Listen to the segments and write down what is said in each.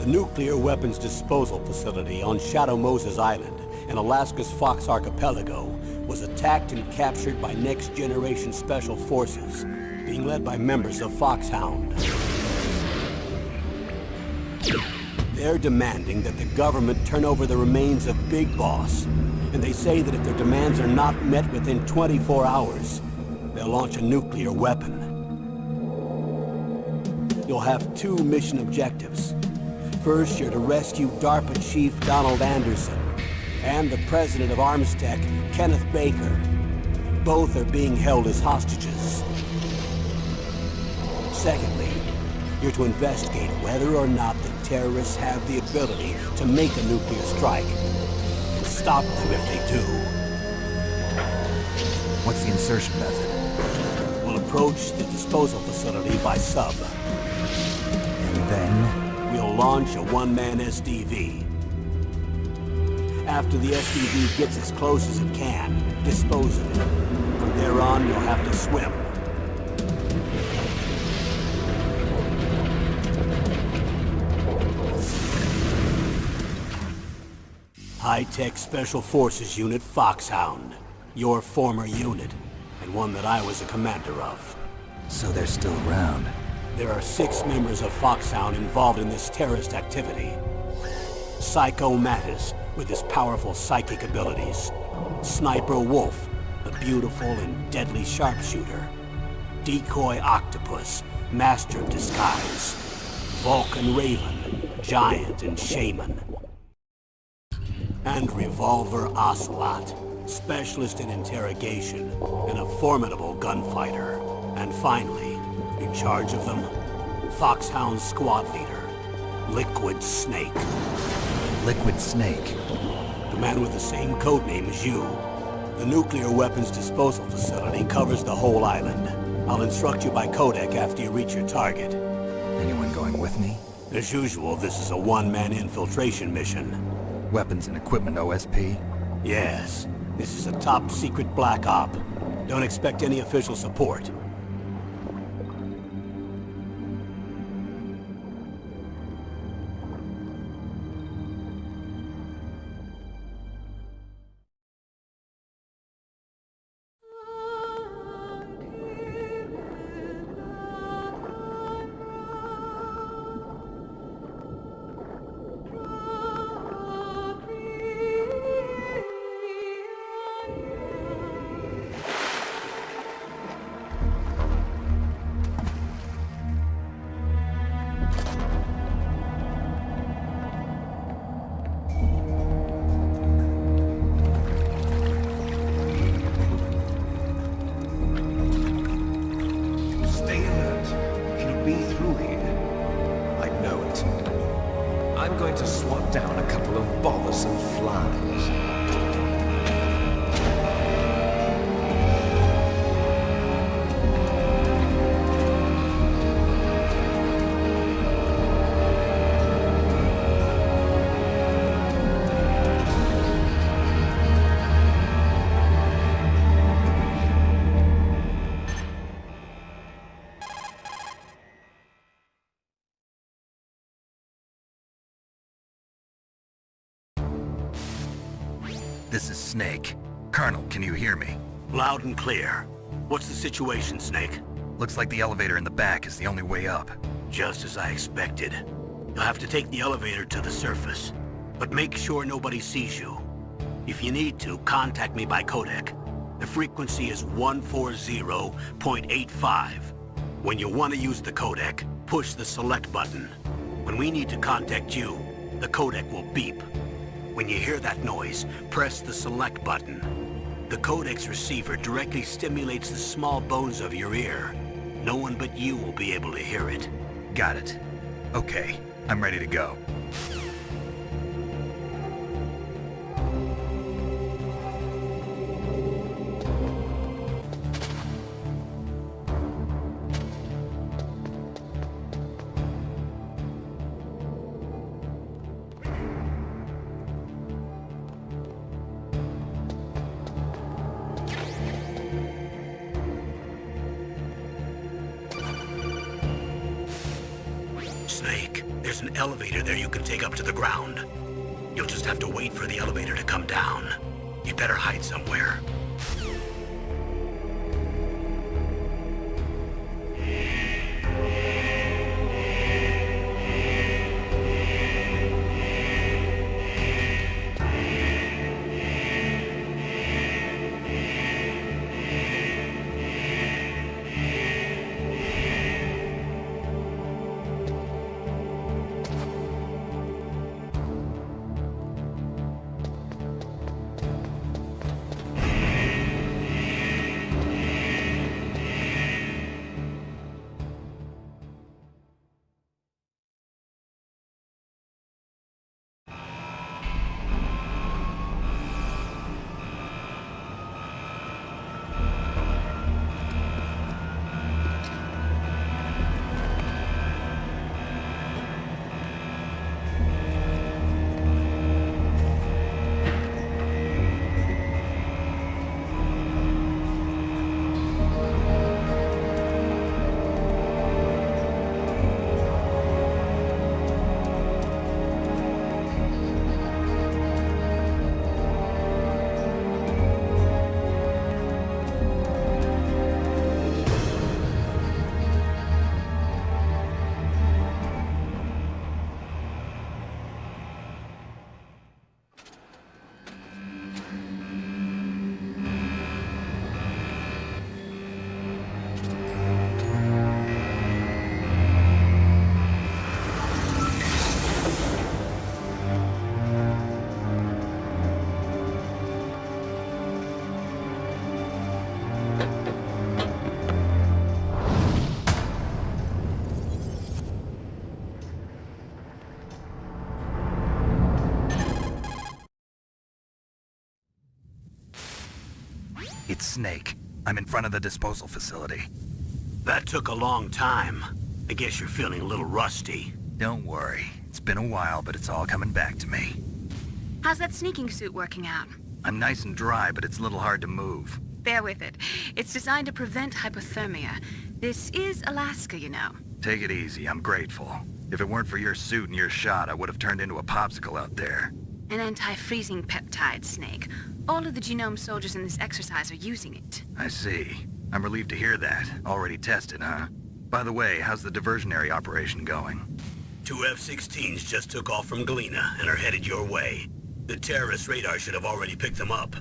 The nuclear weapons disposal facility on Shadow Moses Island in Alaska's Fox Archipelago was attacked and captured by next-generation special forces, being led by members of Foxhound. They're demanding that the government turn over the remains of Big Boss, and they say that if their demands are not met within 24 hours, they'll launch a nuclear weapon. You'll have two mission objectives. First, you're to rescue DARPA Chief Donald Anderson and the president of Armstech, Kenneth Baker. Both are being held as hostages. Secondly, you're to investigate whether or not the terrorists have the ability to make a nuclear strike and stop them if they do. What's the insertion method? We'll approach the disposal facility by sub. And then? We'll launch a one-man SDV. After the SDV gets as close as it can, dispose of it. From there on, you'll have to swim. High-tech Special Forces Unit Foxhound. Your former unit, and one that I was a commander of. So they're still around. There are 6 members of Foxhound involved in this terrorist activity. Psycho Mattis, with his powerful psychic abilities. Sniper Wolf, the beautiful and deadly sharpshooter. Decoy Octopus, master of disguise. Vulcan Raven, giant and shaman. And Revolver Ocelot, specialist in interrogation and a formidable gunfighter. And finally, in charge of them, Foxhound squad leader, Liquid Snake. Liquid Snake? The man with the same codename as you. The nuclear weapons disposal facility covers the whole island. I'll instruct you by codec after you reach your target. Anyone going with me? As usual, this is a one-man infiltration mission. Weapons and equipment OSP? Yes. This is a top-secret black op. Don't expect any official support. I'm going to swat down a couple of bothersome flies. This is Snake. Colonel, can you hear me? Loud and clear. What's the situation, Snake? Looks like the elevator in the back is the only way up. Just as I expected. You'll have to take the elevator to the surface. But make sure nobody sees you. If you need to, contact me by codec. The frequency is 140.85. When you want to use the codec, push the select button. When we need to contact you, the codec will beep. When you hear that noise, press the select button. The codec's receiver directly stimulates the small bones of your ear. No one but you will be able to hear it. Got it. Okay, I'm ready to go. Snake. There's an elevator there you can take up to the ground. You'll just have to wait for the elevator to come down. You'd better hide somewhere. It's Snake. I'm in front of the disposal facility. That took a long time. I guess you're feeling a little rusty. Don't worry. It's been a while, but it's all coming back to me. How's that sneaking suit working out? I'm nice and dry, but it's a little hard to move. Bear with it. It's designed to prevent hypothermia. This is Alaska, you know. Take it easy. I'm grateful. If it weren't for your suit and your shot, I would have turned into a popsicle out there. An anti-freezing peptide, Snake. All of the genome soldiers in this exercise are using it. I see. I'm relieved to hear that. Already tested, huh? By the way, how's the diversionary operation going? 2 F-16s just took off from Galena and are headed your way. The terrorist radar should have already picked them up.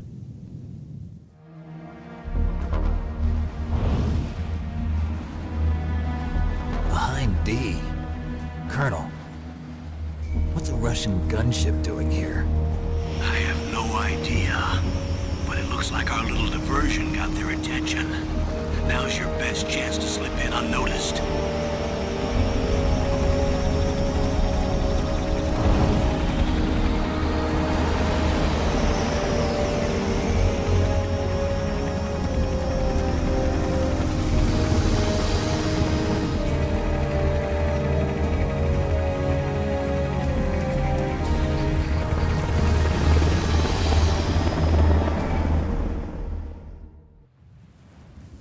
Behind D. Colonel, what's a Russian gunship doing here? I have no idea, but it looks like our little diversion got their attention. Now's your best chance to slip in unnoticed.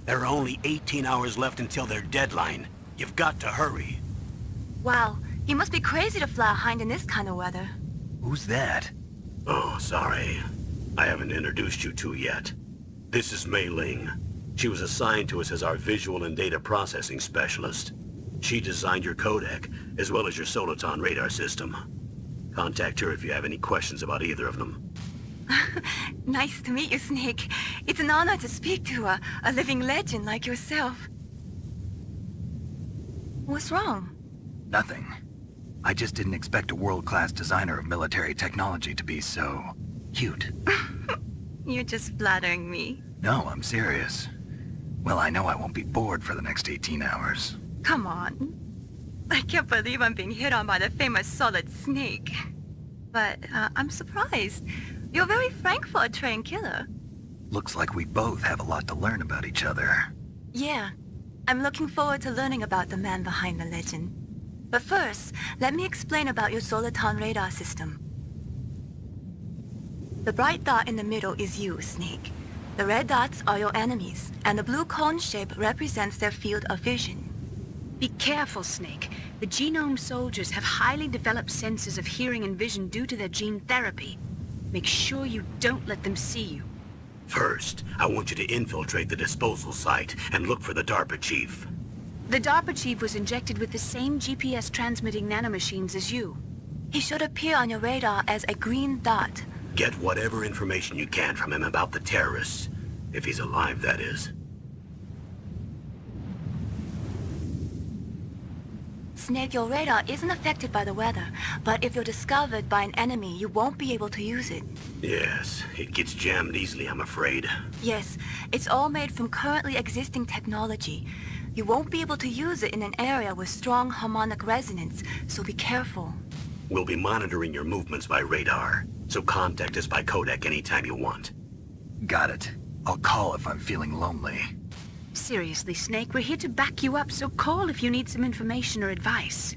There are only 18 hours left until their deadline. You've got to hurry. Wow, you must be crazy to fly a hind in this kind of weather. Who's that? Oh, sorry. I haven't introduced you two yet. This is Mei Ling. She was assigned to us as our visual and data processing specialist. She designed your codec, as well as your Soliton radar system. Contact her if you have any questions about either of them. Nice to meet you, Snake. It's an honor to speak to a living legend like yourself. What's wrong? Nothing. I just didn't expect a world-class designer of military technology to be so cute. You're just flattering me. No, I'm serious. Well, I know I won't be bored for the next 18 hours. Come on. I can't believe I'm being hit on by the famous Solid Snake. But I'm surprised. You're very frank for a trained killer. Looks like we both have a lot to learn about each other. Yeah. I'm looking forward to learning about the man behind the legend. But first, let me explain about your Soliton radar system. The bright dot in the middle is you, Snake. The red dots are your enemies, and the blue cone shape represents their field of vision. Be careful, Snake. The genome soldiers have highly developed senses of hearing and vision due to their gene therapy. Make sure you don't let them see you. First, I want you to infiltrate the disposal site and look for the DARPA chief. The DARPA chief was injected with the same GPS transmitting nanomachines as you. He should appear on your radar as a green dot. Get whatever information you can from him about the terrorists. If he's alive, that is. Snake, your radar isn't affected by the weather, but if you're discovered by an enemy, you won't be able to use it. Yes, it gets jammed easily, I'm afraid. Yes, it's all made from currently existing technology. You won't be able to use it in an area with strong harmonic resonance, so be careful. We'll be monitoring your movements by radar, so contact us by codec anytime you want. Got it. I'll call if I'm feeling lonely. Seriously, Snake, we're here to back you up, so call if you need some information or advice.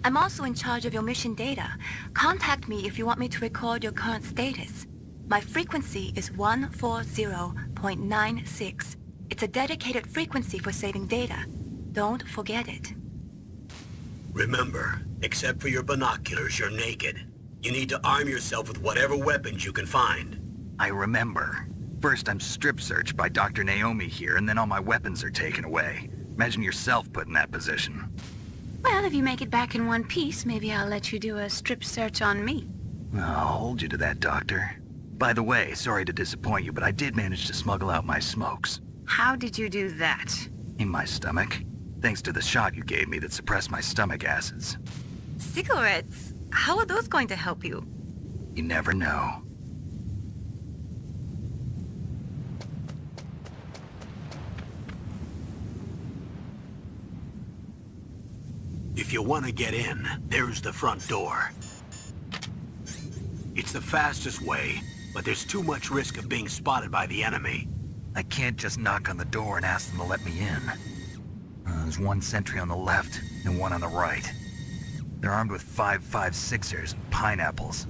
I'm also in charge of your mission data. Contact me if you want me to record your current status. My frequency is 140.96. It's a dedicated frequency for saving data. Don't forget it. Remember, except for your binoculars, you're naked. You need to arm yourself with whatever weapons you can find. I remember. First, I'm strip searched by Dr. Naomi here, and then all my weapons are taken away. Imagine yourself put in that position. Well, if you make it back in one piece, maybe I'll let you do a strip search on me. I'll hold you to that, Doctor. By the way, sorry to disappoint you, but I did manage to smuggle out my smokes. How did you do that? In my stomach. Thanks to the shot you gave me that suppressed my stomach acids. Cigarettes? How are those going to help you? You never know. If you want to get in, there's the front door. It's the fastest way, but there's too much risk of being spotted by the enemy. I can't just knock on the door and ask them to let me in. There's one sentry on the left and one on the right. They're armed with 5.56ers and pineapples.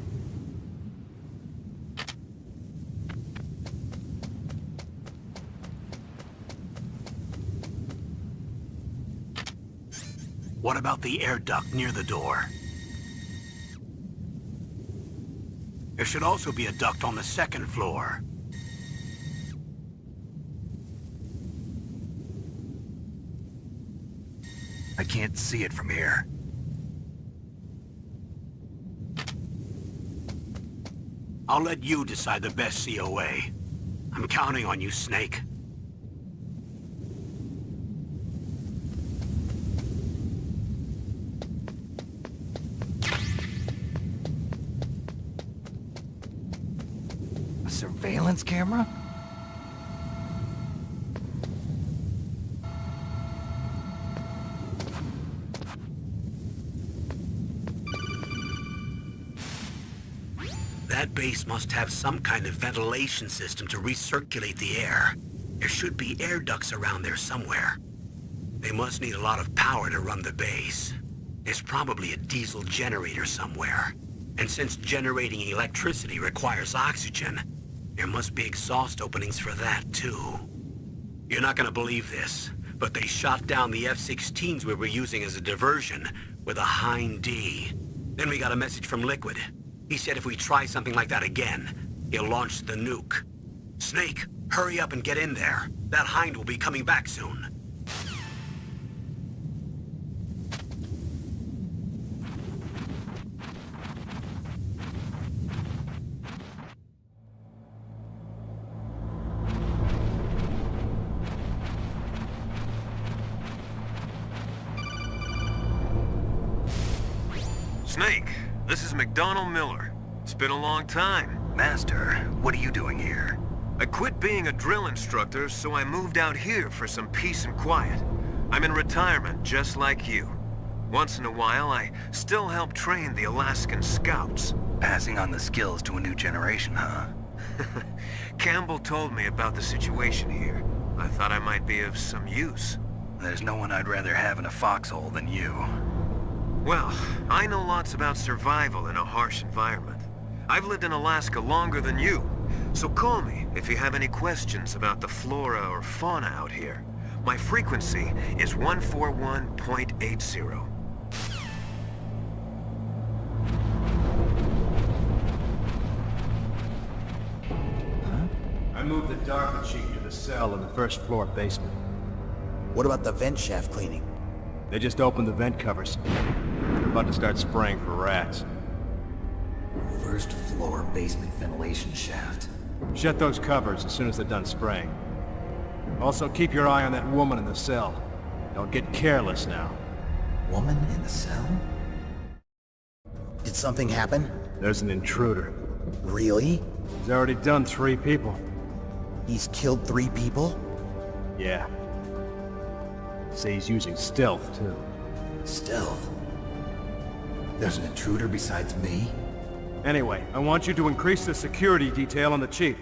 What about the air duct near the door? There should also be a duct on the second floor. I can't see it from here. I'll let you decide the best COA. I'm counting on you, Snake. A surveillance camera? That base must have some kind of ventilation system to recirculate the air. There should be air ducts around there somewhere. They must need a lot of power to run the base. There's probably a diesel generator somewhere. And since generating electricity requires oxygen, there must be exhaust openings for that too. You're not gonna believe this, but they shot down the F-16s we were using as a diversion with a Hind D. Then we got a message from Liquid. He said if we try something like that again, he'll launch the nuke. Snake, hurry up and get in there. That Hind will be coming back soon. Snake, this is McDonald Miller. It's been a long time. Master, what are you doing here? I quit being a drill instructor, so I moved out here for some peace and quiet. I'm in retirement, just like you. Once in a while, I still help train the Alaskan Scouts. Passing on the skills to a new generation, huh? Campbell told me about the situation here. I thought I might be of some use. There's no one I'd rather have in a foxhole than you. Well, I know lots about survival in a harsh environment. I've lived in Alaska longer than you, so call me if you have any questions about the flora or fauna out here. My frequency is 141.80. moved the DARPA chief to the cell in the first floor basement. What about the vent shaft cleaning? They just opened the vent covers. They're about to start spraying for rats. First floor basement ventilation shaft. Shut those covers as soon as they're done spraying. Also, keep your eye on that woman in the cell. Don't get careless now. Woman in the cell? Did something happen? There's an intruder. Really? He's already done 3 people. He's killed 3 people? Yeah. Say he's using stealth, too. Stealth? There's an intruder besides me? Anyway, I want you to increase the security detail on the chief.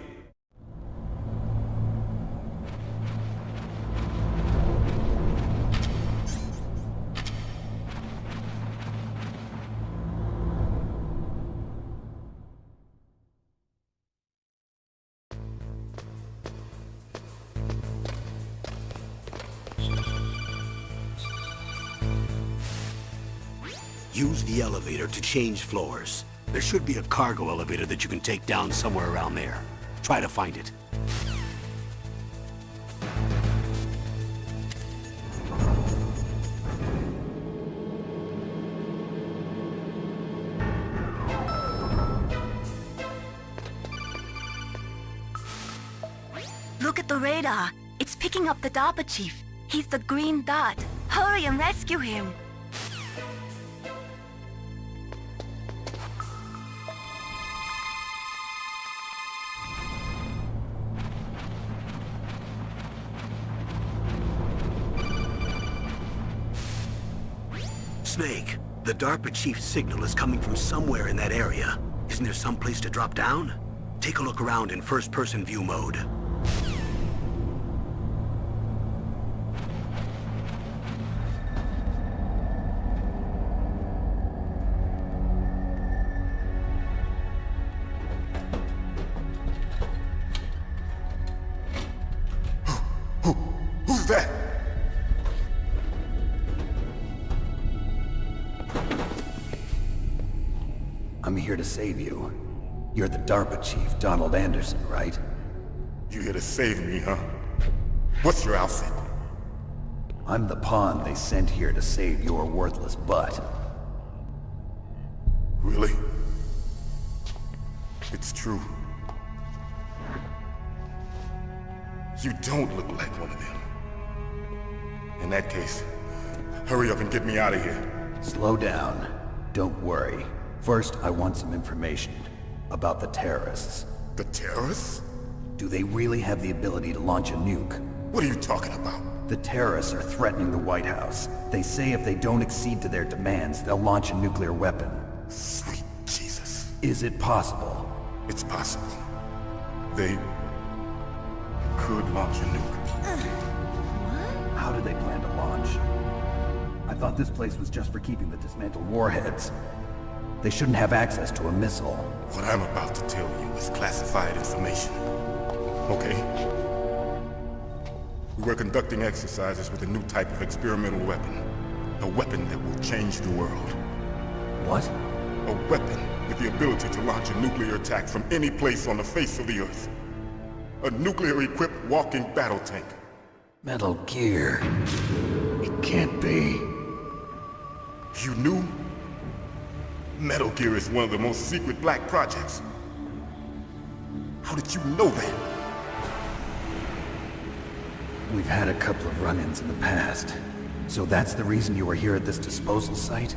Use the elevator to change floors. There should be a cargo elevator that you can take down somewhere around there. Try to find it. Look at the radar. It's picking up the DARPA chief. He's the green dot. Hurry and rescue him. Snake, the DARPA chief's signal is coming from somewhere in that area. Isn't there some place to drop down? Take a look around in first-person view mode. Who's that? I'm here to save you. You're the DARPA chief, Donald Anderson, right? You here to save me, huh? What's your outfit? I'm the pawn they sent here to save your worthless butt. Really? It's true. You don't look like one of them. In that case, hurry up and get me out of here. Slow down. Don't worry. First, I want some information about the terrorists. The terrorists? Do they really have the ability to launch a nuke? What are you talking about? The terrorists are threatening the White House. They say if they don't accede to their demands, they'll launch a nuclear weapon. Sweet Jesus. Is it possible? It's possible. They could launch a nuke. How do they plan to launch? I thought this place was just for keeping the dismantled warheads. They shouldn't have access to a missile. What I'm about to tell you is classified information. Okay? We were conducting exercises with a new type of experimental weapon. A weapon that will change the world. What? A weapon with the ability to launch a nuclear attack from any place on the face of the Earth. A nuclear-equipped walking battle tank. Metal Gear. It can't be. You knew? Metal Gear is one of the most secret black projects. How did you know that? We've had a couple of run-ins in the past. So that's the reason you were here at this disposal site?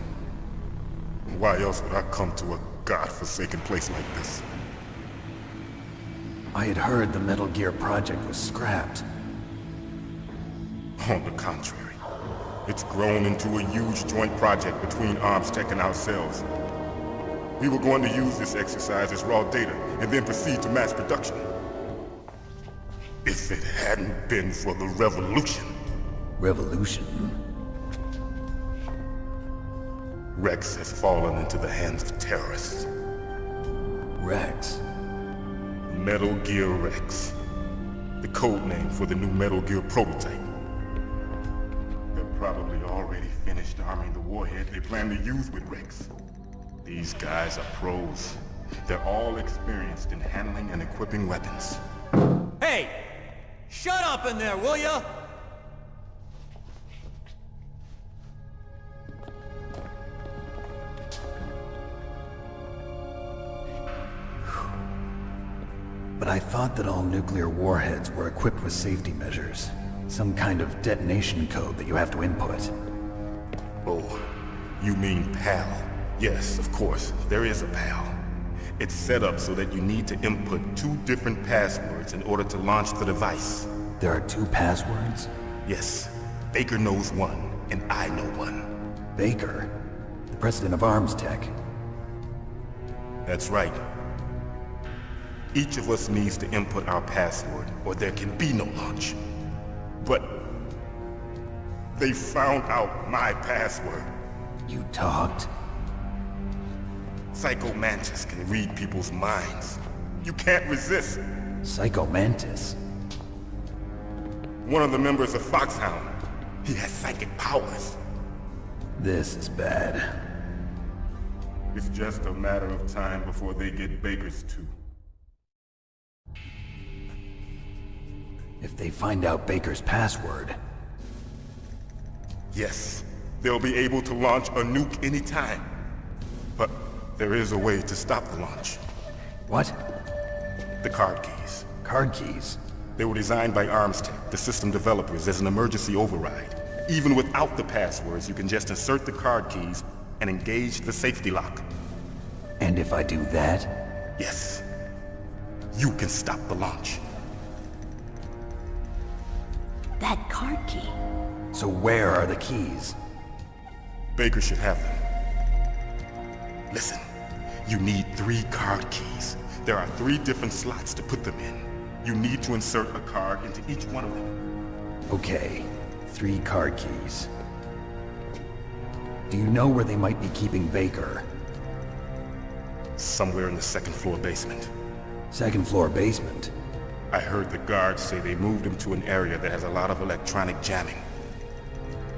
Why else would I come to a godforsaken place like this? I had heard the Metal Gear project was scrapped. On the contrary, it's grown into a huge joint project between ArmsTech and ourselves. We were going to use this exercise as raw data and then proceed to mass production. If it hadn't been for the revolution. Revolution? Rex has fallen into the hands of terrorists. Rex? Metal Gear Rex. The code name for the new Metal Gear prototype. They're probably already finished arming the warhead they plan to use with Rex. These guys are pros. They're all experienced in handling and equipping weapons. Hey! Shut up in there, will ya? But I thought that all nuclear warheads were equipped with safety measures. Some kind of detonation code that you have to input. Oh, you mean PAL? Yes, of course, there is a PAL. It's set up so that you need to input 2 different passwords in order to launch the device. There are 2 passwords? Yes, Baker knows one, and I know one. Baker? The president of Arms Tech. That's right. Each of us needs to input our password, or there can be no launch. But they found out my password. You talked? Psycho Mantis can read people's minds. You can't resist. Psycho Mantis? One of the members of Foxhound. He has psychic powers. This is bad. It's just a matter of time before they get Baker's too. If they find out Baker's password... Yes, they'll be able to launch a nuke anytime. But there is a way to stop the launch. What? The card keys. Card keys? They were designed by Arms Tech, the system developers, as an emergency override. Even without the passwords, you can just insert the card keys and engage the safety lock. And if I do that? Yes. You can stop the launch. That card key. So where are the keys? Baker should have them. Listen, you need 3 card keys. There are 3 different slots to put them in. You need to insert a card into each one of them. Okay, 3 card keys. Do you know where they might be keeping Baker? Somewhere in the 2nd floor basement. 2nd floor basement? I heard the guards say they moved him to an area that has a lot of electronic jamming.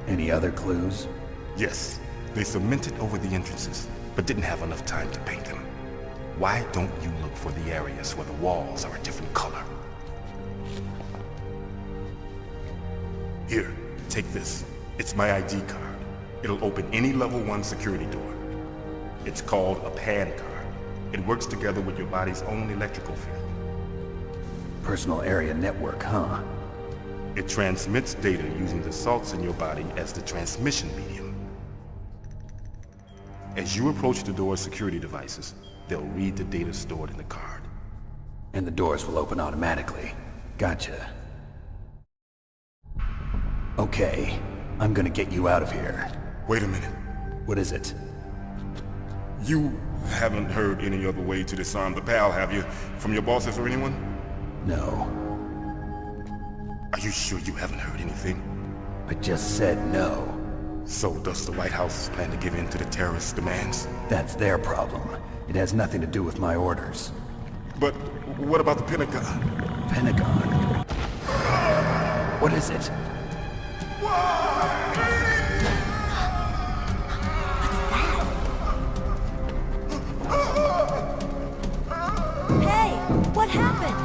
Any other clues? Yes, they cemented over the entrances, but didn't have enough time to paint them. Why don't you look for the areas where the walls are a different color? Here, take this. It's my ID card. It'll open any level 1 security door. It's called a PAN card. It works together with your body's own electrical field. Personal area network, huh? It transmits data using the salts in your body as the transmission medium. As you approach the door's security devices, they'll read the data stored in the card. And the doors will open automatically. Gotcha. Okay, I'm gonna get you out of here. Wait a minute. What is it? You haven't heard any other way to disarm the PAL, have you? From your bosses or anyone? No. Are you sure you haven't heard anything? I just said no. So does the White House plan to give in to the terrorists' demands? That's their problem. It has nothing to do with my orders. But what about the Pentagon? Pentagon? What is it? Hey, what happened?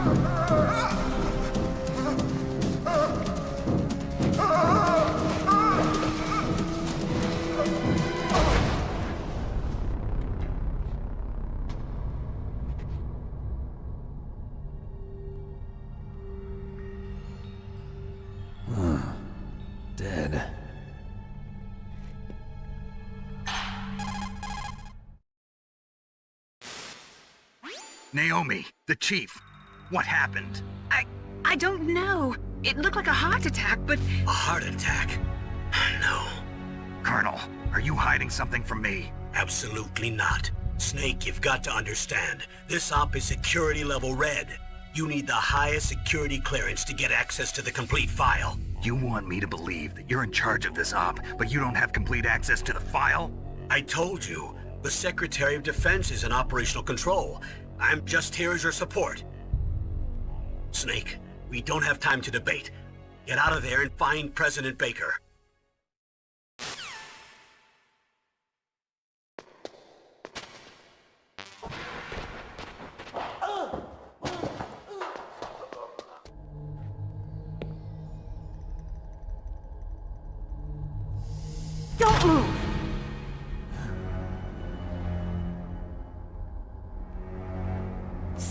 Dead. Naomi, the chief. What happened? I don't know. It looked like a heart attack, but... A heart attack? No, Colonel, are you hiding something from me? absolutely not. Snake, you've got to understand. This op is security level red. You need the highest security clearance to get access to the complete file. You want me to believe that you're in charge of this op, but you don't have complete access to the file? I told you, the Secretary of Defense is in operational control. I'm just here as your support. Snake, we don't have time to debate. Get out of there and find President Baker.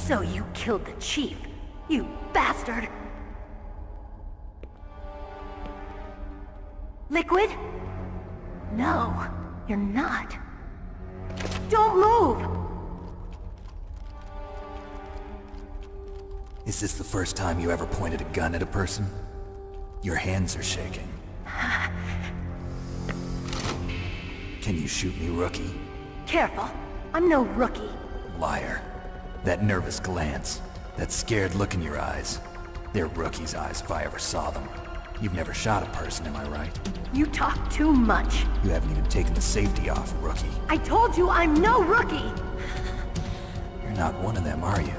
So you killed the chief, you bastard! Liquid? No, you're not. Don't move! Is this the first time you ever pointed a gun at a person? Your hands are shaking. Can you shoot me, rookie? Careful, I'm no rookie. Liar. That nervous glance, that scared look in your eyes. They're rookie's eyes if I ever saw them. You've never shot a person, am I right? You talk too much. You haven't even taken the safety off, rookie. I told you I'm no rookie! You're not one of them, are you?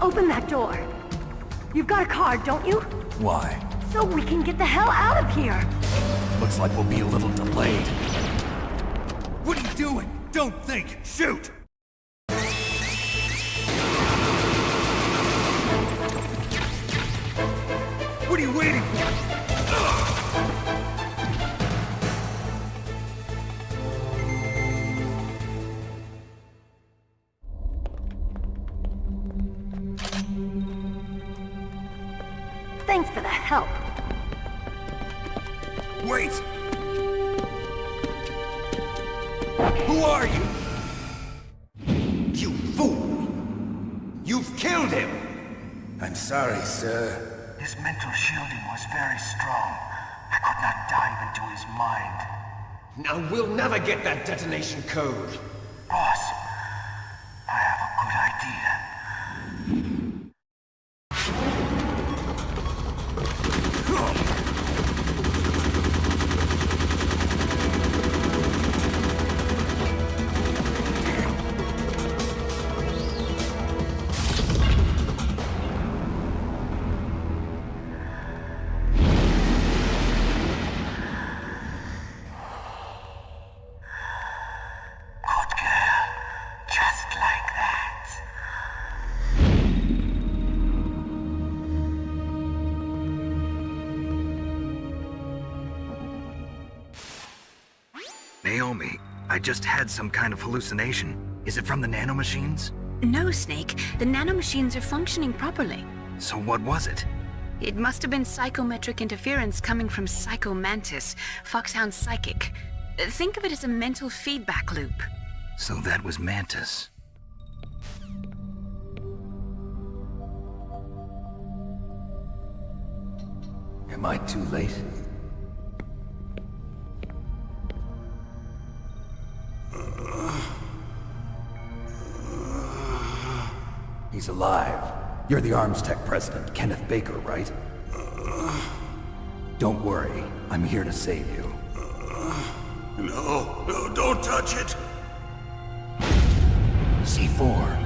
Open that door. You've got a card, don't you? Why? So we can get the hell out of here! Looks like we'll be a little delayed. What are you doing? Don't think! Shoot! What are you waiting for? Thanks for the help. Wait! Who are you? You fool! You've killed him! I'm sorry, sir. His mental shielding was very strong. I could not dive into his mind. Now we'll never get that detonation code. Boss, I have a good idea. Naomi, I just had some kind of hallucination. Is it from the nanomachines? No, Snake. The nanomachines are functioning properly. So what was it? It must have been psychometric interference coming from Psycho Mantis, Foxhound's psychic. Think of it as a mental feedback loop. So that was Mantis. Am I too late? He's alive. You're the Arms Tech president, Kenneth Baker, right? Don't worry. I'm here to save you. No, don't touch it! C4.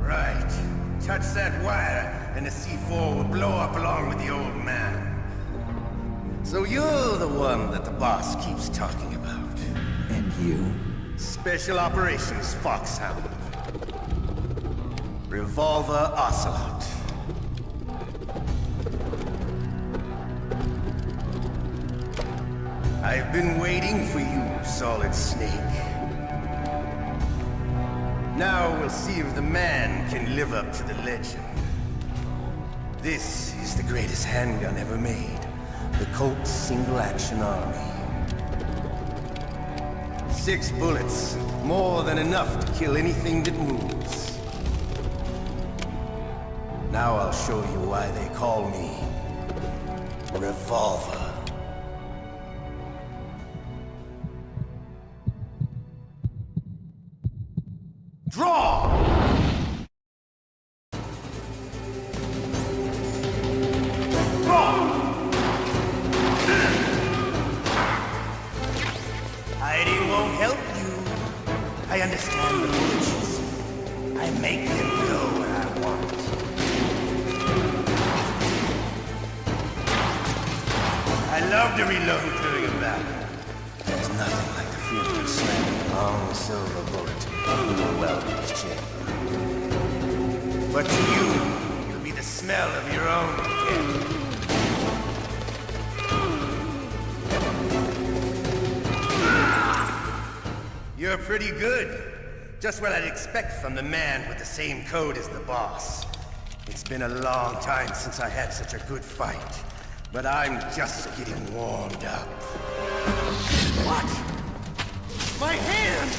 Right. Touch that wire, and the C4 will blow up along with the old man. So you're the one that the boss keeps talking about. And you? Special Operations Foxhound. Revolver Ocelot. I've been waiting for you, Solid Snake. Now we'll see if the man can live up to the legend. This is the greatest handgun ever made. The Colt's single-action army. 6 bullets, more than enough to kill anything that moves. Now I'll show you why they call me Revolver. Draw! Hiding won't help you. I understand the bullets. I make them go where I want. I love to reload during a battle. There's nothing like the feeling of slamming a long silver bullet into a well-used chamber. But to you, it'll be the smell of your own death. You're pretty good. Just what I'd expect from the man with the same code as the boss. It's been a long time since I had such a good fight, but I'm just getting warmed up. What? My hand!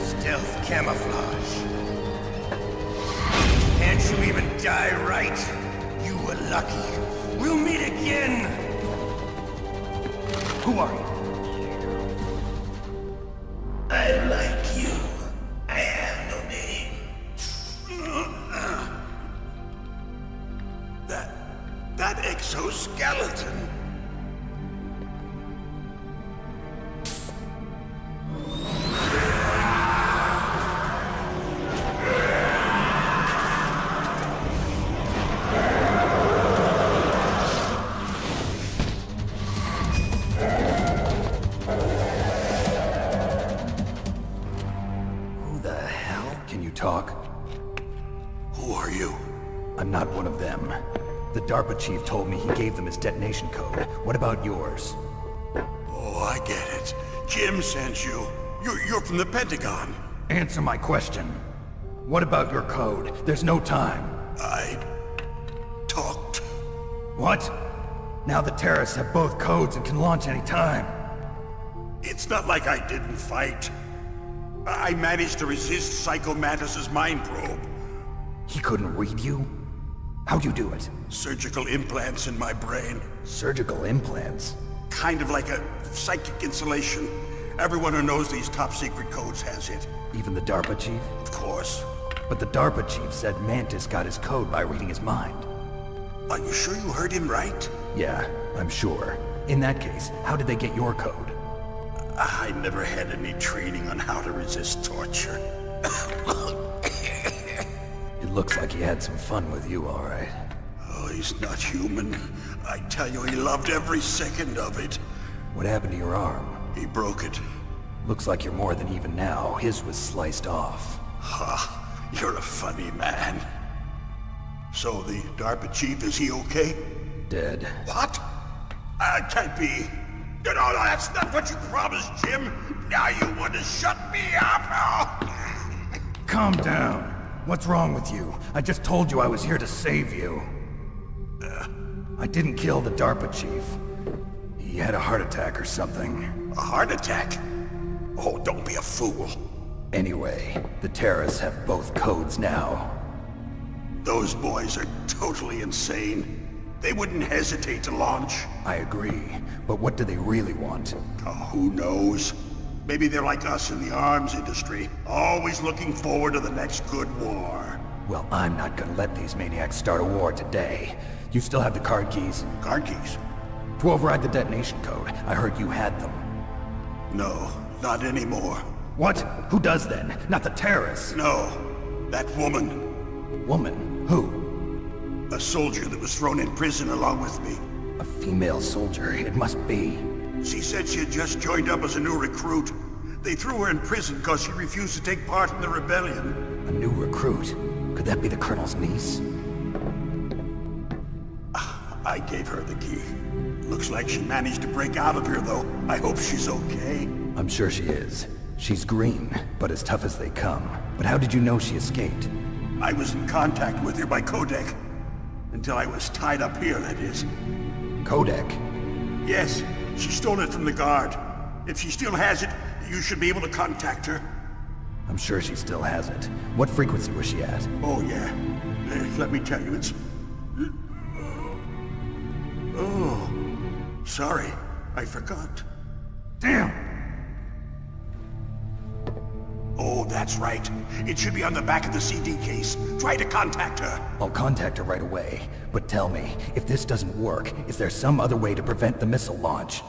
Stealth camouflage. Can't you even die right? You were lucky. We'll meet again! Who are you? I like you. I have no name. That exoskeleton. Talk. Who are you? I'm not one of them. The DARPA chief told me he gave them his detonation code. What about yours? Oh, I get it. Jim sent you. You're from the Pentagon. Answer my question. What about your code? There's no time. I talked. What? Now the terrorists have both codes and can launch any time. It's not like I didn't fight. I managed to resist Psycho Mantis's mind probe. He couldn't read you? How'd you do it? Surgical implants in my brain. Surgical implants? Kind of like a psychic insulation. Everyone who knows these top secret codes has it. Even the DARPA chief? Of course. But the DARPA chief said Mantis got his code by reading his mind. Are you sure you heard him right? Yeah, I'm sure. In that case, how did they get your code? I never had any training on how to resist torture. It looks like he had some fun with you, all right. Oh, he's not human. I tell you, he loved every second of it. What happened to your arm? He broke it. Looks like you're more than even now. His was sliced off. Ha, you're a funny man. So the DARPA chief, is he okay? Dead. What? Can't be. No, that's not what you promised, Jim. Now you want to shut me up? Calm down. What's wrong with you? I just told you I was here to save you. I didn't kill the DARPA chief. He had a heart attack or something. A heart attack? Oh, don't be a fool. Anyway, the terrorists have both codes now. Those boys are totally insane. They wouldn't hesitate to launch. I agree, but what do they really want? Oh, who knows? Maybe they're like us in the arms industry, always looking forward to the next good war. Well, I'm not gonna let these maniacs start a war today. You still have the card keys? Card keys? To override the detonation code. I heard you had them. No, not anymore. What? Who does then? Not the terrorists? No, that woman. Woman? Who? A soldier that was thrown in prison along with me. A female soldier, it must be. She said she had just joined up as a new recruit. They threw her in prison because she refused to take part in the rebellion. A new recruit? Could that be the Colonel's niece? I gave her the key. Looks like she managed to break out of here, though. I hope she's okay. I'm sure she is. She's green, but as tough as they come. But how did you know she escaped? I was in contact with her by codec. Until I was tied up here, that is. Codec? Yes, she stole it from the guard. If she still has it, you should be able to contact her. I'm sure she still has it. What frequency was she at? Oh, yeah. Let me tell you, it's... Oh, sorry. I forgot. Damn! Oh, that's right. It should be on the back of the CD case. Try to contact her. I'll contact her right away. But tell me, if this doesn't work, is there some other way to prevent the missile launch?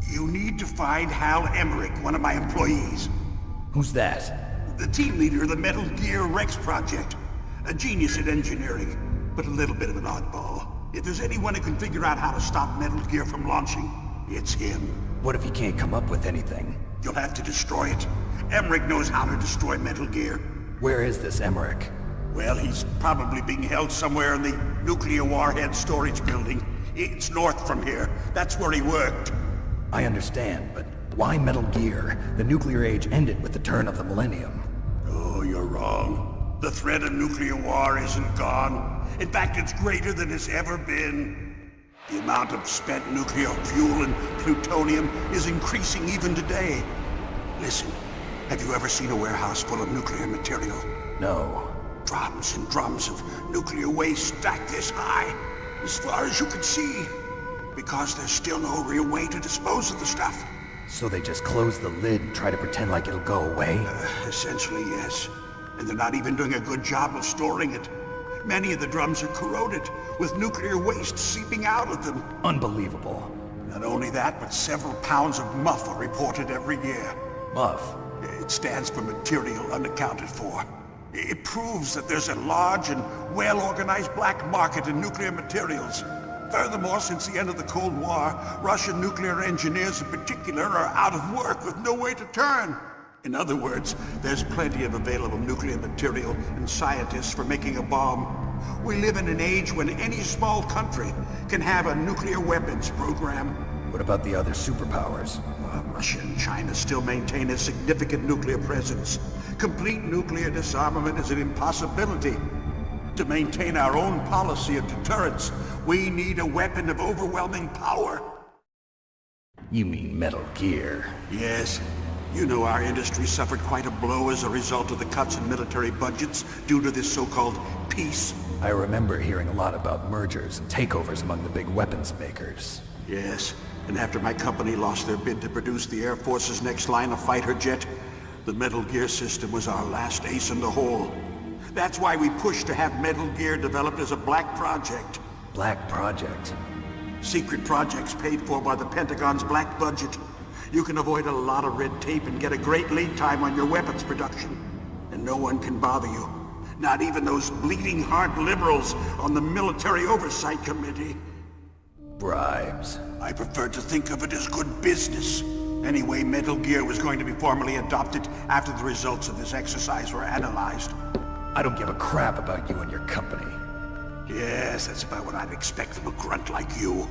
You need to find Hal Emmerich, one of my employees. Who's that? The team leader of the Metal Gear Rex project. A genius at engineering, but a little bit of an oddball. If there's anyone who can figure out how to stop Metal Gear from launching, it's him. What if he can't come up with anything? You'll have to destroy it. Emmerich knows how to destroy Metal Gear. Where is this Emmerich? Well, he's probably being held somewhere in the nuclear warhead storage building. It's north from here. That's where he worked. I understand, but why Metal Gear? The nuclear age ended with the turn of the millennium. Oh, you're wrong. The threat of nuclear war isn't gone. In fact, it's greater than it's ever been. The amount of spent nuclear fuel and plutonium is increasing even today. Listen, have you ever seen a warehouse full of nuclear material? No. Drums and drums of nuclear waste stacked this high, as far as you can see. Because there's still no real way to dispose of the stuff. So they just close the lid and try to pretend like it'll go away? Essentially, yes. And they're not even doing a good job of storing it. Many of the drums are corroded, with nuclear waste seeping out of them. Unbelievable. Not only that, but several pounds of MUF are reported every year. MUF? It stands for material unaccounted for. It proves that there's a large and well-organized black market in nuclear materials. Furthermore, since the end of the Cold War, Russian nuclear engineers in particular are out of work with no way to turn. In other words, there's plenty of available nuclear material and scientists for making a bomb. We live in an age when any small country can have a nuclear weapons program. What about the other superpowers? Russia and China still maintain a significant nuclear presence. Complete nuclear disarmament is an impossibility. To maintain our own policy of deterrence, we need a weapon of overwhelming power. You mean Metal Gear? Yes. You know our industry suffered quite a blow as a result of the cuts in military budgets due to this so-called peace. I remember hearing a lot about mergers and takeovers among the big weapons makers. Yes, and after my company lost their bid to produce the Air Force's next line of fighter jet, the Metal Gear system was our last ace in the hole. That's why we pushed to have Metal Gear developed as a black project. Black project? Secret projects paid for by the Pentagon's black budget. You can avoid a lot of red tape and get a great lead time on your weapons production. And no one can bother you. Not even those bleeding heart liberals on the Military Oversight Committee. Bribes. I prefer to think of it as good business. Anyway, Metal Gear was going to be formally adopted after the results of this exercise were analyzed. I don't give a crap about you and your company. Yes, that's about what I'd expect from a grunt like you.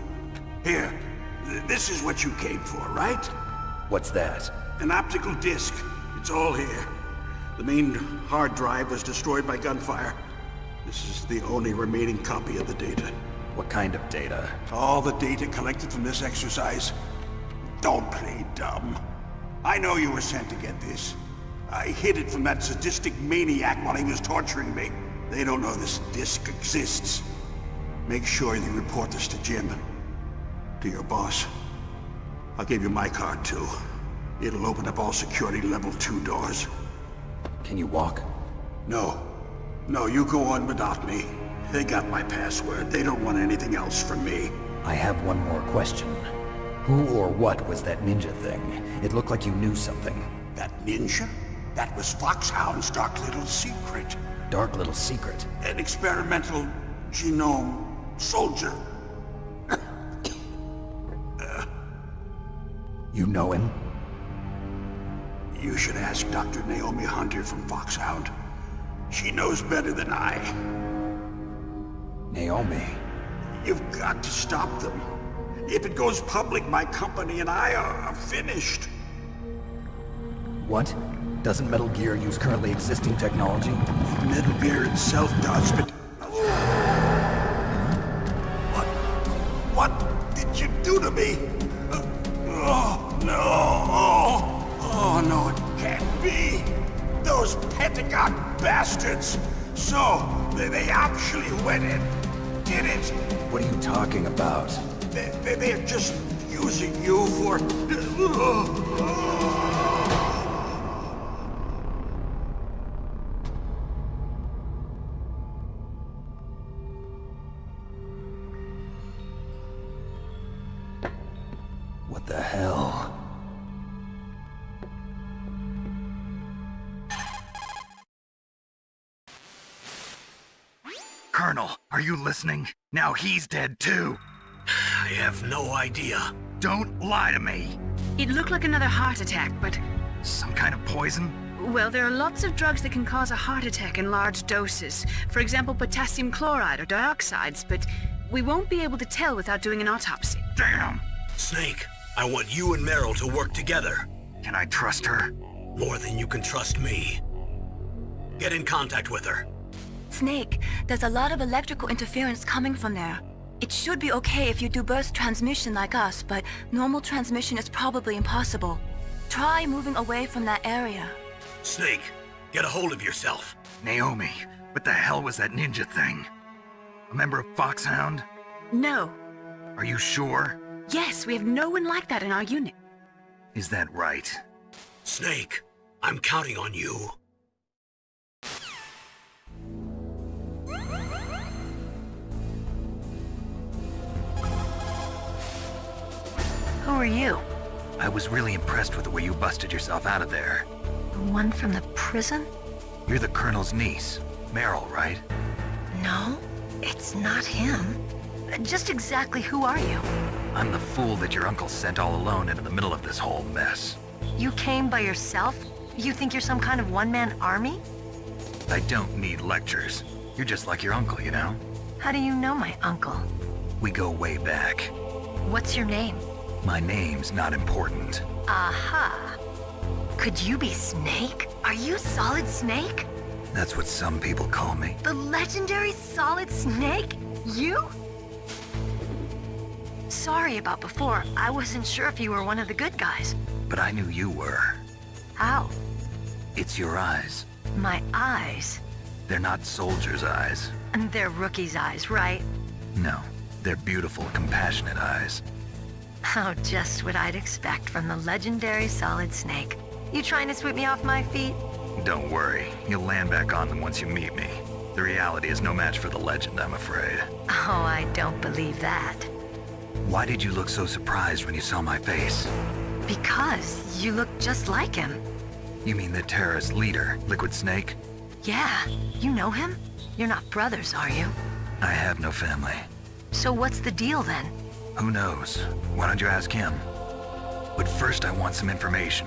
Here, this is what you came for, right? What's that? An optical disc. It's all here. The main hard drive was destroyed by gunfire. This is the only remaining copy of the data. What kind of data? All the data collected from this exercise. Don't play dumb. I know you were sent to get this. I hid it from that sadistic maniac while he was torturing me. They don't know this disc exists. Make sure you report this to Jim. To your boss. I'll give you my card too. It'll open up all security level 2 doors. Can you walk? No. No, you go on without me. They got my password. They don't want anything else from me. I have one more question. Who or what was that ninja thing? It looked like you knew something. That ninja? That was Foxhound's dark little secret. Dark little secret? An experimental genome soldier. You know him? You should ask Dr. Naomi Hunter from Foxhound. She knows better than I. Naomi? You've got to stop them. If it goes public, my company and I are finished. What? Doesn't Metal Gear use currently existing technology? Metal Gear itself does, but... What did you do to me? Oh, no. Oh, no, it can't be. Those Pentagon bastards. So, they actually went and did it. What are you talking about? They're just using you for... What the hell? Colonel, are you listening? Now he's dead too. I have no idea. Don't lie to me. It looked like another heart attack, but... Some kind of poison? Well, there are lots of drugs that can cause a heart attack in large doses. For example, potassium chloride or dioxides, but we won't be able to tell without doing an autopsy. Damn! Snake, I want you and Meryl to work together. Can I trust her? More than you can trust me. Get in contact with her. Snake, there's a lot of electrical interference coming from there. It should be okay if you do burst transmission like us, but normal transmission is probably impossible. Try moving away from that area. Snake, get a hold of yourself. Naomi, what the hell was that ninja thing? A member of Foxhound? No. Are you sure? Yes, we have no one like that in our unit. Is that right? Snake, I'm counting on you. Who are you? I was really impressed with the way you busted yourself out of there. The one from the prison? You're the Colonel's niece, Meryl, right? No, it's not him. Just exactly who are you? I'm the fool that your uncle sent all alone into the middle of this whole mess. You came by yourself? You think you're some kind of one-man army? I don't need lectures. You're just like your uncle, you know? How do you know my uncle? We go way back. What's your name? My name's not important. Aha. Could you be Snake? Are you Solid Snake? That's what some people call me. The legendary Solid Snake? You? Sorry about before. I wasn't sure if you were one of the good guys. But I knew you were. How? It's your eyes. My eyes? They're not soldiers' eyes. And they're rookies' eyes, right? No, they're beautiful, compassionate eyes. Oh, just what I'd expect from the legendary Solid Snake. You trying to sweep me off my feet? Don't worry, you'll land back on them once you meet me. The reality is no match for the legend, I'm afraid. Oh, I don't believe that. Why did you look so surprised when you saw my face? Because you look just like him. You mean the terrorist leader, Liquid Snake? Yeah, you know him? You're not brothers, are you? I have no family. So what's the deal then? Who knows? Why don't you ask him? But first I want some information.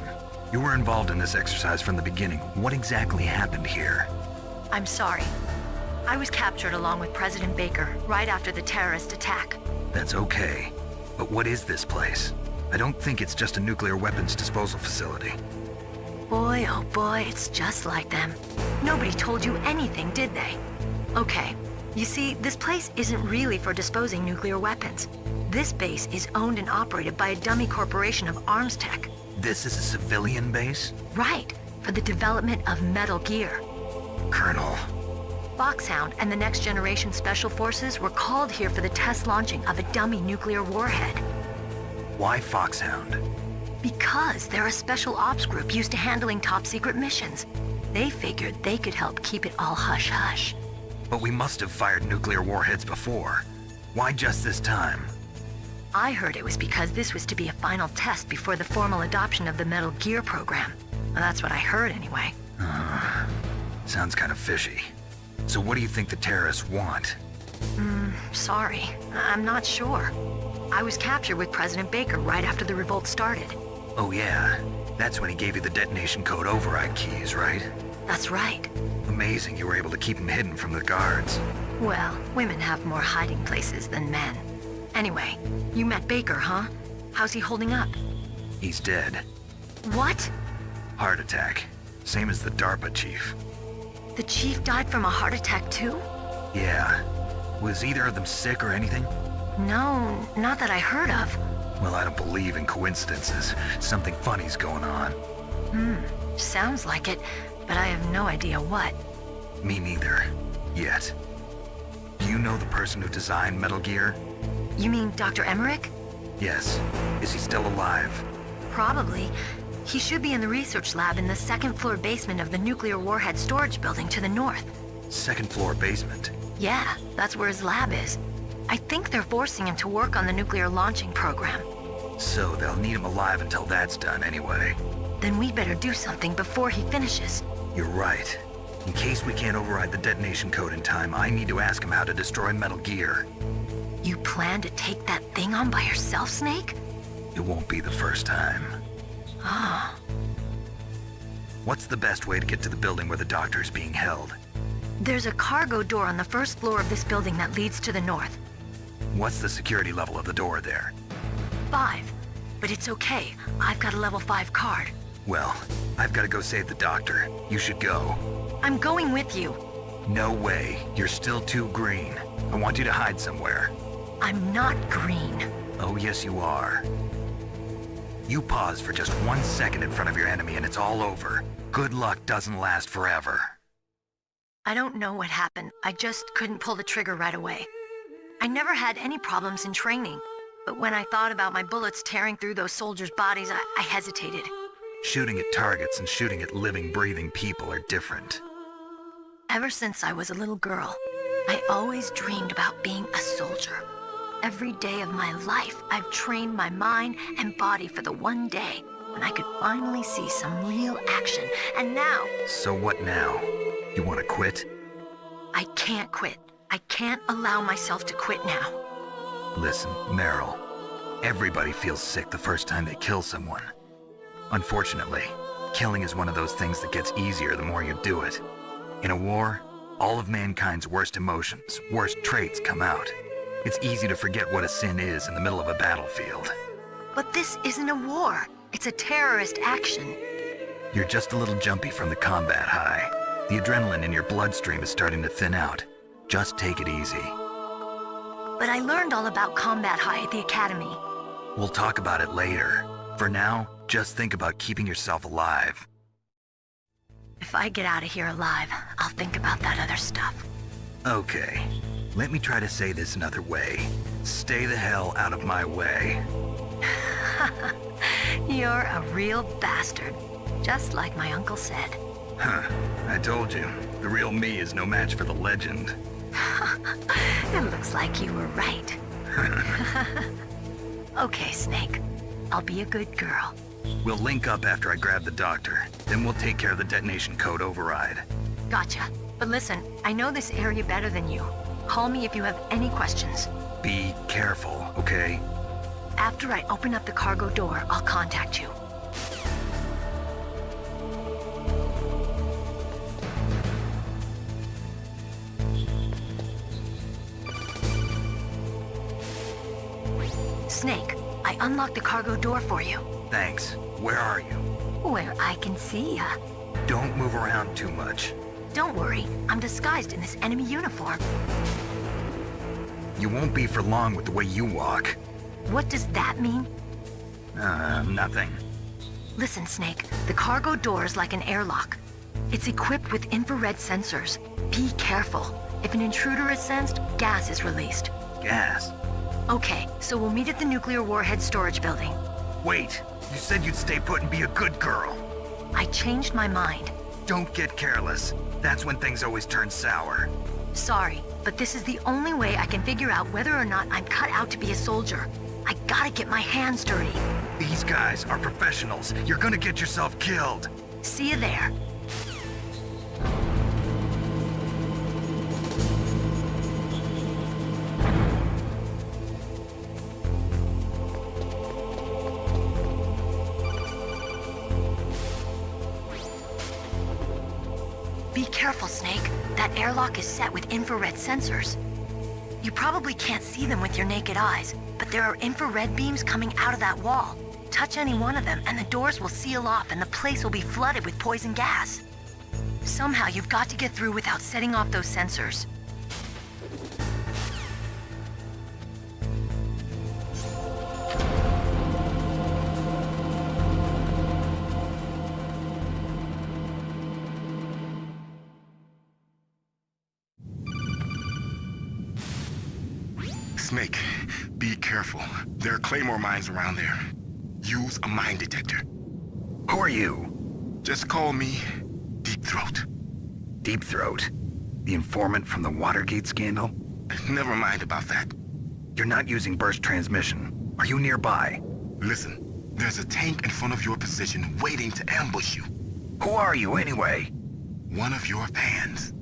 You were involved in this exercise from the beginning. What exactly happened here? I'm sorry. I was captured along with President Baker right after the terrorist attack. That's okay. But what is this place? I don't think it's just a nuclear weapons disposal facility. Boy, oh boy, it's just like them. Nobody told you anything, did they? Okay, you see, this place isn't really for disposing nuclear weapons. This base is owned and operated by a dummy corporation of arms tech. This is a civilian base? Right, for the development of Metal Gear. Colonel. Foxhound and the Next Generation Special Forces were called here for the test launching of a dummy nuclear warhead. Why Foxhound? Because they're a special ops group used to handling top-secret missions. They figured they could help keep it all hush-hush. But we must have fired nuclear warheads before. Why just this time? I heard it was because this was to be a final test before the formal adoption of the Metal Gear program. Well, that's what I heard anyway. Sounds kind of fishy. So what do you think the terrorists want? Sorry. I'm not sure. I was captured with President Baker right after the revolt started. Oh yeah, that's when he gave you the detonation code override keys, right? That's right. Amazing you were able to keep him hidden from the guards. Well, women have more hiding places than men. Anyway, you met Baker, huh? How's he holding up? He's dead. What? Heart attack. Same as the DARPA chief. The chief died from a heart attack too? Yeah. Was either of them sick or anything? No, not that I heard of. Well, I don't believe in coincidences. Something funny's going on. Sounds like it, but I have no idea what. Me neither. Yet. Do you know the person who designed Metal Gear? You mean Dr. Emmerich? Yes. Is he still alive? Probably. He should be in the research lab in the second floor basement of the nuclear warhead storage building to the north. Second floor basement? Yeah, that's where his lab is. I think they're forcing him to work on the nuclear launching program. So they'll need him alive until that's done anyway. Then we better do something before he finishes. You're right. In case we can't override the detonation code in time, I need to ask him how to destroy Metal Gear. You plan to take that thing on by yourself, Snake? It won't be the first time. Ah. What's the best way to get to the building where the doctor is being held? There's a cargo door on the first floor of this building that leads to the north. What's the security level of the door there? 5. But it's okay. I've got a level 5 card. Well, I've got to go save the doctor. You should go. I'm going with you. No way. You're still too green. I want you to hide somewhere. I'm not green. Oh, yes, you are. You pause for just 1 second in front of your enemy and it's all over. Good luck doesn't last forever. I don't know what happened. I just couldn't pull the trigger right away. I never had any problems in training, but when I thought about my bullets tearing through those soldiers' bodies, I hesitated. Shooting at targets and shooting at living, breathing people are different. Ever since I was a little girl, I always dreamed about being a soldier. Every day of my life, I've trained my mind and body for the one day when I could finally see some real action, and now... So what now? You want to quit? I can't quit. I can't allow myself to quit now. Listen, Meryl. Everybody feels sick the first time they kill someone. Unfortunately, killing is one of those things that gets easier the more you do it. In a war, all of mankind's worst emotions, worst traits come out. It's easy to forget what a sin is in the middle of a battlefield. But this isn't a war. It's a terrorist action. You're just a little jumpy from the combat high. The adrenaline in your bloodstream is starting to thin out. Just take it easy. But I learned all about combat high at the academy. We'll talk about it later. For now, just think about keeping yourself alive. If I get out of here alive, I'll think about that other stuff. Okay. Let me try to say this another way. Stay the hell out of my way. You're a real bastard. Just like my uncle said. Huh. I told you. The real me is no match for the legend. It looks like you were right. Okay, Snake. I'll be a good girl. We'll link up after I grab the doctor. Then we'll take care of the detonation code override. Gotcha. But listen, I know this area better than you. Call me if you have any questions. Be careful, okay? After I open up the cargo door, I'll contact you. Snake, I unlocked the cargo door for you. Thanks. Where are you? Where I can see ya. Don't move around too much. Don't worry, I'm disguised in this enemy uniform. You won't be for long with the way you walk. What does that mean? Nothing. Listen, Snake, the cargo door is like an airlock. It's equipped with infrared sensors. Be careful. If an intruder is sensed, gas is released. Gas? Okay, so we'll meet at the nuclear warhead storage building. Wait, you said you'd stay put and be a good girl. I changed my mind. Don't get careless. That's when things always turn sour. Sorry, but this is the only way I can figure out whether or not I'm cut out to be a soldier. I gotta get my hands dirty. These guys are professionals. You're gonna get yourself killed. See you there. Be careful, Snake. That airlock is set with infrared sensors. You probably can't see them with your naked eyes, but there are infrared beams coming out of that wall. Touch any one of them and the doors will seal off and the place will be flooded with poison gas. Somehow you've got to get through without setting off those sensors. Snake, be careful. There are claymore mines around there. Use a mine detector. Who are you? Just call me Deep Throat. Deep Throat? The informant from the Watergate scandal? Never mind about that. You're not using burst transmission. Are you nearby? Listen, there's a tank in front of your position waiting to ambush you. Who are you anyway? One of your fans.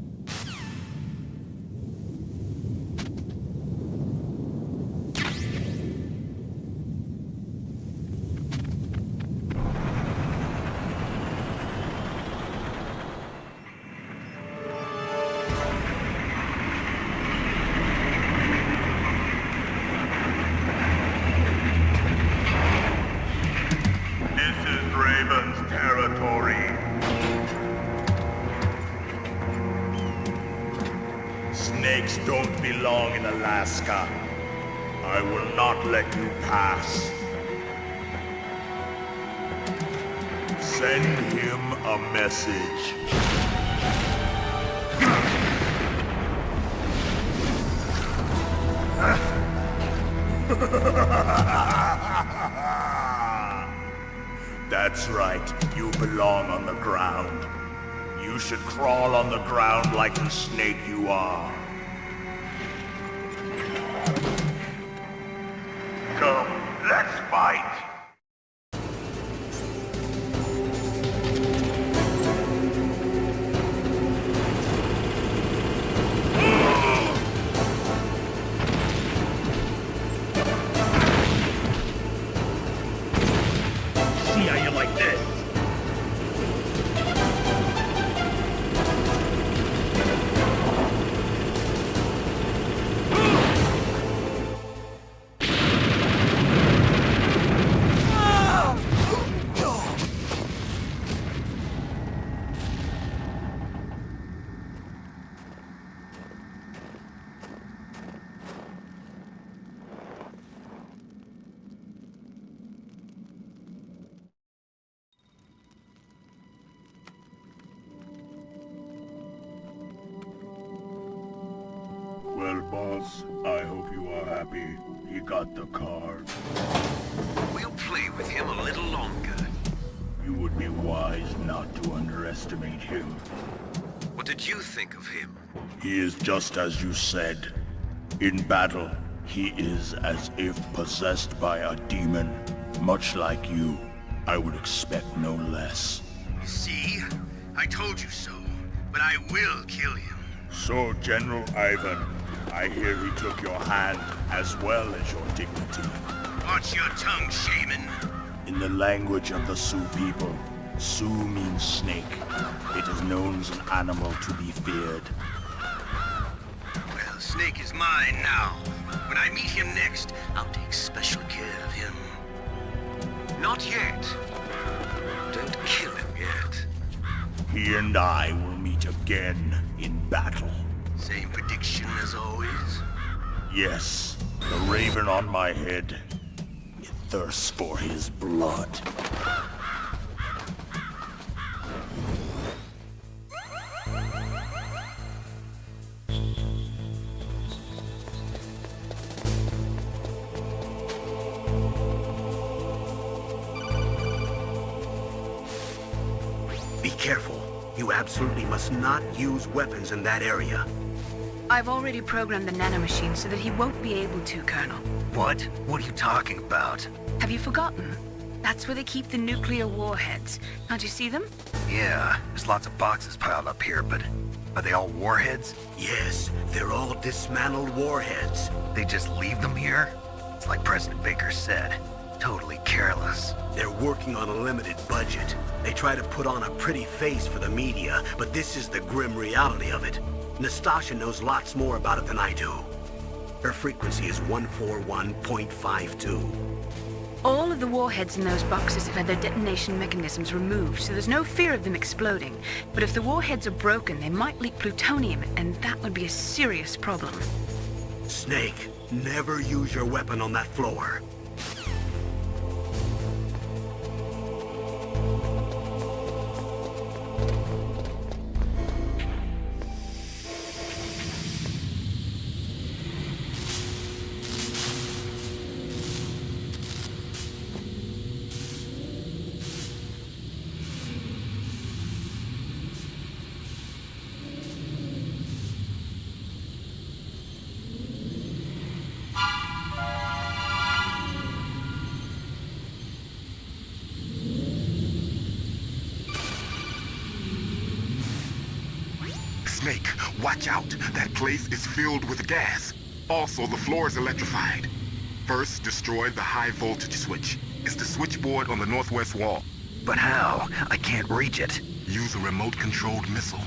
belong in Alaska. I will not let you pass. Send him a message. That's right, you belong on the ground. You should crawl on the ground like the snake you are. Come, let's fight! See how you like this? Well, boss, I hope you are happy. He got the card. We'll play with him a little longer. You would be wise not to underestimate him. What did you think of him? He is just as you said. In battle, he is as if possessed by a demon. Much like you, I would expect no less. See? I told you so. But I will kill him. So, General Ivan, I hear he took your hand as well as your dignity. Watch your tongue, shaman. In the language of the Sioux people, Sioux means snake. It is known as an animal to be feared. Well, Snake is mine now. When I meet him next, I'll take special care of him. Not yet. Don't kill him yet. He and I will meet again in battle. Same prediction as always? Yes, the raven on my head. It thirsts for his blood. Be careful. You absolutely must not use weapons in that area. I've already programmed the nanomachine so that he won't be able to, Colonel. What? What are you talking about? Have you forgotten? That's where they keep the nuclear warheads. Can't you see them? Yeah, there's lots of boxes piled up here, but are they all warheads? Yes, they're all dismantled warheads. They just leave them here? It's like President Baker said. Totally careless. They're working on a limited budget. They try to put on a pretty face for the media, but this is the grim reality of it. Nastasha knows lots more about it than I do. Her frequency is 141.52. All of the warheads in those boxes have had their detonation mechanisms removed, so there's no fear of them exploding. But if the warheads are broken, they might leak plutonium, and that would be a serious problem. Snake, never use your weapon on that floor. Snake, watch out. That place is filled with gas. Also, the floor is electrified. First, destroy the high voltage switch. It's the switchboard on the northwest wall. But how? I can't reach it. Use a remote-controlled missile.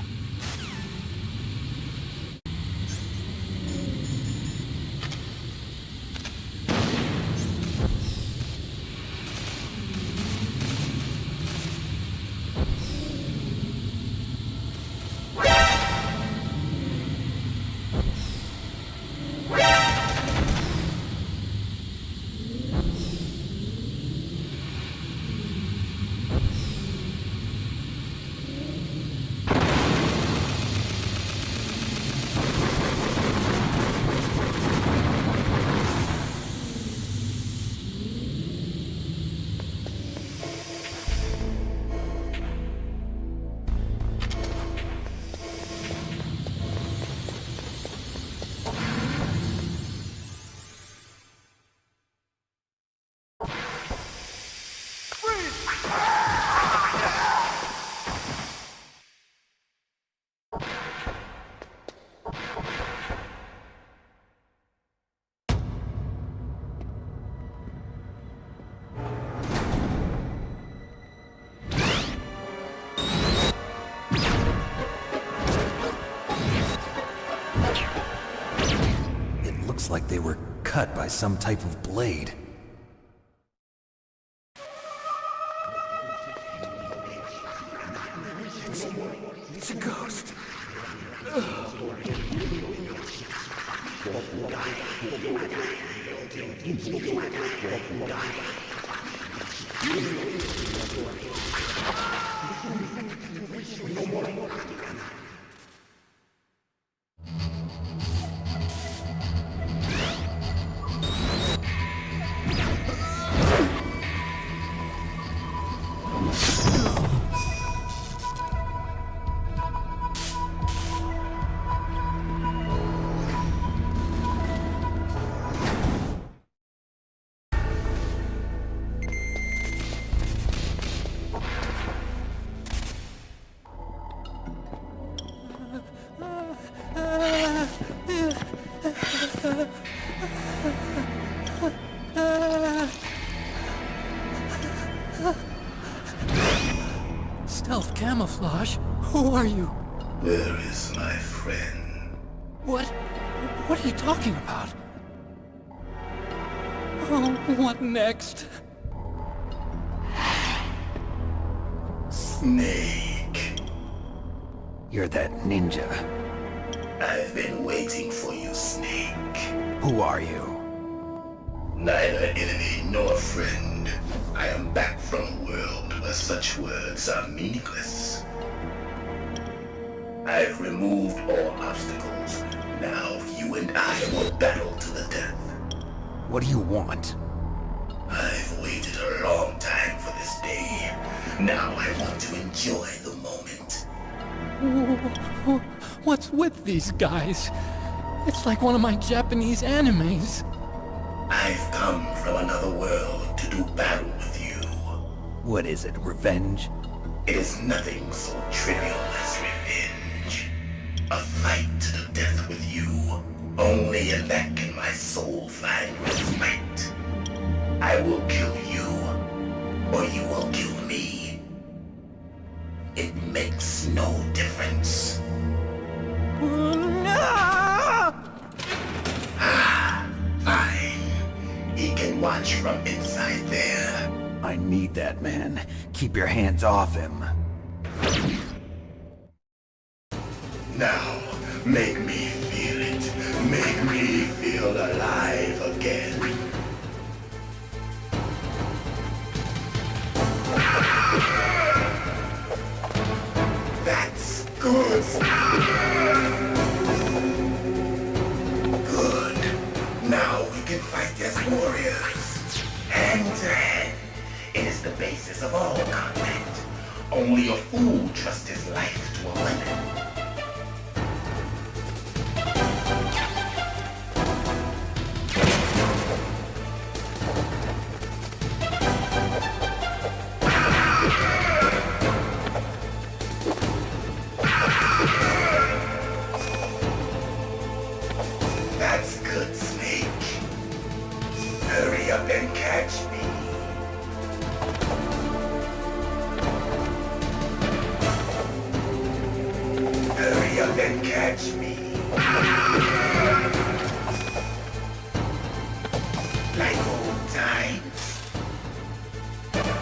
Looks like they were cut by some type of blade. It's a ghost. Stealth camouflage? Who are you? Where is my friend? What are you talking about? Oh, what next? Snake. You're that ninja. I've been waiting for you, Snake. Who are you? Neither enemy nor friend. I am back from a world where such words are meaningless. I've removed all obstacles. Now you and I will battle to the death. What do you want? I've waited a long time for this day. Now I want to enjoy the moment. What's with these guys? It's like one of my Japanese animes. I've come from another world to do battle with you. What is it, revenge? It is nothing so trivial as revenge. A fight to the death with you. Only in that can my soul find respite. I will kill you, or you will kill me. It makes no difference. Fine. He can watch from inside there. I need that man. Keep your hands off him. Now, make me feel it. Make me feel alive again. That's good. Good. Now we can fight as warriors. Hand to hand. It is the basis of all combat. Only a fool trusts his life to a weapon. That's good, Snake. Hurry up and catch me. Hurry up and catch me. Like old times.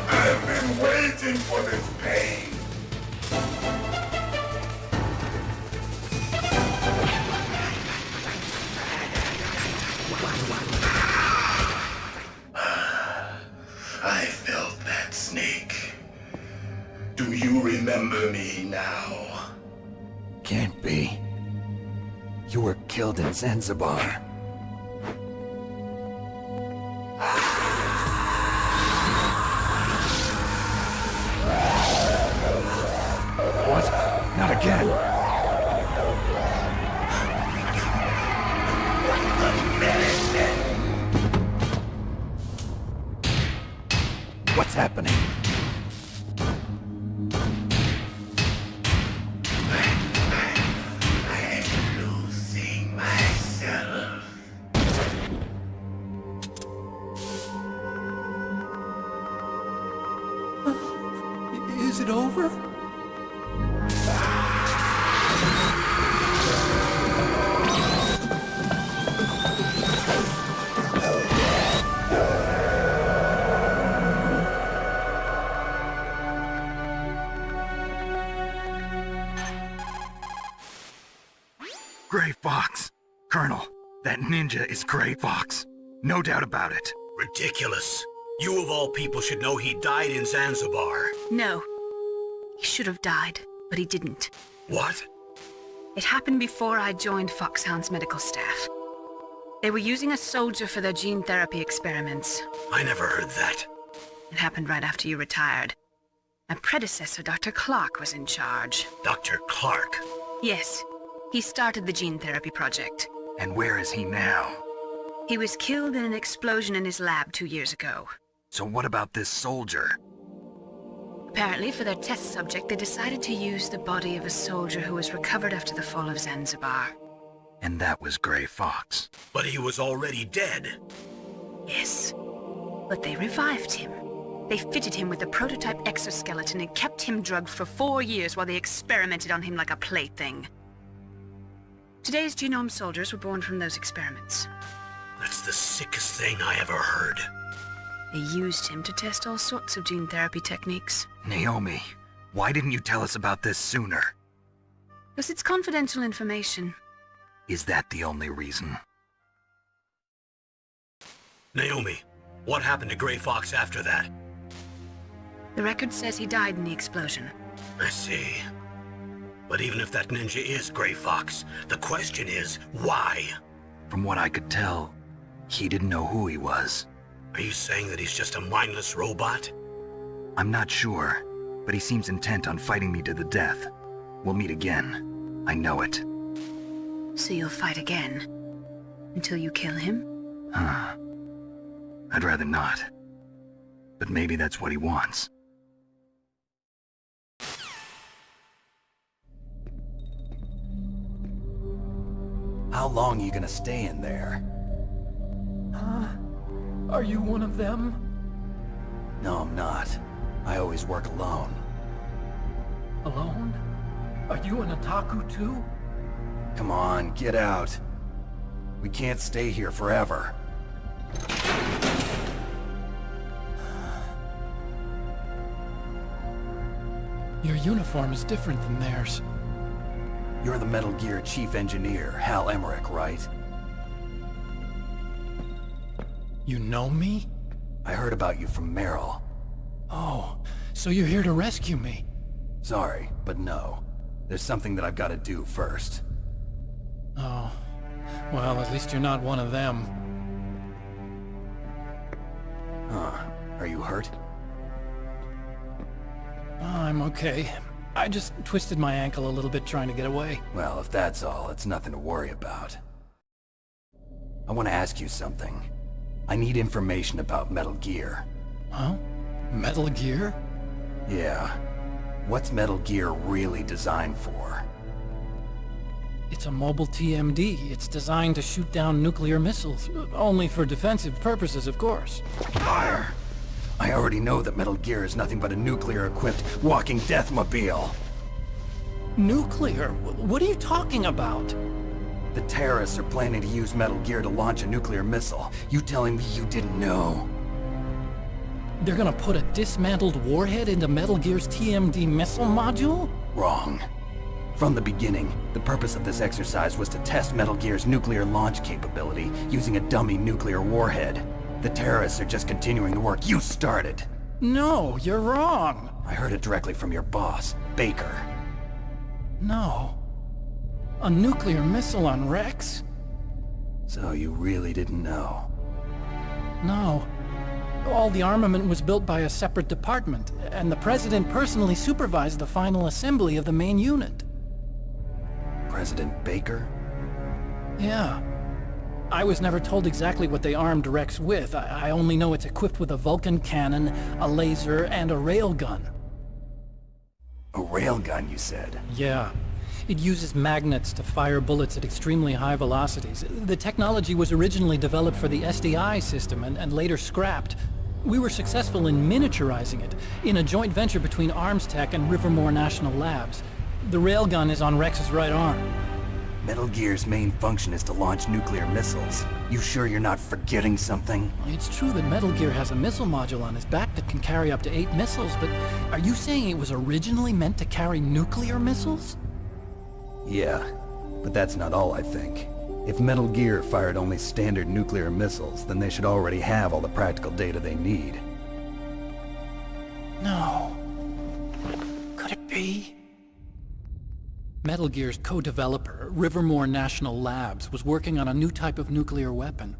I've been waiting for this pain. I felt that, Snake. Do you remember me now? Can't be. You were killed in Zanzibar. What? Not again. What's happening? I'm losing myself. Is it over? is Gray Fox. No doubt about it. Ridiculous. You of all people should know he died in Zanzibar. No. He should have died, but he didn't. What? It happened before I joined Foxhound's medical staff. They were using a soldier for their gene therapy experiments. I never heard that. It happened right after you retired. My predecessor, Dr. Clark, was in charge. Dr. Clark? Yes. He started the gene therapy project. And where is he now? He was killed in an explosion in his lab 2 years ago. So what about this soldier? Apparently, for their test subject, they decided to use the body of a soldier who was recovered after the fall of Zanzibar. And that was Gray Fox. But he was already dead. Yes. But they revived him. They fitted him with a prototype exoskeleton and kept him drugged for 4 years while they experimented on him like a plaything. Today's genome soldiers were born from those experiments. That's the sickest thing I ever heard. They used him to test all sorts of gene therapy techniques. Naomi, why didn't you tell us about this sooner? Because it's confidential information. Is that the only reason? Naomi, what happened to Gray Fox after that? The record says he died in the explosion. I see. But even if that ninja is Gray Fox, the question is, why? From what I could tell, he didn't know who he was. Are you saying that he's just a mindless robot? I'm not sure, but he seems intent on fighting me to the death. We'll meet again. I know it. So you'll fight again? Until you kill him? Huh. I'd rather not. But maybe that's what he wants. How long are you gonna stay in there? Huh? Are you one of them? No, I'm not. I always work alone. Alone? Are you an otaku too? Come on, get out. We can't stay here forever. Your uniform is different than theirs. You're the Metal Gear Chief Engineer, Hal Emmerich, right? You know me? I heard about you from Meryl. Oh, so you're here to rescue me? Sorry, but no. There's something that I've got to do first. Oh. Well, at least you're not one of them. Huh. Are you hurt? I'm okay. I just twisted my ankle a little bit trying to get away. Well, if that's all, it's nothing to worry about. I want to ask you something. I need information about Metal Gear. Huh? Metal Gear? Yeah. What's Metal Gear really designed for? It's a mobile TMD. It's designed to shoot down nuclear missiles. Only for defensive purposes, of course. Fire! I already know that Metal Gear is nothing but a nuclear-equipped walking deathmobile. Nuclear? What are you talking about? The terrorists are planning to use Metal Gear to launch a nuclear missile. You telling me you didn't know? They're gonna put a dismantled warhead into Metal Gear's TMD missile module? Wrong. From the beginning, the purpose of this exercise was to test Metal Gear's nuclear launch capability using a dummy nuclear warhead. The terrorists are just continuing the work you started. No, you're wrong. I heard it directly from your boss, Baker. No. A nuclear missile on Rex? So you really didn't know? No. All the armament was built by a separate department, and the President personally supervised the final assembly of the main unit. President Baker? Yeah. I was never told exactly what they armed Rex with. I only know it's equipped with a Vulcan cannon, a laser, and a railgun. A railgun, you said? Yeah. It uses magnets to fire bullets at extremely high velocities. The technology was originally developed for the SDI system and later scrapped. We were successful in miniaturizing it, in a joint venture between Arms Tech and Rivermore National Labs. The railgun is on Rex's right arm. Metal Gear's main function is to launch nuclear missiles. You sure you're not forgetting something? It's true that Metal Gear has a missile module on his back that can carry up to 8 missiles, but are you saying it was originally meant to carry nuclear missiles? Yeah, but that's not all I think. If Metal Gear fired only standard nuclear missiles, then they should already have all the practical data they need. No. Could it be? Metal Gear's co-developer, Rivermore National Labs, was working on a new type of nuclear weapon.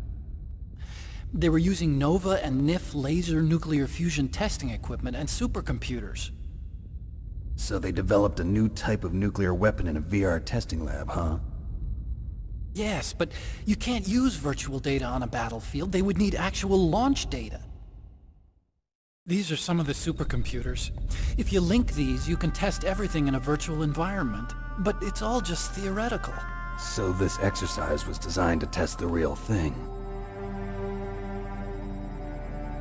They were using Nova and NIF laser nuclear fusion testing equipment and supercomputers. So they developed a new type of nuclear weapon in a VR testing lab, huh? Yes, but you can't use virtual data on a battlefield. They would need actual launch data. These are some of the supercomputers. If you link these, you can test everything in a virtual environment. But it's all just theoretical. So this exercise was designed to test the real thing.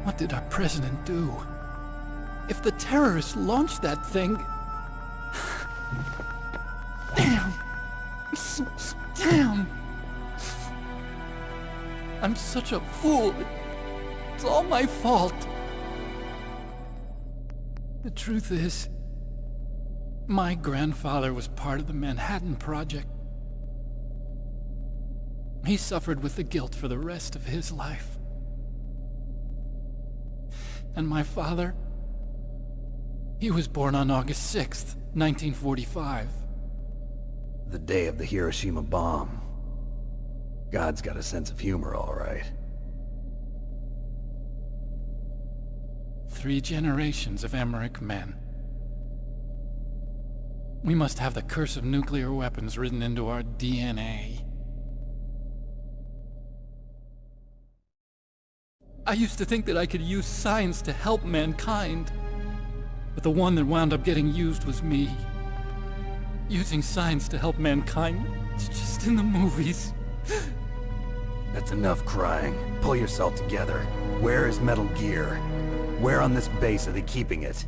What did our president do? If the terrorists launched that thing... Damn! Damn! I'm such a fool. It's all my fault. The truth is, my grandfather was part of the Manhattan Project. He suffered with the guilt for the rest of his life. And my father, he was born on August 6th, 1945. The day of the Hiroshima bomb. God's got a sense of humor, all right. 3 generations of Emmerich men. We must have the curse of nuclear weapons written into our DNA. I used to think that I could use science to help mankind, but the one that wound up getting used was me. Using science to help mankind, it's just in the movies. That's enough crying. Pull yourself together. Where is Metal Gear? Where on this base are they keeping it?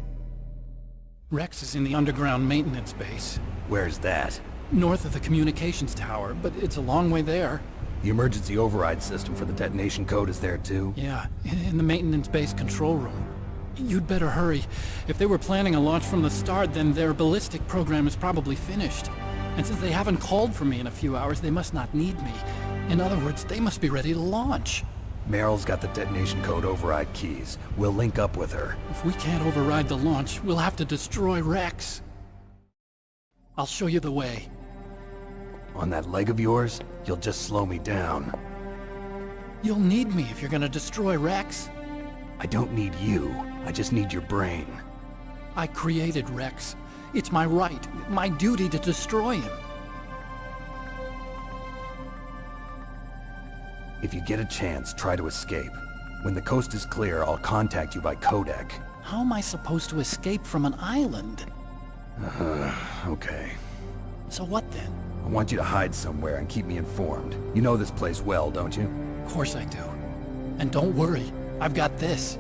Rex is in the underground maintenance base. Where's that? North of the communications tower, but it's a long way there. The emergency override system for the detonation code is there too? Yeah, in the maintenance base control room. You'd better hurry. If they were planning a launch from the start, then their ballistic program is probably finished. And since they haven't called for me in a few hours, they must not need me. In other words, they must be ready to launch. Meryl's got the detonation code override keys. We'll link up with her. If we can't override the launch, we'll have to destroy Rex. I'll show you the way. On that leg of yours, you'll just slow me down. You'll need me if you're gonna destroy Rex. I don't need you. I just need your brain. I created Rex. It's my right, my duty to destroy him. If you get a chance, try to escape. When the coast is clear, I'll contact you by codec. How am I supposed to escape from an island? Okay. So what then? I want you to hide somewhere and keep me informed. You know this place well, don't you? Of course I do. And don't worry, I've got this.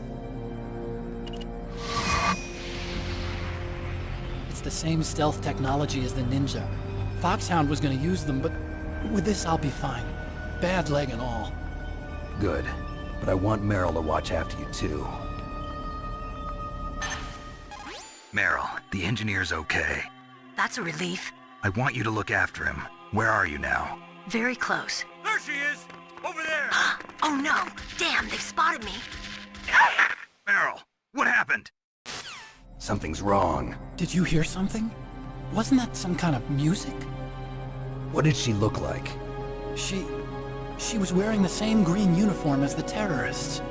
It's the same stealth technology as the Ninja. Foxhound was gonna use them, but with this I'll be fine. Bad leg and all. Good. But I want Meryl to watch after you too. Meryl, the engineer's okay. That's a relief. I want you to look after him. Where are you now? Very close. There she is! Over there! Oh no! Damn, they've spotted me! Meryl, what happened? Something's wrong. Did you hear something? Wasn't that some kind of music? What did she look like? She was wearing the same green uniform as the terrorists.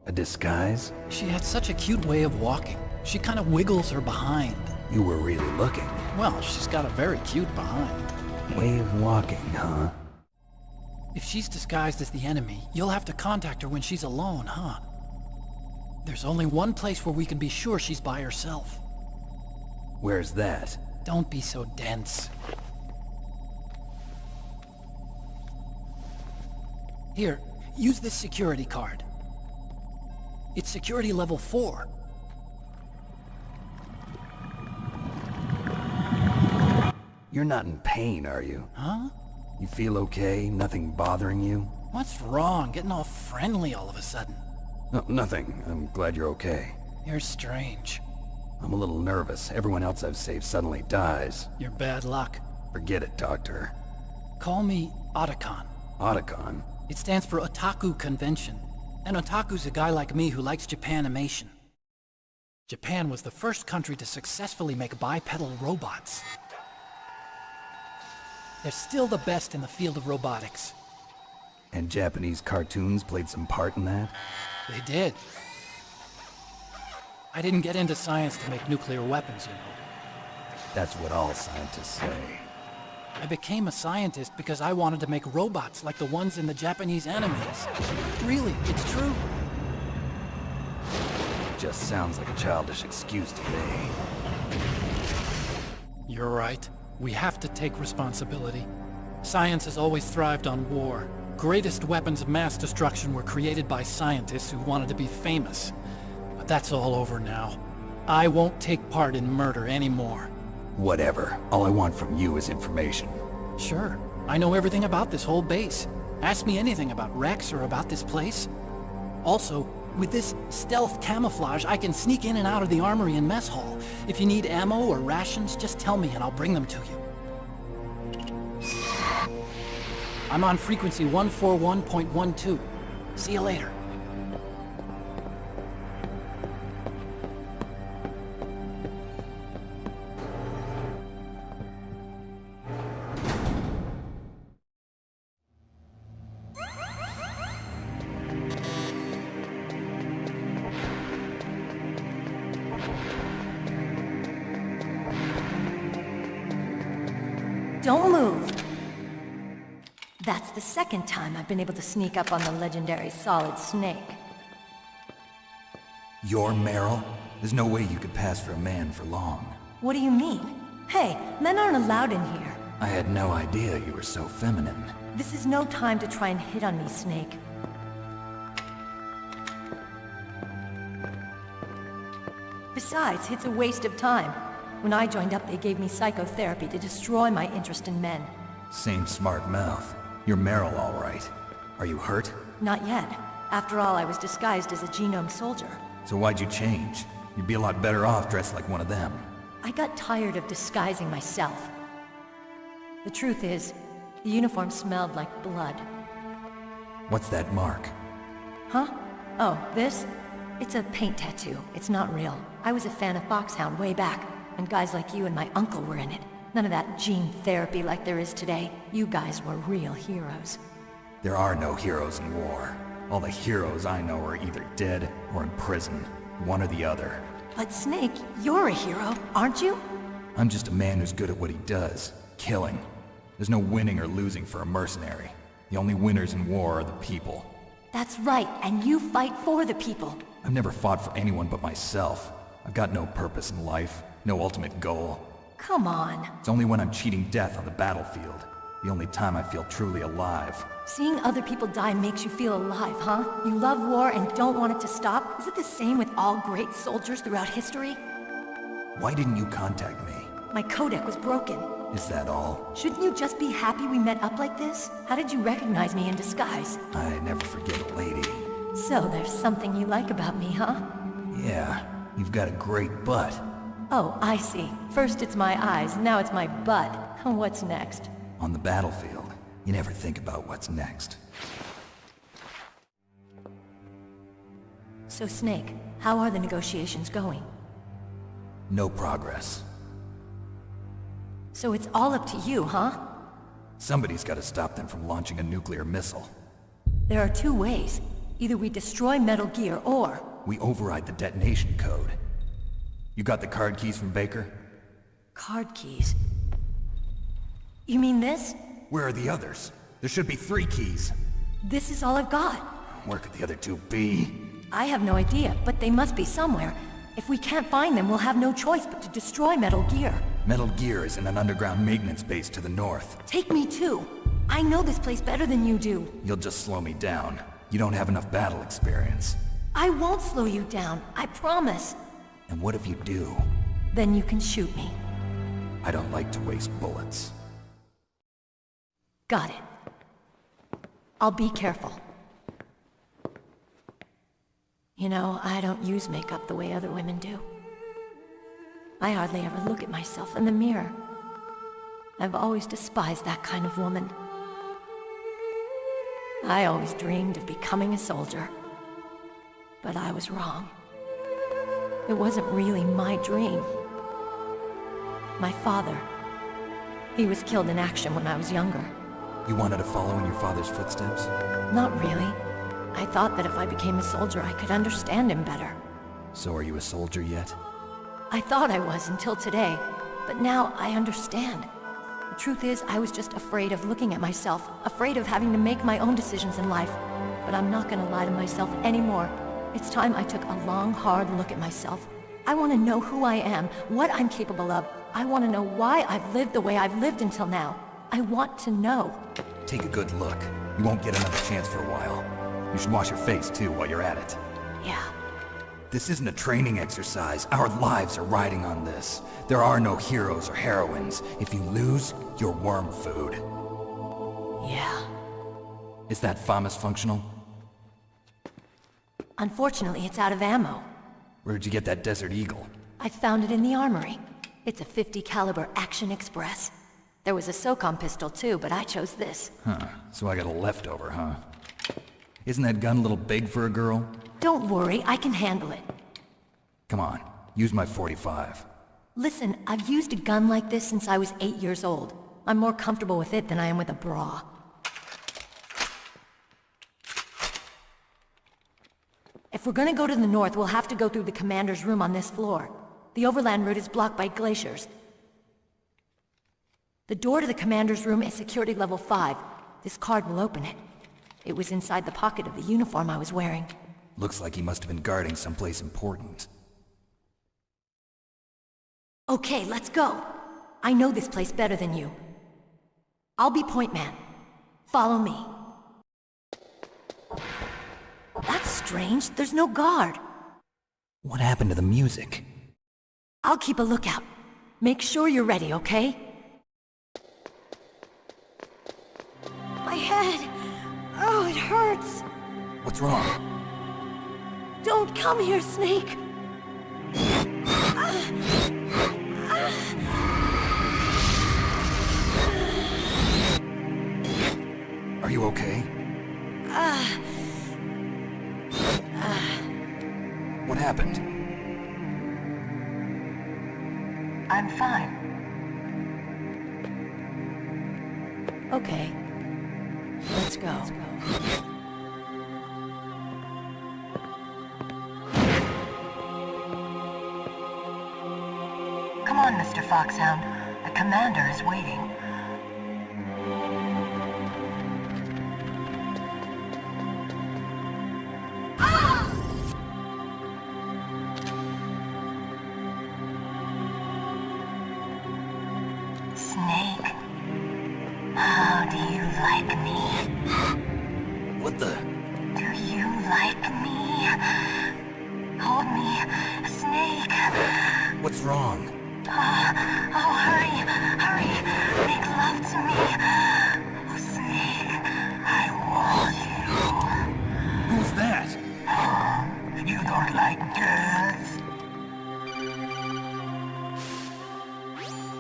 A disguise? She had such a cute way of walking. She kind of wiggles her behind. You were really looking. Well, she's got a very cute behind. Way of walking, huh? If she's disguised as the enemy, you'll have to contact her when she's alone, huh? There's only one place where we can be sure she's by herself. Where's that? Don't be so dense. Here, use this security card. It's security level 4. You're not in pain, are you? Huh? You feel okay? Nothing bothering you? What's wrong? Getting all friendly all of a sudden. No, nothing. I'm glad you're okay. You're strange. I'm a little nervous. Everyone else I've saved suddenly dies. You're bad luck. Forget it, Doctor. Call me Otacon. Otacon? It stands for Otaku Convention. An otaku's a guy like me who likes Japanimation. Japan was the first country to successfully make bipedal robots. They're still the best in the field of robotics. And Japanese cartoons played some part in that? They did. I didn't get into science to make nuclear weapons, you know. That's what all scientists say. I became a scientist because I wanted to make robots like the ones in the Japanese animes. Really, it's true. Just sounds like a childish excuse to me. You're right. We have to take responsibility. Science has always thrived on war. Greatest weapons of mass destruction were created by scientists who wanted to be famous. But that's all over now. I won't take part in murder anymore. Whatever. All I want from you is information. Sure. I know everything about this whole base. Ask me anything about Rex or about this place. Also, with this stealth camouflage, I can sneak in and out of the armory and mess hall. If you need ammo or rations, just tell me and I'll bring them to you. I'm on frequency 141.12. See you later. Don't move. That's the second time I've been able to sneak up on the legendary Solid Snake. You're Meryl? There's no way you could pass for a man for long. What do you mean? Hey, men aren't allowed in here. I had no idea you were so feminine. This is no time to try and hit on me, Snake. Besides, it's a waste of time. When I joined up, they gave me psychotherapy to destroy my interest in men. Same smart mouth. You're Meryl, all right. Are you hurt? Not yet. After all, I was disguised as a genome soldier. So why'd you change? You'd be a lot better off dressed like one of them. I got tired of disguising myself. The truth is, the uniform smelled like blood. What's that mark? Huh? Oh, this? It's a paint tattoo. It's not real. I was a fan of Foxhound way back, and guys like you and my uncle were in it. None of that gene therapy like there is today. You guys were real heroes. There are no heroes in war. All the heroes I know are either dead or in prison. One or the other. But Snake, you're a hero, aren't you? I'm just a man who's good at what he does. Killing. There's no winning or losing for a mercenary. The only winners in war are the people. That's right, and you fight for the people. I've never fought for anyone but myself. I've got no purpose in life, no ultimate goal. Come on. It's only when I'm cheating death on the battlefield. The only time I feel truly alive. Seeing other people die makes you feel alive, huh? You love war and don't want it to stop? Is it the same with all great soldiers throughout history? Why didn't you contact me? My codec was broken. Is that all? Shouldn't you just be happy we met up like this? How did you recognize me in disguise? I never forget a lady. So there's something you like about me, huh? Yeah, you've got a great butt. Oh, I see. First it's my eyes, now it's my butt. What's next? On the battlefield, you never think about what's next. So Snake, how are the negotiations going? No progress. So it's all up to you, huh? Somebody's got to stop them from launching a nuclear missile. There are two ways. Either we destroy Metal Gear, or... we override the detonation code. You got the card keys from Baker? Card keys? You mean this? Where are the others? There should be 3 keys. This is all I've got. Where could the other 2 be? I have no idea, but they must be somewhere. If we can't find them, we'll have no choice but to destroy Metal Gear. Metal Gear is in an underground maintenance base to the north. Take me too. I know this place better than you do. You'll just slow me down. You don't have enough battle experience. I won't slow you down, I promise. And what if you do? Then you can shoot me. I don't like to waste bullets. Got it. I'll be careful. You know, I don't use makeup the way other women do. I hardly ever look at myself in the mirror. I've always despised that kind of woman. I always dreamed of becoming a soldier. But I was wrong. It wasn't really my dream. My father, he was killed in action when I was younger. You wanted to follow in your father's footsteps? Not really. I thought that if I became a soldier, I could understand him better. So are you a soldier yet? I thought I was until today, but now I understand. The truth is, I was just afraid of looking at myself, afraid of having to make my own decisions in life. But I'm not gonna lie to myself anymore. It's time I took a long, hard look at myself. I want to know who I am, what I'm capable of. I want to know why I've lived the way I've lived until now. I want to know. Take a good look. You won't get another chance for a while. You should wash your face, too, while you're at it. Yeah. This isn't a training exercise. Our lives are riding on this. There are no heroes or heroines. If you lose, you're worm food. Yeah. Is that FAMAS functional? Unfortunately, it's out of ammo. Where'd you get that Desert Eagle? I found it in the armory. It's a .50 caliber Action Express. There was a SOCOM pistol too, but I chose this. Huh, so I got a leftover, huh? Isn't that gun a little big for a girl? Don't worry, I can handle it. Come on, use my .45. Listen, I've used a gun like this since I was 8 years old. I'm more comfortable with it than I am with a bra. If we're gonna go to the north, we'll have to go through the commander's room on this floor. The overland route is blocked by glaciers. The door to the commander's room is security level 5. This card will open it. It was inside the pocket of the uniform I was wearing. Looks like he must have been guarding someplace important. Okay, let's go. I know this place better than you. I'll be point man. Follow me. That's strange. There's no guard. What happened to the music? I'll keep a lookout. Make sure you're ready, okay? My head! Oh, it hurts! What's wrong? Don't come here, Snake! Are you okay? What happened? I'm fine. Okay. Let's go. Come on, Mr. Foxhound. The commander is waiting. Snake, how do you like me? What the? Do you like me? Hold me, Snake. What's wrong? Oh, hurry, hurry. Make love to me. Oh, Snake, I want you. Who's that? Oh, you don't like girls?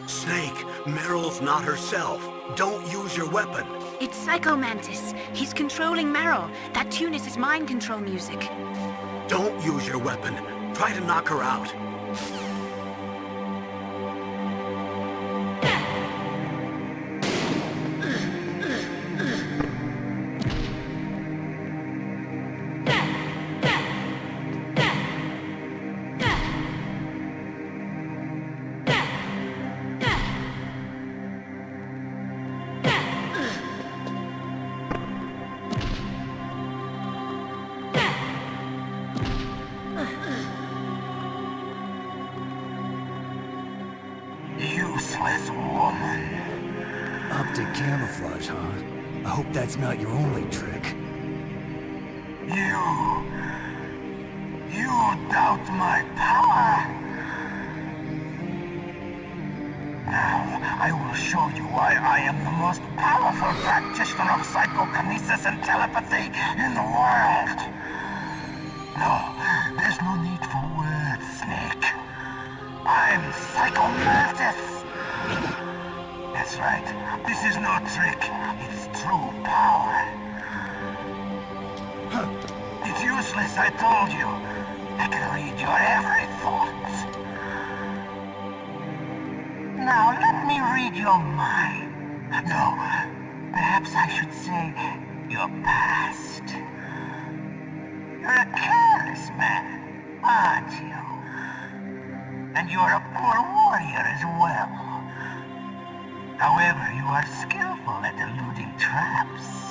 Snake, Meryl's not herself. Don't use your weapon. It's Psycho Mantis. He's controlling Meryl. That tune is his mind control music. Don't use your weapon. Try to knock her out. Useless woman. Optic camouflage, huh? I hope that's not your only trick. You doubt my power? Now, I will show you why I am the most powerful practitioner of psychokinesis and telepathy in the world. No, there's no need for words, Snake. I'm Psycho Mantis. That's right. This is no trick. It's true power. useless, I told you. I can read your every thought. Now let me read your mind. No, perhaps I should say your past. You're a careless man, aren't you? And you're a poor warrior as well. However, you are skillful at eluding traps.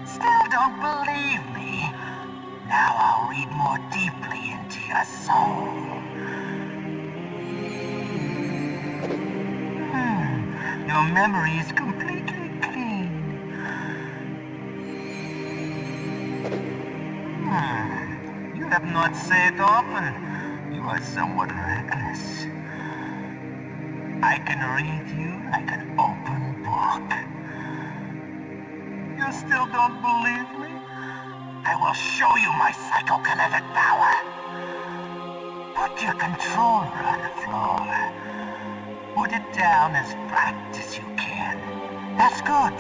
Still don't believe me? Now I'll read more deeply into your soul. Your memory is completely clean. You have not said often. You are somewhat reckless. I can read you like an open book. You still don't believe me? I will show you my psychokinetic power. Put your controller on the floor. Put it down as flat as you can. That's good.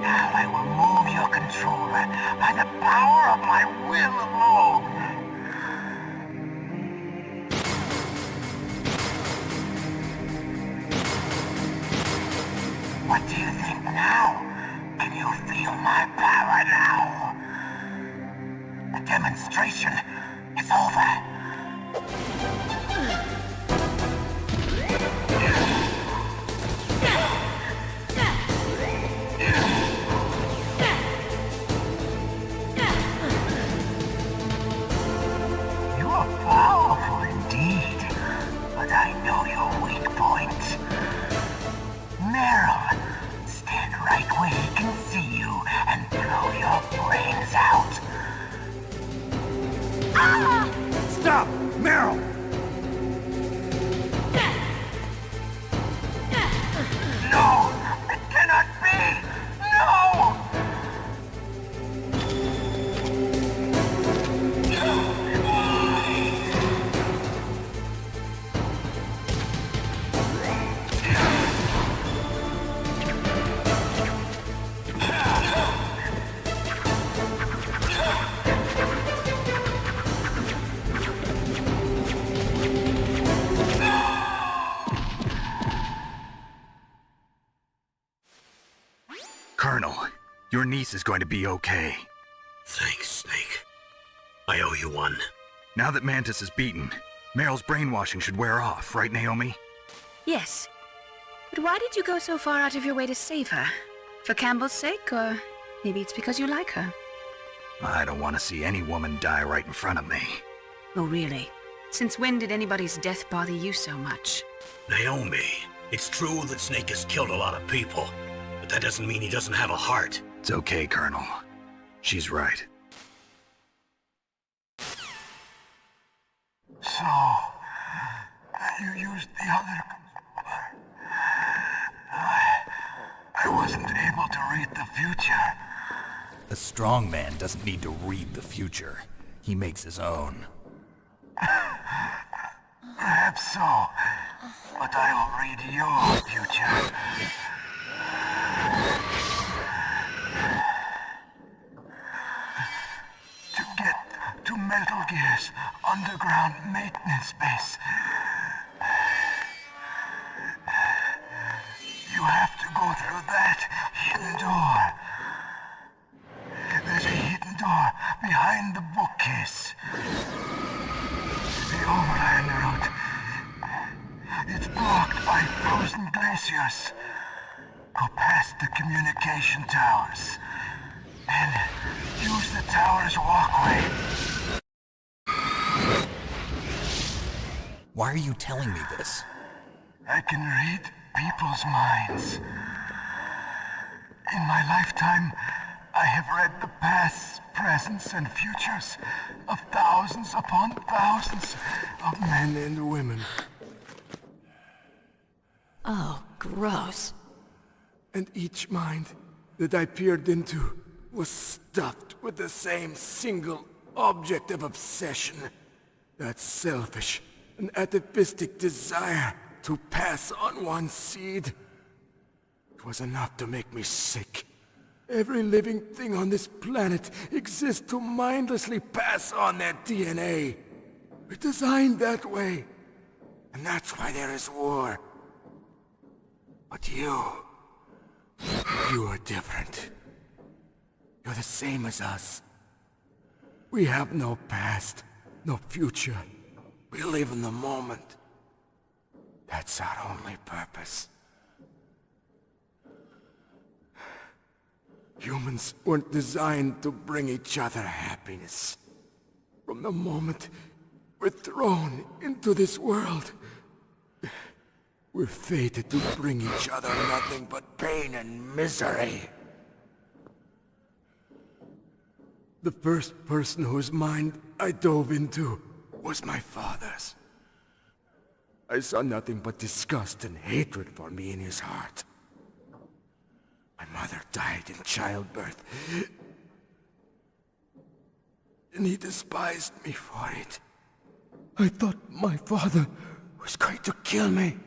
Now I will move your controller by the power of my will alone. What do you think now? Can you feel my power now? The demonstration is over. Powerful indeed, but I know your weak point. Meryl, stand right where he can see you and blow your brains out. Ah! Stop! Meryl! No! It cannot be! No! Colonel, your niece is going to be okay. Thanks, Snake. I owe you one. Now that Mantis is beaten, Meryl's brainwashing should wear off, right, Naomi? Yes. But why did you go so far out of your way to save her? For Campbell's sake, or maybe it's because you like her? I don't want to see any woman die right in front of me. Oh, really? Since when did anybody's death bother you so much? Naomi, it's true that Snake has killed a lot of people, but that doesn't mean he doesn't have a heart. It's okay, Colonel. She's right. So, you used the other controller. I wasn't able to read the future. A strong man doesn't need to read the future. He makes his own. Perhaps so, but I'll read your future. To get to Metal Gear's underground maintenance base, you have to go through that hidden door. There's a hidden door behind the bookcase. The overland route. It's blocked by frozen glaciers. Go past the communication towers. And use the tower's walkway. Why are you telling me this? I can read people's minds. In my lifetime, I have read the pasts, presents, and futures of thousands upon thousands of men and women. Oh, gross. And each mind that I peered into was stuffed with the same single object of obsession. That selfish and atavistic desire to pass on one's seed. It was enough to make me sick Every living thing on this planet exists to mindlessly pass on their DNA. We're designed that way. And that's why there is war. But you are different. You're the same as us. We have no past, no future. We live in the moment. That's our only purpose. Humans weren't designed to bring each other happiness. From the moment we're thrown into this world, we're fated to bring each other nothing but pain and misery. The first person whose mind I dove into was my father's. I saw nothing but disgust and hatred for me in his heart. My mother died in childbirth, and he despised me for it. I thought my father was going to kill me.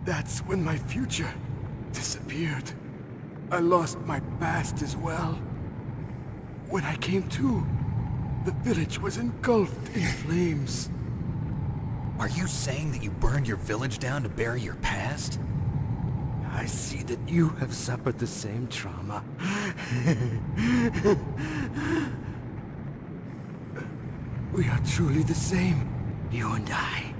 That's when my future disappeared. I lost my past as well. When I came to, the village was engulfed in flames. Are you saying that you burned your village down to bury your past? I see that you have suffered the same trauma. We are truly the same, you and I.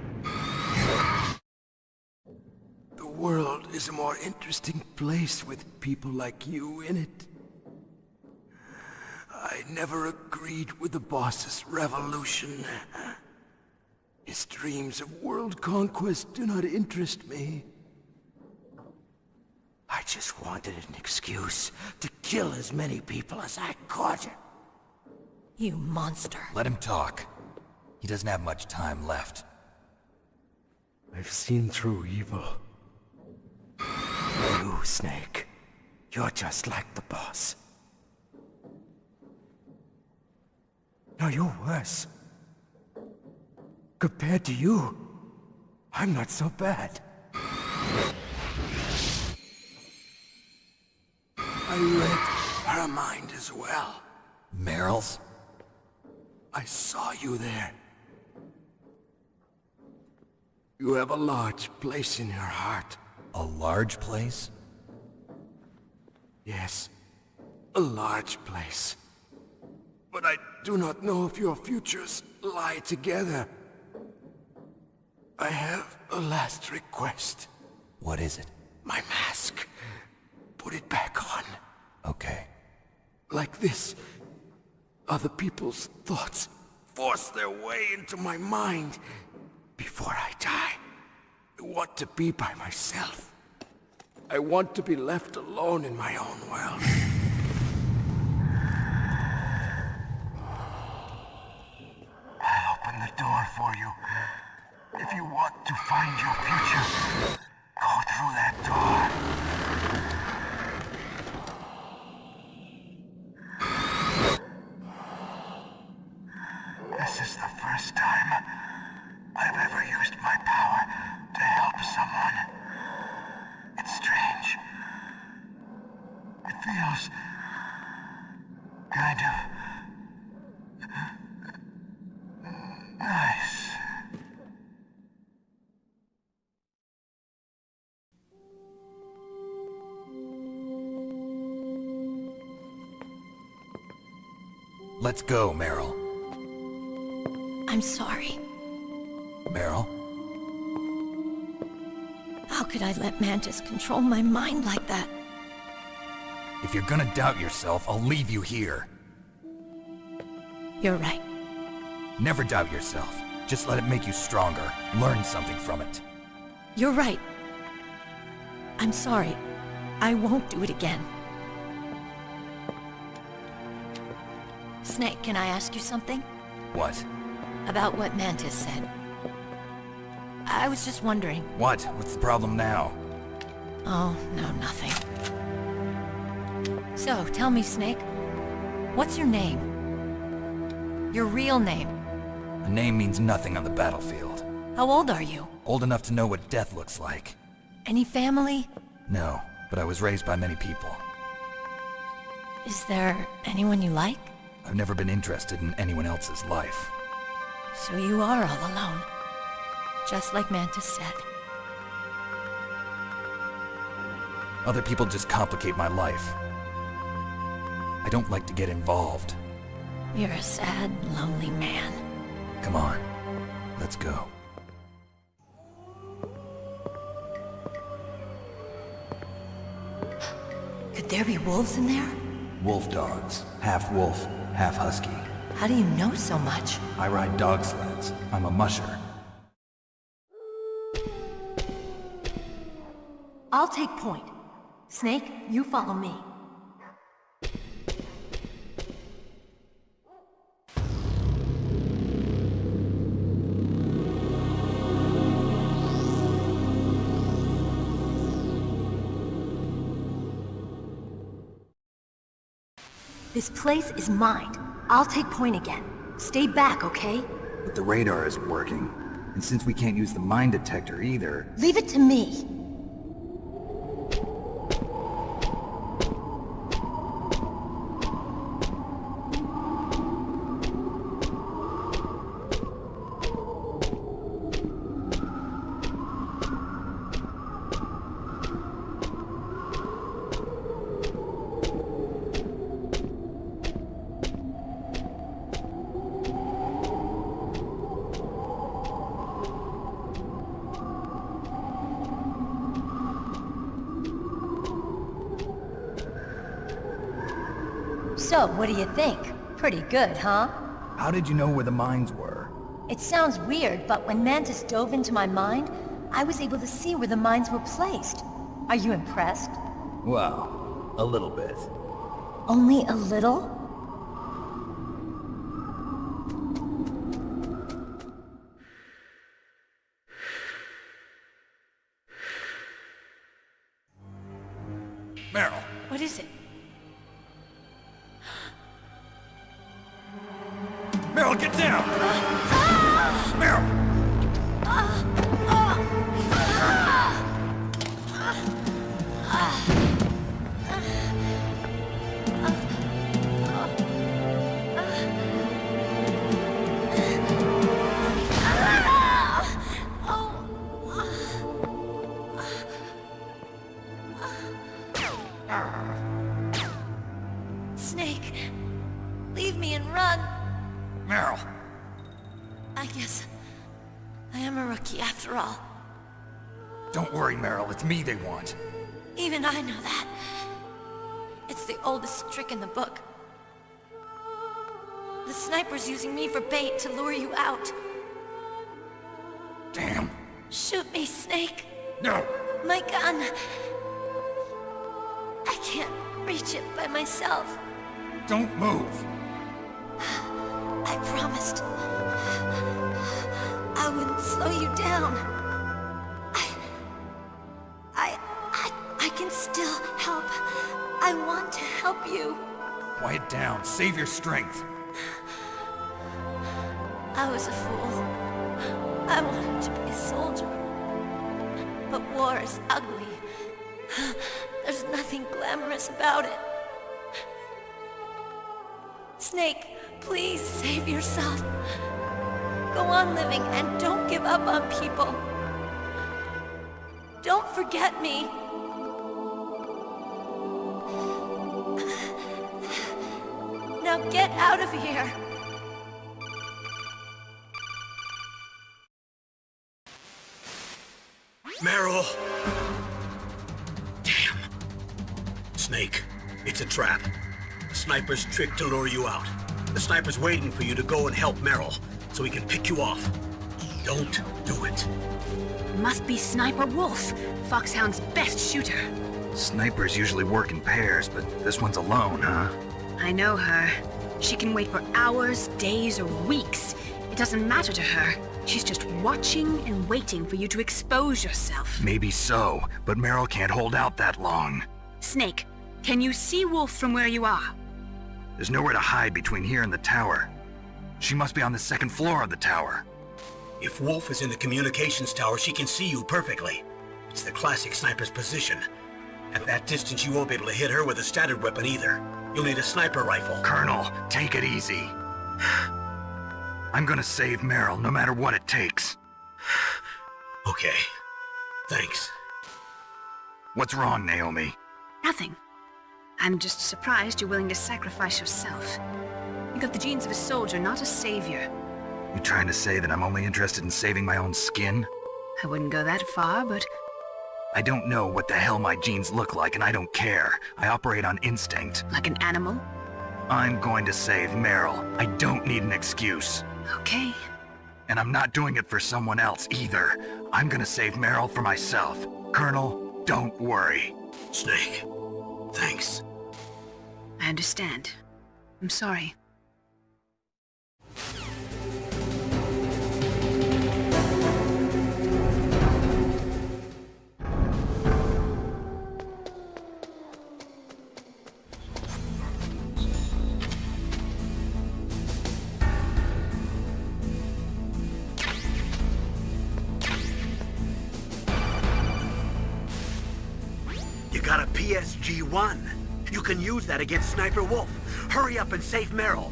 The world is a more interesting place with people like you in it. I never agreed with the boss's revolution. His dreams of world conquest do not interest me. I just wanted an excuse to kill as many people as I could. You monster. Let him talk. He doesn't have much time left. I've seen through evil. You, Snake, you're just like the boss. No, you're worse. Compared to you, I'm not so bad. I read her mind as well. Meryl's? I saw you there. You have a large place in her heart. A large place? Yes, a large place. But I do not know if your futures lie together. I have a last request. What is it? My mask. Put it back on. Okay. Like this, other people's thoughts force their way into my mind. Before I die, I want to be by myself. I want to be left alone in my own world. I'll open the door for you. If you want to find your future, go through that door. This is the first time I've ever used my power to help someone. It's strange. It feels kind of nice. Let's go, Meryl. I'm sorry. Meryl? How could I let Mantis control my mind like that? If you're gonna doubt yourself, I'll leave you here. You're right. Never doubt yourself. Just let it make you stronger. Learn something from it. You're right. I'm sorry. I won't do it again. Snake, can I ask you something? What? About what Mantis said. I was just wondering. What? What's the problem now? Oh, no, nothing. So, tell me, Snake. What's your name? Your real name? A name means nothing on the battlefield. How old are you? Old enough to know what death looks like. Any family? No, but I was raised by many people. Is there anyone you like? I've never been interested in anyone else's life. So you are all alone. Just like Mantis said. Other people just complicate my life. I don't like to get involved. You're a sad, lonely man. Come on, let's go. Could there be wolves in there? Wolf dogs. Half wolf, half husky. How do you know so much? I ride dog sleds. I'm a musher. I'll take point. Snake, you follow me. This place is mine. I'll take point again. Stay back, okay? But the radar isn't working. And since we can't use the mine detector either... Leave it to me. So, what do you think? Pretty good, huh? How did you know where the mines were? It sounds weird, but when Mantis dove into my mind, I was able to see where the mines were placed. Are you impressed? Well, a little bit. Only a little? Meryl! What is it? Meryl, get down! Meryl! Snake, leave me and run. Meryl! I guess I am a rookie after all. Don't worry, Meryl. It's me they want. Even I know that. It's the oldest trick in the book. The sniper's using me for bait to lure you out. Damn. Shoot me, Snake. No! My gun. I can't reach it by myself. Don't move. I promised I wouldn't slow you down. I can still help. I want to help you. Quiet down. Save your strength. I was a fool. I wanted to be a soldier. But war is ugly. There's nothing glamorous about it. Snake, please save yourself. Go on living and don't give up on people. Don't forget me. Now get out of here. Meryl! Damn. Snake, it's a trap. The sniper's trick to lure you out. The sniper's waiting for you to go and help Meryl, so he can pick you off. Don't do it. Must be Sniper Wolf, Foxhound's best shooter. Snipers usually work in pairs, but this one's alone, huh? I know her. She can wait for hours, days, or weeks. It doesn't matter to her. She's just watching and waiting for you to expose yourself. Maybe so, but Meryl can't hold out that long. Snake, can you see Wolf from where you are? There's nowhere to hide between here and the tower. She must be on the second floor of the tower. If Wolf is in the communications tower, she can see you perfectly. It's the classic sniper's position. At that distance, you won't be able to hit her with a standard weapon either. You'll need a sniper rifle. Colonel, take it easy. I'm gonna save Meryl, no matter what it takes. Okay. Thanks. What's wrong, Naomi? Nothing. I'm just surprised you're willing to sacrifice yourself. You got the genes of a soldier, not a savior. You trying to say that I'm only interested in saving my own skin? I wouldn't go that far, but... I don't know what the hell my genes look like, and I don't care. I operate on instinct. Like an animal? I'm going to save Meryl. I don't need an excuse. Okay. And I'm not doing it for someone else either. I'm gonna save Meryl for myself. Colonel, don't worry. Snake, thanks. I understand. I'm sorry. You got a PSG-1. You can use that against Sniper Wolf. Hurry up and save Meryl.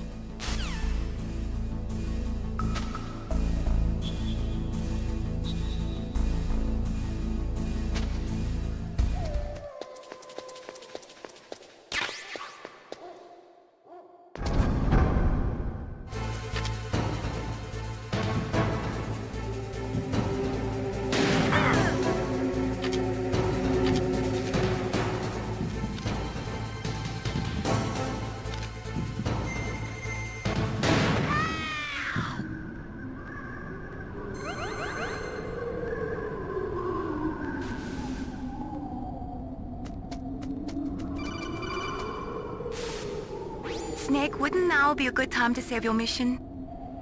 Snake, wouldn't now be a good time to save your mission?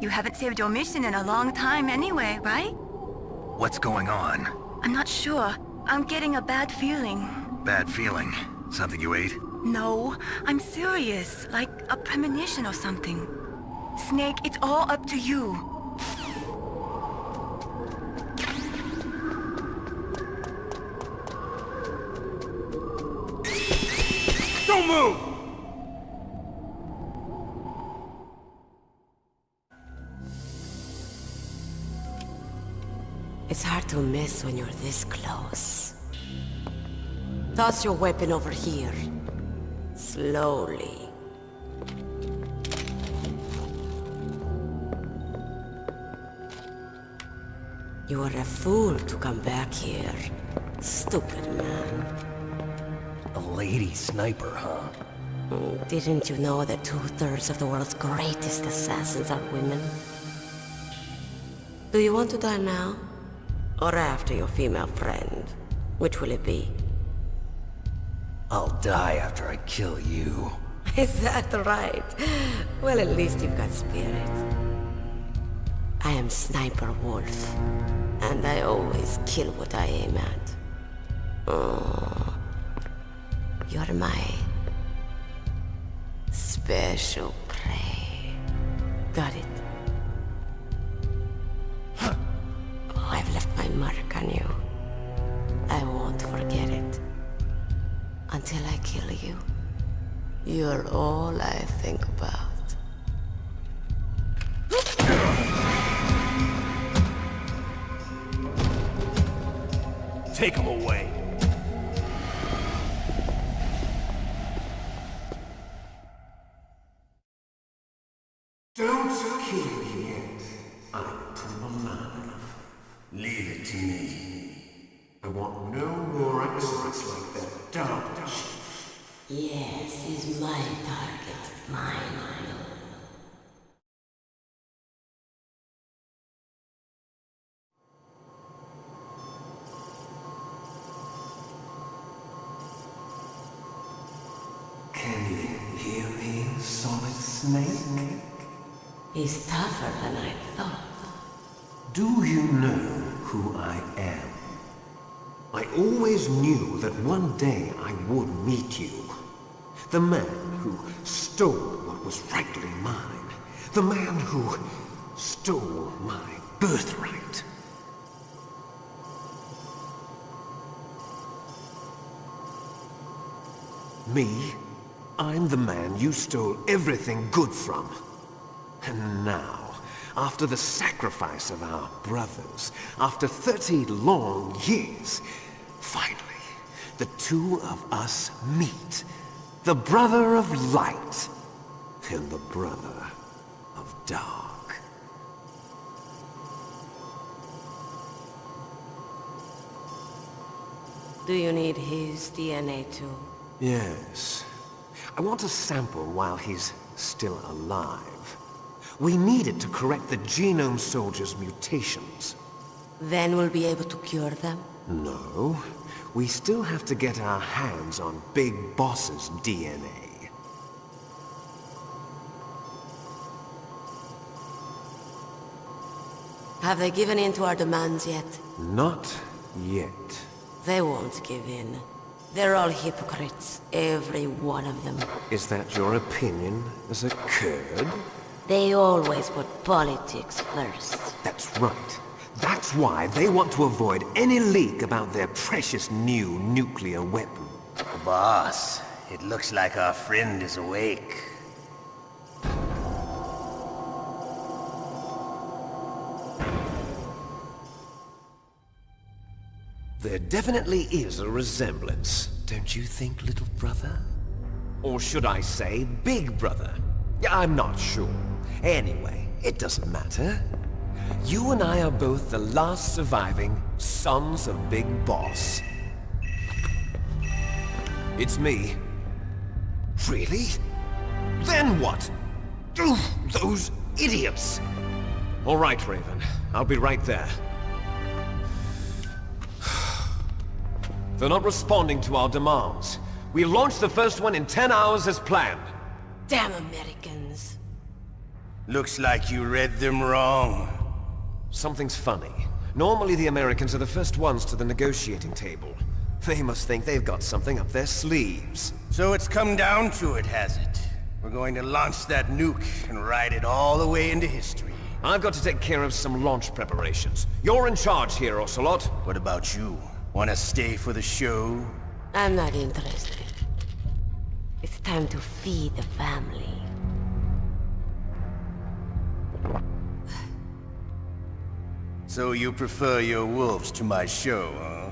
You haven't saved your mission in a long time anyway, right? What's going on? I'm not sure. I'm getting a bad feeling. Bad feeling? Something you ate? No, I'm serious. Like a premonition or something. Snake, it's all up to you. Don't move! It's hard to miss when you're this close. Toss your weapon over here. Slowly. You are a fool to come back here. Stupid man. A lady sniper, huh? Didn't you know that 2/3 of the world's greatest assassins are women? Do you want to die now? Or after your female friend? Which will it be? I'll die after I kill you. Is that right? Well, at least you've got spirit. I am Sniper Wolf, and I always kill what I aim at. Oh, you're my special prey. Got it? I've left my mark on you. I won't forget it. Until I kill you. You're all I think about. Take him away. Don't kill me yet. I'm alive. Leave it to me. I want no more accidents like that. Don't. Yes, he's my target. Mine. Can you hear me, Solid Snake? He's tougher than I thought. Do you know who I am? I always knew that one day I would meet you. The man who stole what was rightly mine. The man who stole my birthright. Me? I'm the man you stole everything good from. And now, after the sacrifice of our brothers, after 30 long years, finally, the two of us meet. The brother of light and the brother of dark. Do you need his DNA too? Yes. I want a sample while he's still alive. We need it to correct the Genome Soldier's mutations. Then we'll be able to cure them? No. We still have to get our hands on Big Boss's DNA. Have they given in to our demands yet? Not yet. They won't give in. They're all hypocrites, every one of them. Is that your opinion as a Kurd? They always put politics first. That's right. That's why they want to avoid any leak about their precious new nuclear weapon. Boss, it looks like our friend is awake. There definitely is a resemblance, don't you think, little brother? Or should I say, big brother? I'm not sure. Anyway, it doesn't matter. You and I are both the last surviving sons of Big Boss. It's me. Really? Then what? Those idiots! All right, Raven. I'll be right there. They're not responding to our demands. We launched the first one in 10 hours as planned. Damn Americans. Looks like you read them wrong. Something's funny. Normally the Americans are the first ones to the negotiating table. They must think they've got something up their sleeves. So it's come down to it, has it? We're going to launch that nuke and ride it all the way into history. I've got to take care of some launch preparations. You're in charge here, Ocelot. What about you? Want to stay for the show? I'm not interested. It's time to feed the family. So you prefer your wolves to my show, huh?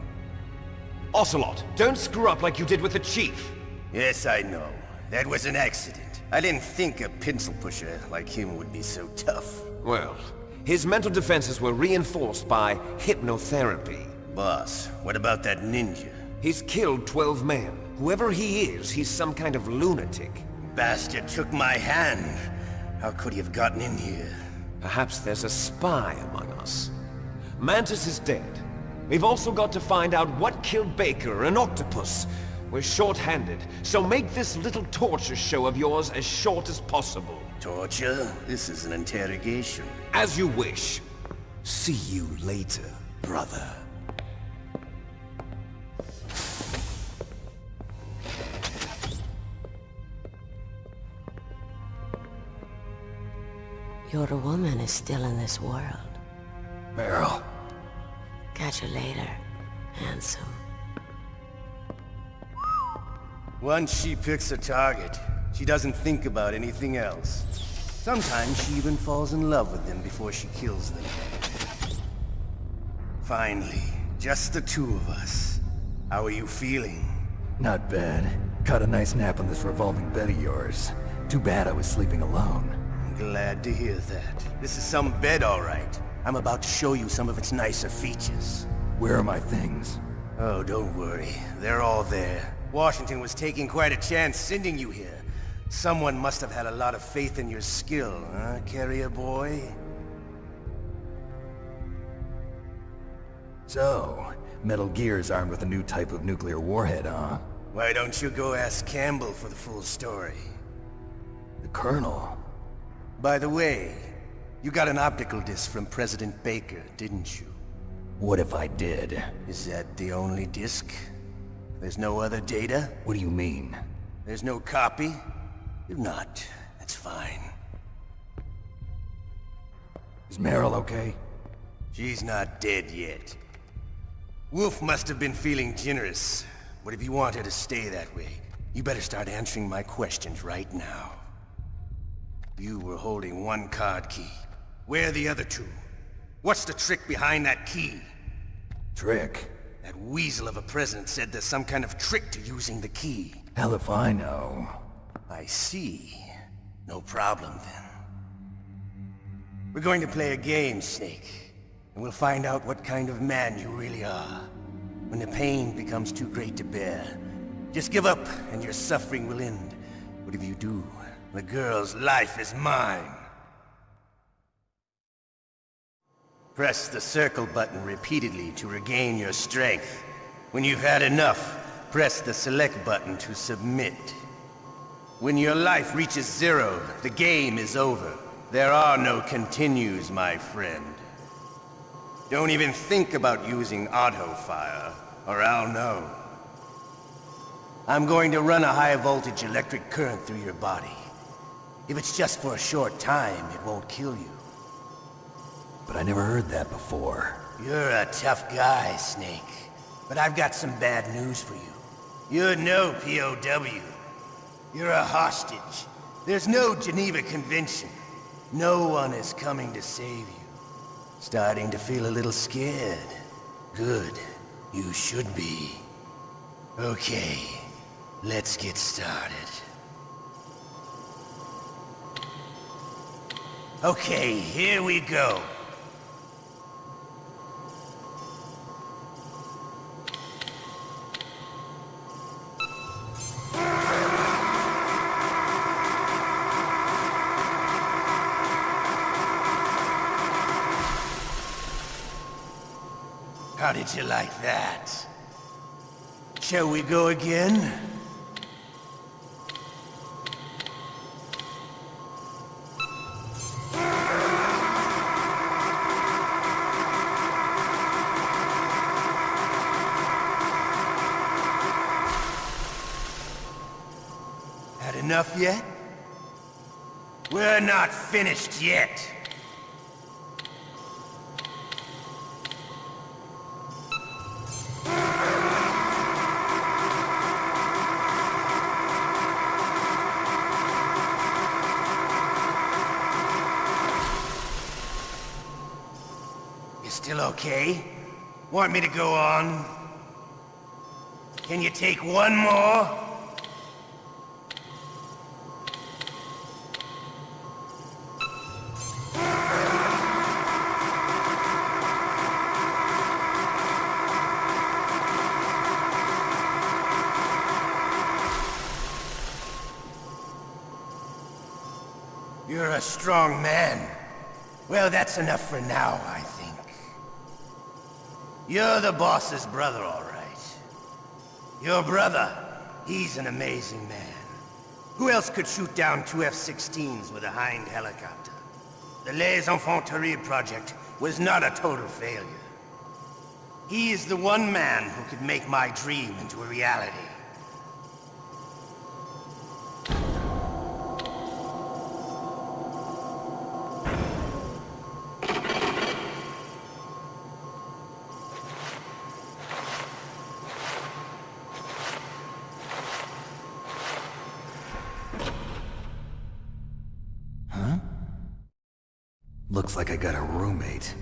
Ocelot, don't screw up like you did with the Chief. Yes, I know. That was an accident. I didn't think a pencil pusher like him would be so tough. Well, his mental defenses were reinforced by hypnotherapy. Boss, what about that ninja? He's killed 12 men. Whoever he is, he's some kind of lunatic. Bastard took my hand. How could he have gotten in here? Perhaps there's a spy among us. Mantis is dead. We've also got to find out what killed Baker and Octopus. We're short-handed, so make this little torture show of yours as short as possible. Torture? This is an interrogation. As you wish. See you later, brother. Your woman is still in this world. Meryl. Catch you later, handsome. Once she picks a target, she doesn't think about anything else. Sometimes she even falls in love with them before she kills them. Finally, just the two of us. How are you feeling? Not bad. Caught a nice nap on this revolving bed of yours. Too bad I was sleeping alone. Glad to hear that. This is some bed, all right. I'm about to show you some of its nicer features. Where are my things? Oh, don't worry. They're all there. Washington was taking quite a chance sending you here. Someone must have had a lot of faith in your skill, huh, carrier boy? So, Metal Gear's armed with a new type of nuclear warhead, huh? Why don't you go ask Campbell for the full story? The Colonel? By the way, you got an optical disc from President Baker, didn't you? What if I did? Is that the only disc? There's no other data? What do you mean? There's no copy? If not, that's fine. Is Meryl okay? She's not dead yet. Wolf must have been feeling generous. What if you want her to stay that way? You better start answering my questions right now. You were holding one card key. Where are the other two? What's the trick behind that key? Trick? That weasel of a president said there's some kind of trick to using the key. Hell if I know. I see. No problem then. We're going to play a game, Snake. And we'll find out what kind of man you really are. When the pain becomes too great to bear, just give up and your suffering will end. Whatever you do, the girl's life is mine. Press the circle button repeatedly to regain your strength. When you've had enough, press the select button to submit. When your life reaches 0, the game is over. There are no continues, my friend. Don't even think about using auto-fire, or I'll know. I'm going to run a high-voltage electric current through your body. If it's just for a short time, it won't kill you. But I never heard that before. You're a tough guy, Snake. But I've got some bad news for you. You're no POW. You're a hostage. There's no Geneva Convention. No one is coming to save you. Starting to feel a little scared. Good. You should be. Okay, let's get started. Okay, here we go. How did you like that? Shall we go again? Had enough yet? We're not finished yet. Still okay? Want me to go on? Can you take one more? You're a strong man. Well, that's enough for now, I think. You're the boss's brother, all right. Your brother, he's an amazing man. Who else could shoot down 2 F-16s with a Hind helicopter? The Les Infanteries project was not a total failure. He is the one man who could make my dream into a reality. Looks like I got a roommate.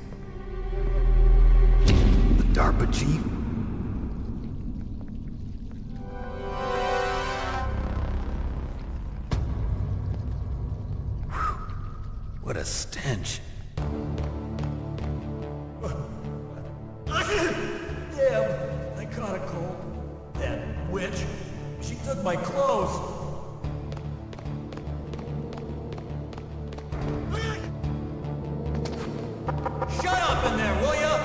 The DARPA chief? Whew. What a stench. Damn, I caught a cold. That witch, she took my clothes. Shut up in there, will ya?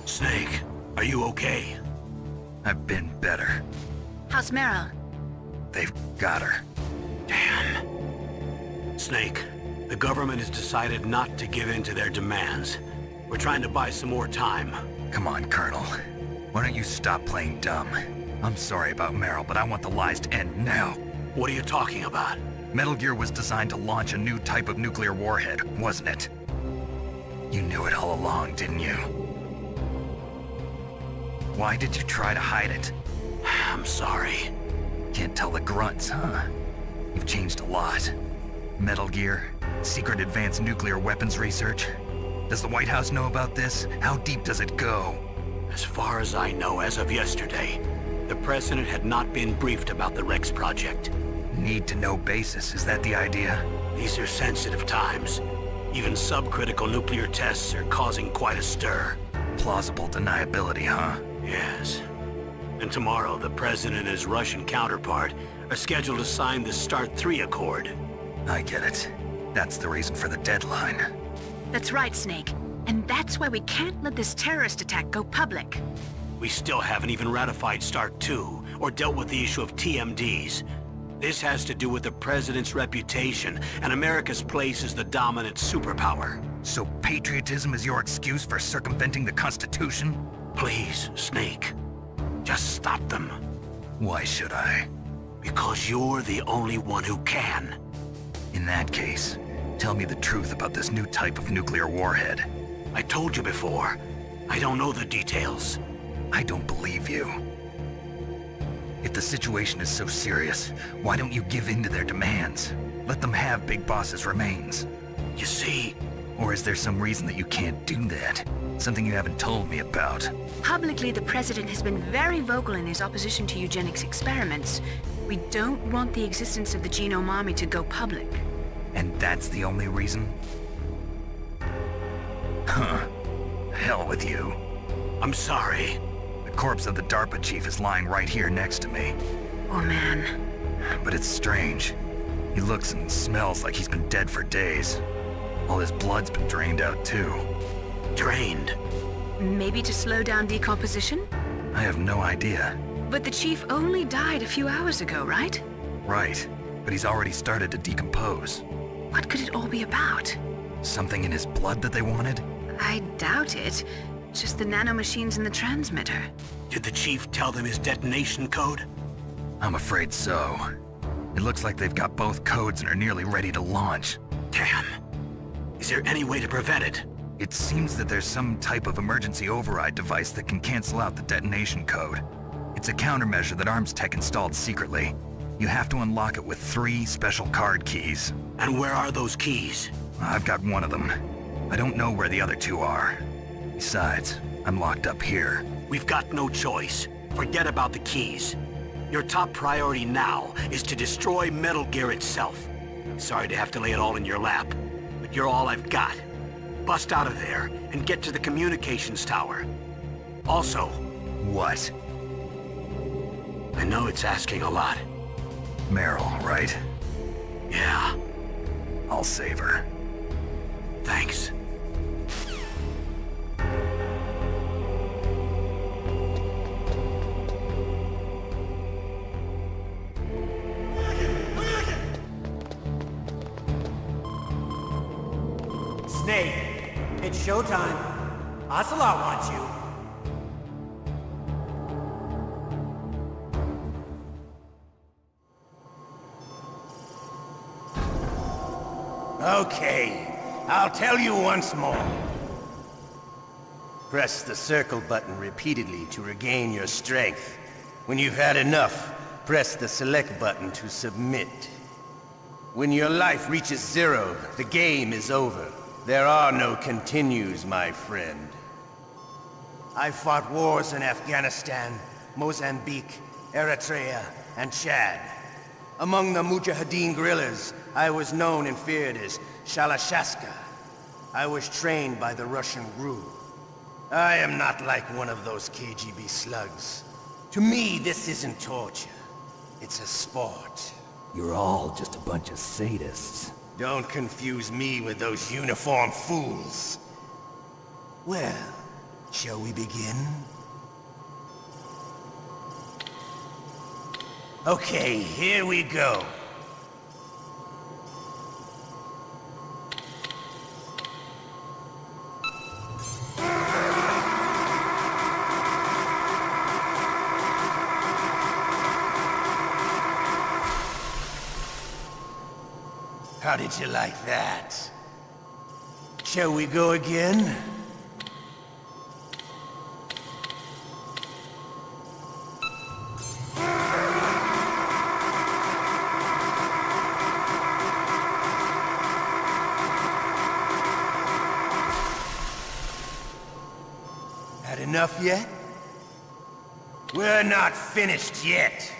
Snake, are you okay? I've been better. How's Meryl? They've got her. Damn. Snake, the government has decided not to give in to their demands. We're trying to buy some more time. Come on, Colonel. Why don't you stop playing dumb? I'm sorry about Meryl, but I want the lies to end now. What are you talking about? Metal Gear was designed to launch a new type of nuclear warhead, wasn't it? You knew it all along, didn't you? Why did you try to hide it? I'm sorry. Can't tell the grunts, huh? You've changed a lot. Metal Gear, secret advanced nuclear weapons research. Does the White House know about this? How deep does it go? As far as I know, as of yesterday, the President had not been briefed about the Rex project. Need-to-know basis, is that the idea? These are sensitive times. Even subcritical nuclear tests are causing quite a stir. Plausible deniability, huh? Yes. And tomorrow, the President and his Russian counterpart are scheduled to sign the START 3 Accord. I get it. That's the reason for the deadline. That's right, Snake. And that's why we can't let this terrorist attack go public. We still haven't even ratified START 2, or dealt with the issue of TMDs. This has to do with the President's reputation, and America's place as the dominant superpower. So patriotism is your excuse for circumventing the Constitution? Please, Snake. Just stop them. Why should I? Because you're the only one who can. In that case, tell me the truth about this new type of nuclear warhead. I told you before. I don't know the details. I don't believe you. If the situation is so serious, why don't you give in to their demands? Let them have Big Boss's remains. You see... Or is there some reason that you can't do that? Something you haven't told me about? Publicly, the President has been very vocal in his opposition to eugenics experiments. We don't want the existence of the Genome Army to go public. And that's the only reason? Huh. Hell with you. I'm sorry. The corpse of the DARPA chief is lying right here next to me. Oh, man. But it's strange. He looks and smells like he's been dead for days. All his blood's been drained out, too. Drained? Maybe to slow down decomposition? I have no idea. But the chief only died a few hours ago, right? Right. But he's already started to decompose. What could it all be about? Something in his blood that they wanted? I doubt it. Just the nanomachines in the transmitter. Did the chief tell them his detonation code? I'm afraid so. It looks like they've got both codes and are nearly ready to launch. Damn. Is there any way to prevent it? It seems that there's some type of emergency override device that can cancel out the detonation code. It's a countermeasure that Arms Tech installed secretly. You have to unlock it with 3 special card keys. And where are those keys? I've got one of them. I don't know where the other 2 are. Besides, I'm locked up here. We've got no choice. Forget about the keys. Your top priority now is to destroy Metal Gear itself. Sorry to have to lay it all in your lap, but you're all I've got. Bust out of there and get to the communications tower. Also... What? I know it's asking a lot. Meryl, right? Yeah. I'll save her. Thanks. Snake, it's showtime. Ocelot wants you. Okay, I'll tell you once more. Press the circle button repeatedly to regain your strength. When you've had enough, press the select button to submit. When your life reaches 0, the game is over. There are no continues, my friend. I fought wars in Afghanistan, Mozambique, Eritrea, and Chad. Among the Mujahideen guerrillas, I was known and feared as Shalashaska. I was trained by the Russian GRU. I am not like one of those KGB slugs. To me, this isn't torture. It's a sport. You're all just a bunch of sadists. Don't confuse me with those uniformed fools. Well, shall we begin? Okay, here we go. How did you like that? Shall we go again? enough yet? We're not finished yet.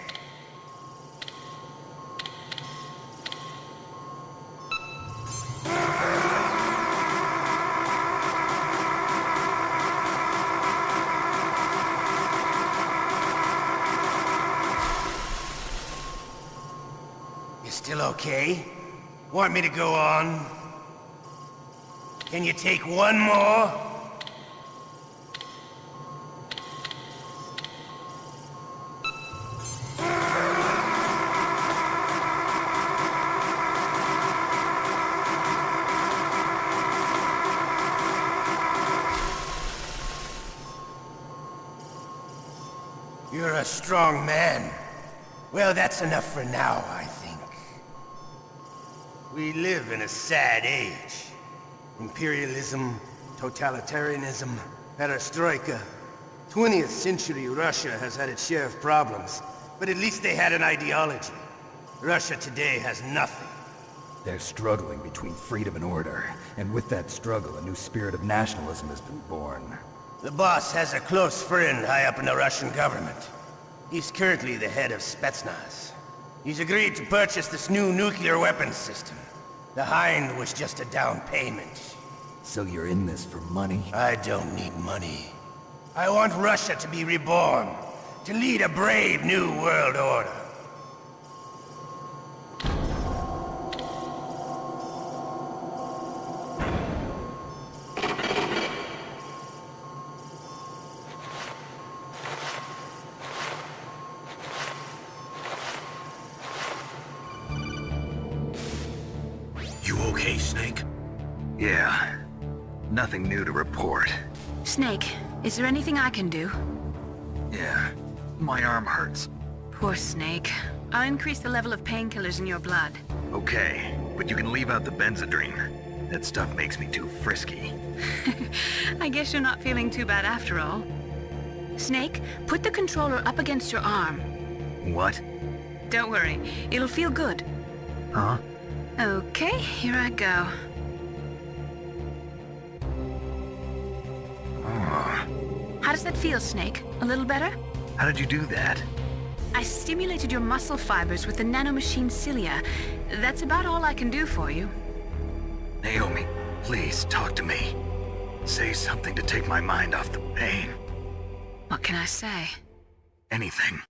You still okay? Want me to go on? Can you take one more? You're a strong man. Well, that's enough for now, I think. We live in a sad age. Imperialism, totalitarianism, perestroika. 20th century Russia has had its share of problems, but at least they had an ideology. Russia today has nothing. They're struggling between freedom and order, and with that struggle, a new spirit of nationalism has been born. The boss has a close friend high up in the Russian government. He's currently the head of Spetsnaz. He's agreed to purchase this new nuclear weapons system. The Hind was just a down payment. So you're in this for money? I don't need money. I want Russia to be reborn, to lead a brave new world order. You okay, Snake? Yeah. Nothing new to report. Snake, is there anything I can do? Yeah. My arm hurts. Poor Snake. I'll increase the level of painkillers in your blood. Okay, but you can leave out the Benzedrine. That stuff makes me too frisky. I guess you're not feeling too bad after all. Snake, put the controller up against your arm. What? Don't worry, it'll feel good. Huh? Okay, here I go. How does that feel, Snake? A little better? How did you do that? I stimulated your muscle fibers with the nanomachine cilia. That's about all I can do for you. Naomi, please talk to me. Say something to take my mind off the pain. What can I say? Anything.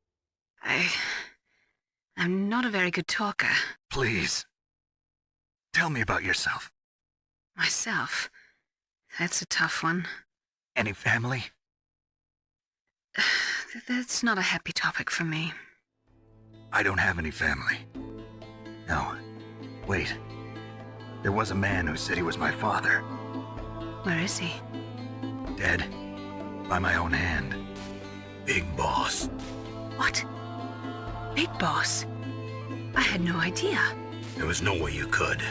I'm not a very good talker. Please. Tell me about yourself. Myself? That's a tough one. Any family? That's not a happy topic for me. I don't have any family. No. Wait. There was a man who said he was my father. Where is he? Dead. By my own hand. Big Boss. What? Big Boss? I had no idea. There was no way you could.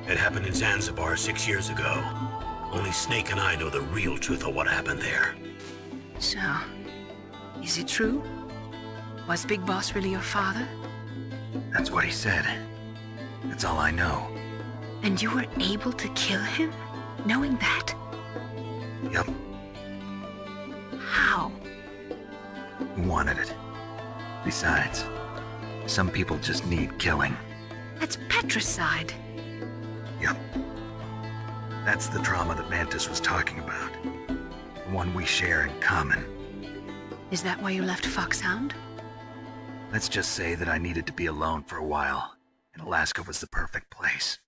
It happened in Zanzibar 6 years ago. Only Snake and I know the real truth of what happened there. So, is it true? Was Big Boss really your father? That's what he said. That's all I know. And you were able to kill him, knowing that? Yep. How? He wanted it. Besides, some people just need killing. That's patricide. Yep. That's the trauma that Mantis was talking about. The one we share in common. Is that why you left Foxhound? Let's just say that I needed to be alone for a while, and Alaska was the perfect place.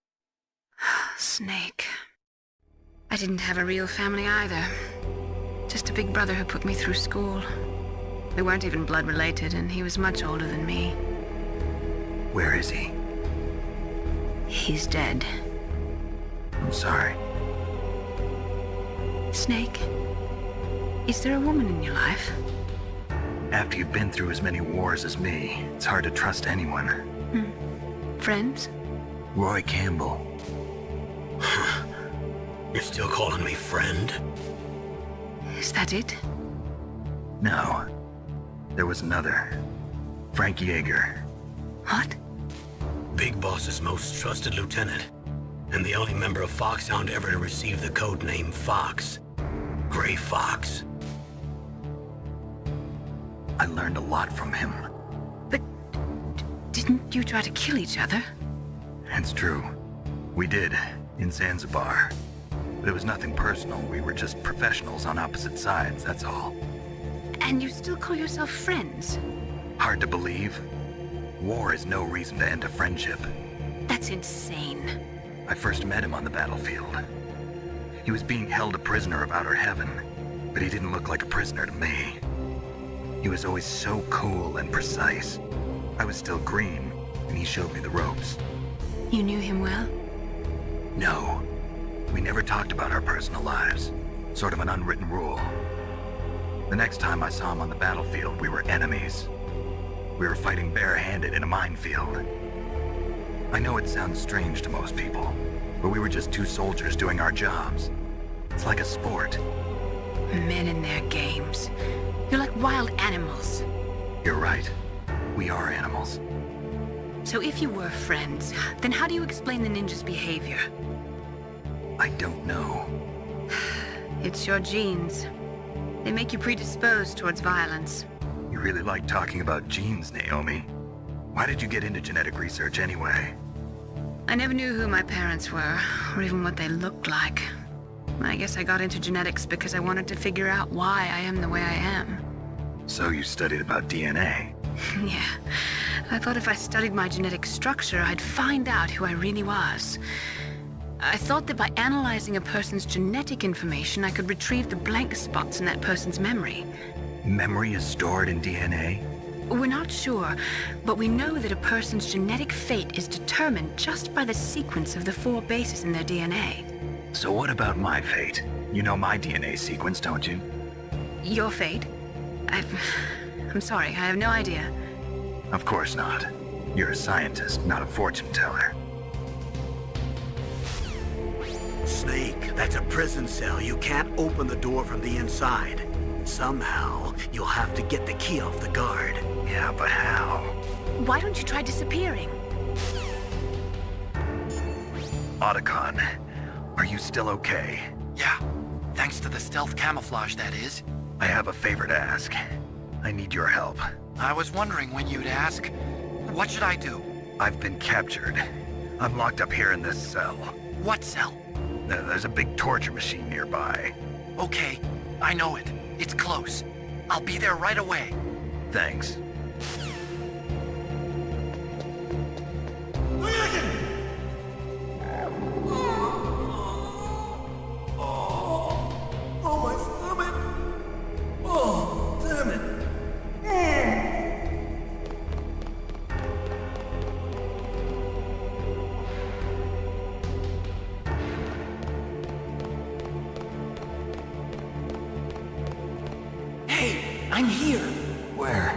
Snake. I didn't have a real family either. Just a big brother who put me through school. We weren't even blood related, and he was much older than me. Where is he? He's dead. I'm sorry. Snake, is there a woman in your life? After you've been through as many wars as me, it's hard to trust anyone. Friends? Roy Campbell. You're still calling me friend? Is that it? No. There was another. Frank Yeager. What? Big Boss's most trusted lieutenant, and the only member of Foxhound ever to receive the code name Fox. Gray Fox. I learned a lot from him. But didn't you try to kill each other? It's true. We did, in Zanzibar. But it was nothing personal. We were just professionals on opposite sides, that's all. And you still call yourself friends? Hard to believe. War is no reason to end a friendship. That's insane. I first met him on the battlefield. He was being held a prisoner of outer heaven, but he didn't look like a prisoner to me. He was always so cool and precise. I was still green, and he showed me the ropes. You knew him well? No. We never talked about our personal lives. Sort of an unwritten rule. The next time I saw him on the battlefield, we were enemies. We were fighting barehanded in a minefield. I know it sounds strange to most people, but we were just two soldiers doing our jobs. It's like a sport. Men and their games. You're like wild animals. You're right. We are animals. So if you were friends, then how do you explain the ninja's behavior? I don't know. It's your genes. They make you predisposed towards violence. You really like talking about genes, Naomi. Why did you get into genetic research anyway? I never knew who my parents were, or even what they looked like. I guess I got into genetics because I wanted to figure out why I am the way I am. So you studied about DNA? Yeah. I thought if I studied my genetic structure, I'd find out who I really was. I thought that by analyzing a person's genetic information, I could retrieve the blank spots in that person's memory. Memory is stored in DNA? We're not sure, but we know that a person's genetic fate is determined just by the sequence of the 4 bases in their DNA. So what about my fate? You know my DNA sequence, don't you? Your fate? I'm sorry, I have no idea. Of course not. You're a scientist, not a fortune teller. Snake, that's a prison cell. You can't open the door from the inside. Somehow, you'll have to get the key off the guard. Yeah, but how? Why don't you try disappearing? Otacon, are you still okay? Yeah, thanks to the stealth camouflage, that is. I have a favor to ask. I need your help. I was wondering when you'd ask. What should I do? I've been captured. I'm locked up here in this cell. What cell? There's a big torture machine nearby. Okay, I know it. It's close. I'll be there right away. Thanks. Oh, my stomach! Oh, damn it! Hey, I'm here. Where?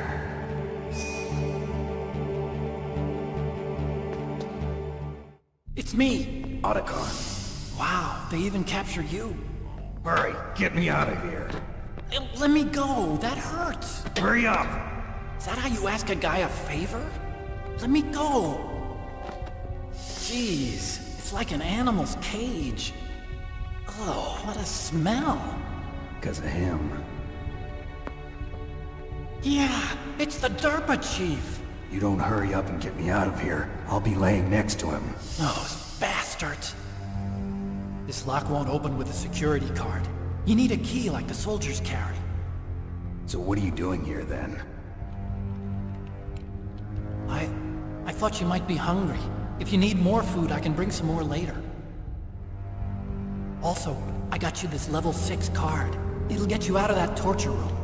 It's me. Otacon. Wow, they even captured you. Hurry, get me out of here. Let me go, that hurts. Hurry up! Is that how you ask a guy a favor? Let me go. Jeez, it's like an animal's cage. Oh, what a smell. Because of him. Yeah, it's the DARPA chief. You don't hurry up and get me out of here, I'll be laying next to him. Those bastards. This lock won't open with a security card. You need a key like the soldiers carry. So what are you doing here then? I thought you might be hungry. If you need more food, I can bring some more later. Also, I got you this level 6 card. It'll get you out of that torture room.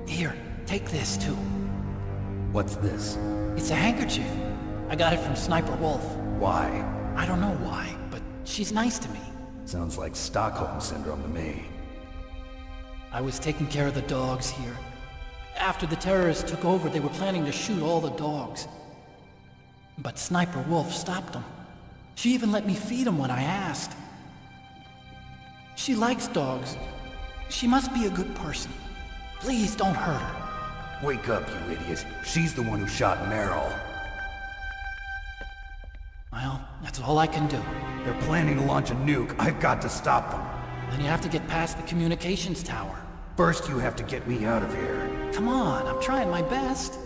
Here, take this too. What's this? It's a handkerchief. I got it from Sniper Wolf. Why? I don't know why, but she's nice to me. Sounds like Stockholm Syndrome to me. I was taking care of the dogs here. After the terrorists took over, they were planning to shoot all the dogs. But Sniper Wolf stopped them. She even let me feed them when I asked. She likes dogs. She must be a good person. Please don't hurt her. Wake up, you idiot. She's the one who shot Meryl. Well, that's all I can do. They're planning to launch a nuke. I've got to stop them. Then you have to get past the communications tower. First, you have to get me out of here. Come on, I'm trying my best.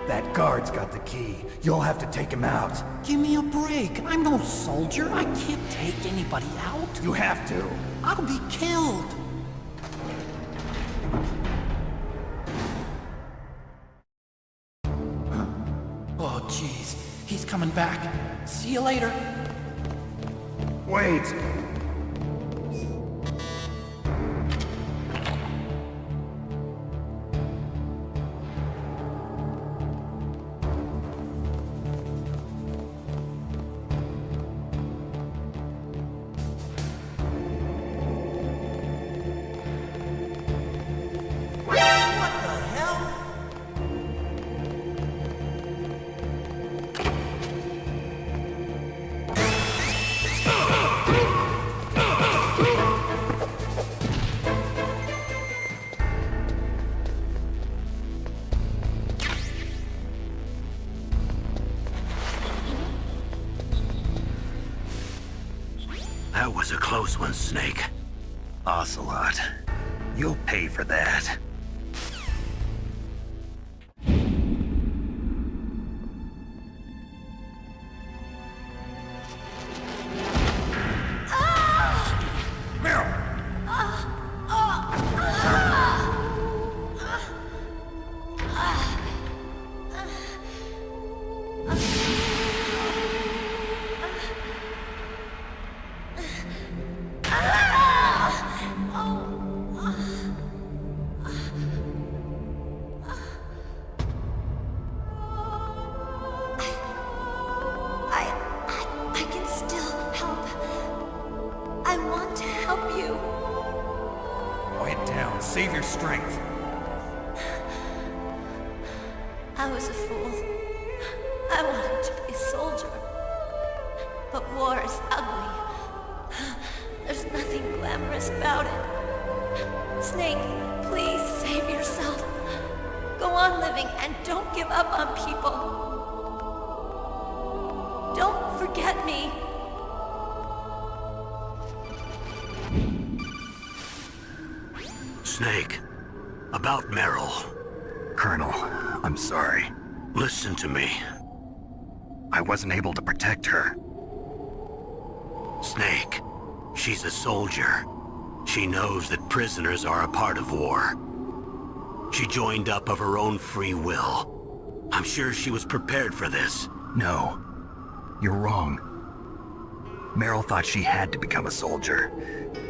That guard's got the key. You'll have to take him out. Give me a break. I'm no soldier. I can't take anybody out. You have to. I'll be killed. Oh, jeez. He's coming back. See you later. Wait. That was a close one, Snake. Ocelot, you'll pay for that. Save your strength. I was a fool. I wanted to be a soldier. But war is ugly. There's nothing glamorous about it. Snake, please save yourself. Go on living and don't give up on people. Don't forget me. Snake, about Meryl. Colonel, I'm sorry. Listen to me. I wasn't able to protect her. Snake, she's a soldier. She knows that prisoners are a part of war. She joined up of her own free will. I'm sure she was prepared for this. No, you're wrong. Meryl thought she had to become a soldier.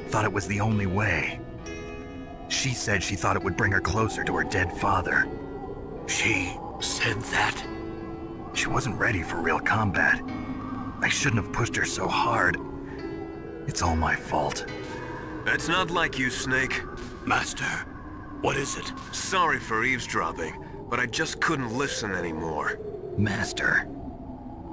Thought it was the only way. She said she thought it would bring her closer to her dead father. She said that? She wasn't ready for real combat. I shouldn't have pushed her so hard. It's all my fault. That's not like you, Snake. Master, what is it? Sorry for eavesdropping, but I just couldn't listen anymore. Master.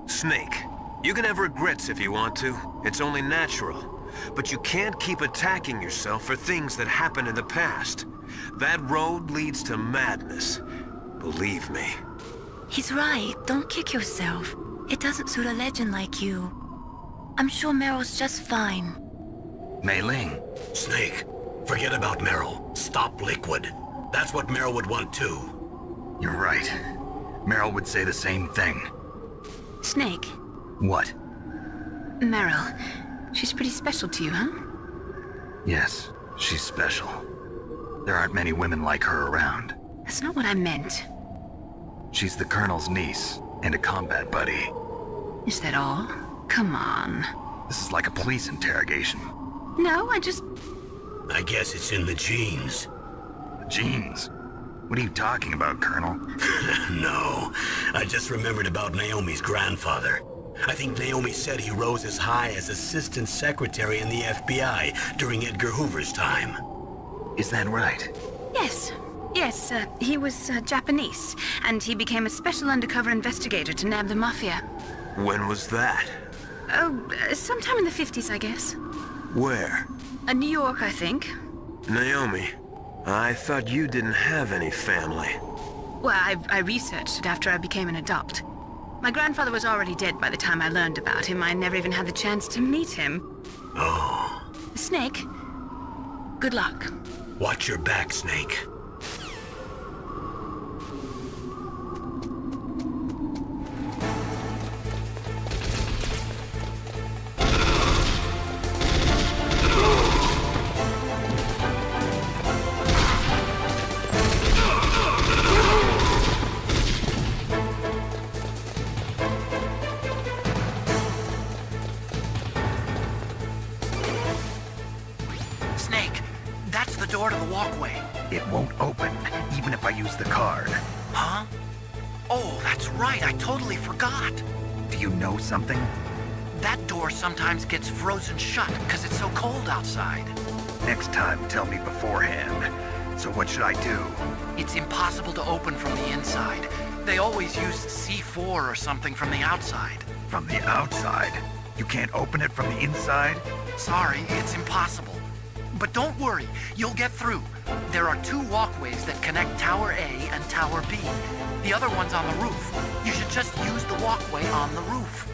Snake, you can have regrets if you want to. It's only natural. But you can't keep attacking yourself for things that happened in the past. That road leads to madness. Believe me. He's right. Don't kick yourself. It doesn't suit a legend like you. I'm sure Meryl's just fine. Mei Ling. Snake, forget about Meryl. Stop Liquid. That's what Meryl would want too. You're right. Meryl would say the same thing. Snake. What? Meryl. She's pretty special to you, huh? Yes, she's special. There aren't many women like her around. That's not what I meant. She's the Colonel's niece and a combat buddy. Is that all? Come on. This is like a police interrogation. No, I guess it's in the genes. Genes? What are you talking about, Colonel? No, I just remembered about Naomi's grandfather. I think Naomi said he rose as high as assistant secretary in the FBI during Edgar Hoover's time. Is that right? Yes. Yes, he was Japanese, and he became a special undercover investigator to nab the Mafia. When was that? Oh, sometime in the 50s, I guess. Where? New York, I think. Naomi, I thought you didn't have any family. Well, I researched it after I became an adopt. My grandfather was already dead by the time I learned about him. I never even had the chance to meet him. Oh. Snake, good luck. Watch your back, Snake. Snake, that's the door to the walkway. It won't open, even if I use the card. Huh? Oh, that's right, I totally forgot. Do you know something? That door sometimes gets frozen shut because it's so cold outside. Next time, tell me beforehand. So what should I do? It's impossible to open from the inside. They always used C4 or something from the outside. From the outside? You can't open it from the inside? Sorry, it's impossible. But don't worry, you'll get through. There are 2 walkways that connect Tower A and Tower B. The other one's on the roof. You should just use the walkway on the roof.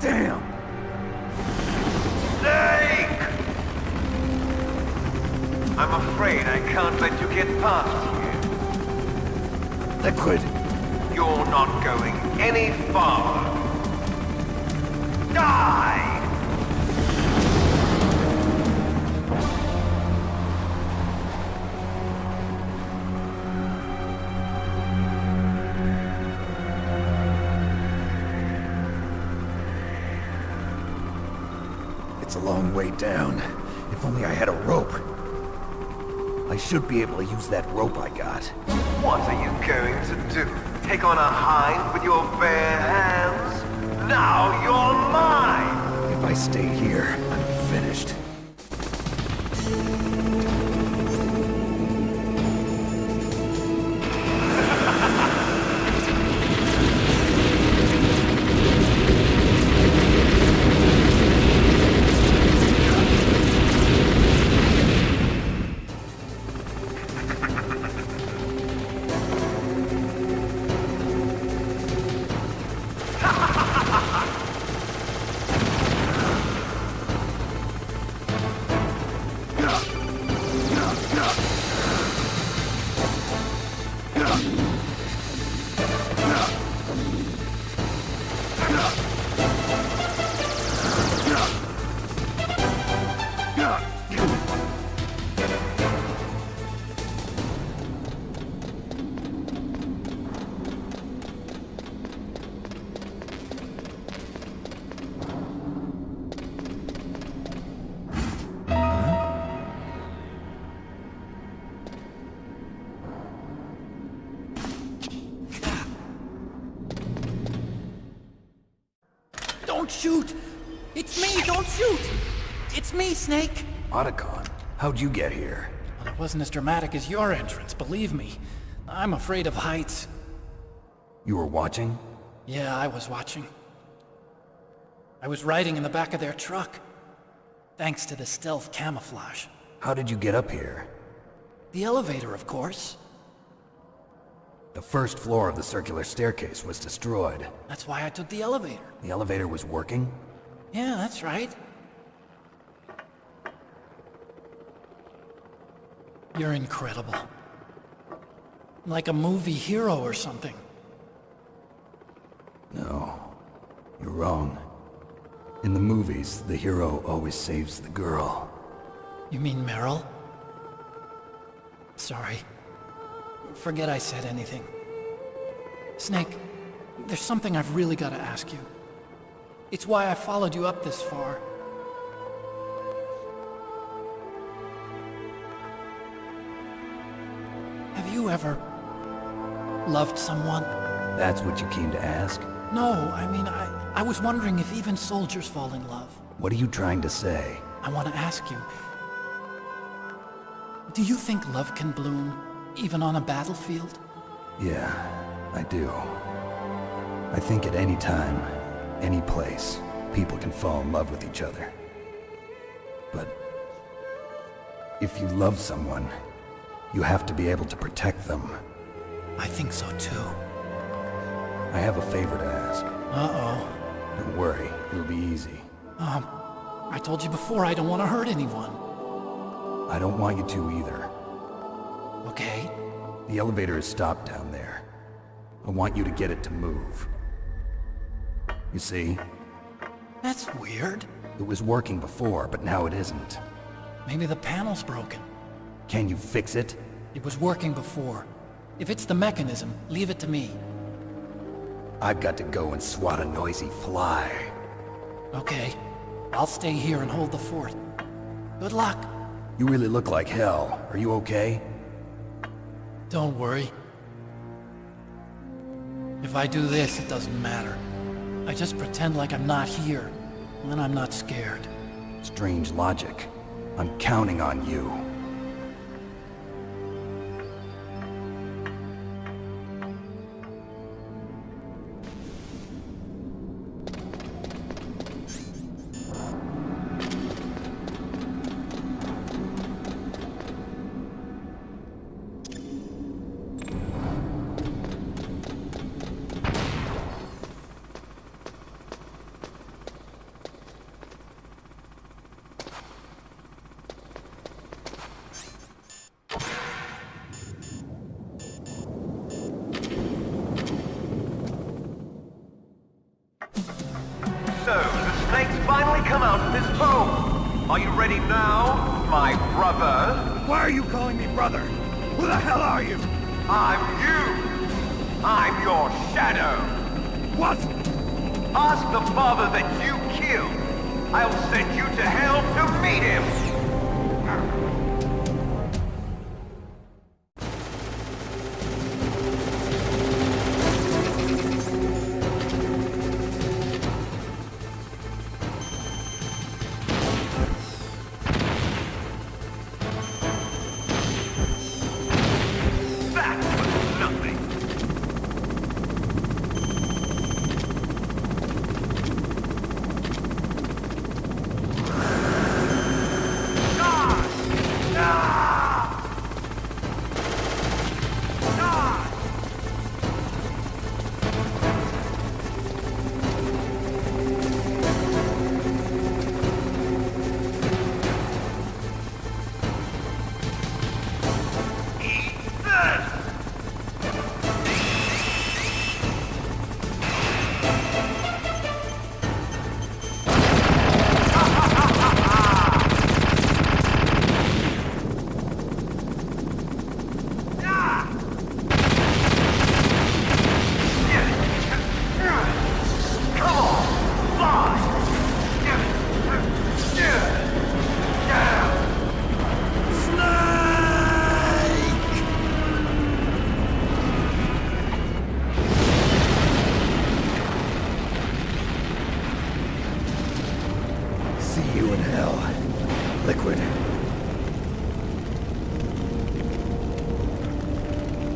Damn! Snake! I'm afraid I can't let you get past here. Liquid! You're not going any farther. Die! It's a long way down. If only I had a rope. I should be able to use that rope I got. What are you going to do? Take on a hind with your bare hands? Now you're mine! If I stay here, I'm finished. Don't shoot! It's me, don't shoot! It's me, Snake! Otacon, how'd you get here? Well, it wasn't as dramatic as your entrance, believe me. I'm afraid of heights. You were watching? Yeah, I was watching. I was riding in the back of their truck. Thanks to the stealth camouflage. How did you get up here? The elevator, of course. The first floor of the circular staircase was destroyed. That's why I took the elevator. The elevator was working? Yeah, that's right. You're incredible. Like a movie hero or something. No, you're wrong. In the movies, the hero always saves the girl. You mean Meryl? Sorry. Forget I said anything. Snake, there's something I've really got to ask you. It's why I followed you up this far. Have you ever loved someone? That's what you came to ask? No, I mean, I was wondering if even soldiers fall in love. What are you trying to say? I want to ask you, do you think love can bloom, even on a battlefield? Yeah, I do. I think at any time, any place, people can fall in love with each other. But if you love someone, you have to be able to protect them. I think so too. I have a favor to ask. Uh-oh. Don't worry, it'll be easy. I told you before I don't want to hurt anyone. I don't want you to either. Okay. The elevator is stopped down there. I want you to get it to move. You see? That's weird. It was working before, but now it isn't. Maybe the panel's broken. Can you fix it? It was working before. If it's the mechanism, leave it to me. I've got to go and swat a noisy fly. Okay. I'll stay here and hold the fort. Good luck. You really look like hell. Are you okay? Don't worry. If I do this, it doesn't matter. I just pretend like I'm not here, and then I'm not scared. Strange logic. I'm counting on you. So, the snake's finally come out of his hole. Are you ready now, my brother? Why are you calling me brother? Who the hell are you? I'm you. I'm your shadow. What? Ask the father that you killed. I'll send you to hell to meet him.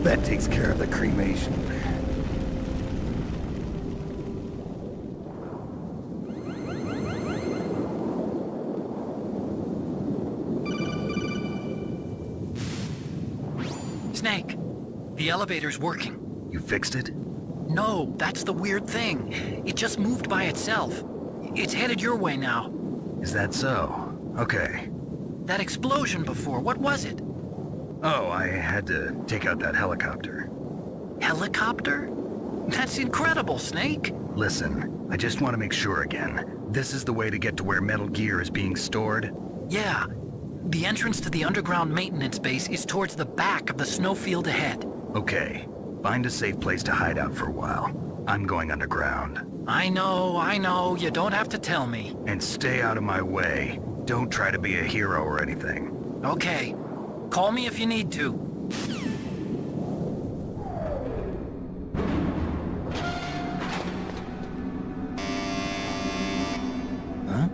That takes care of the cremation. Snake, the elevator's working. You fixed it? No, that's the weird thing. It just moved by itself. It's headed your way now. Is that so? Okay. That explosion before, what was it? Oh, I had to take out that helicopter. Helicopter? That's incredible, Snake. Listen, I just want to make sure again. This is the way to get to where Metal Gear is being stored? Yeah. The entrance to the underground maintenance base is towards the back of the snowfield ahead. Okay. Find a safe place to hide out for a while. I'm going underground. I know. You don't have to tell me. And stay out of my way. Don't try to be a hero or anything. Okay. Call me if you need to. Huh?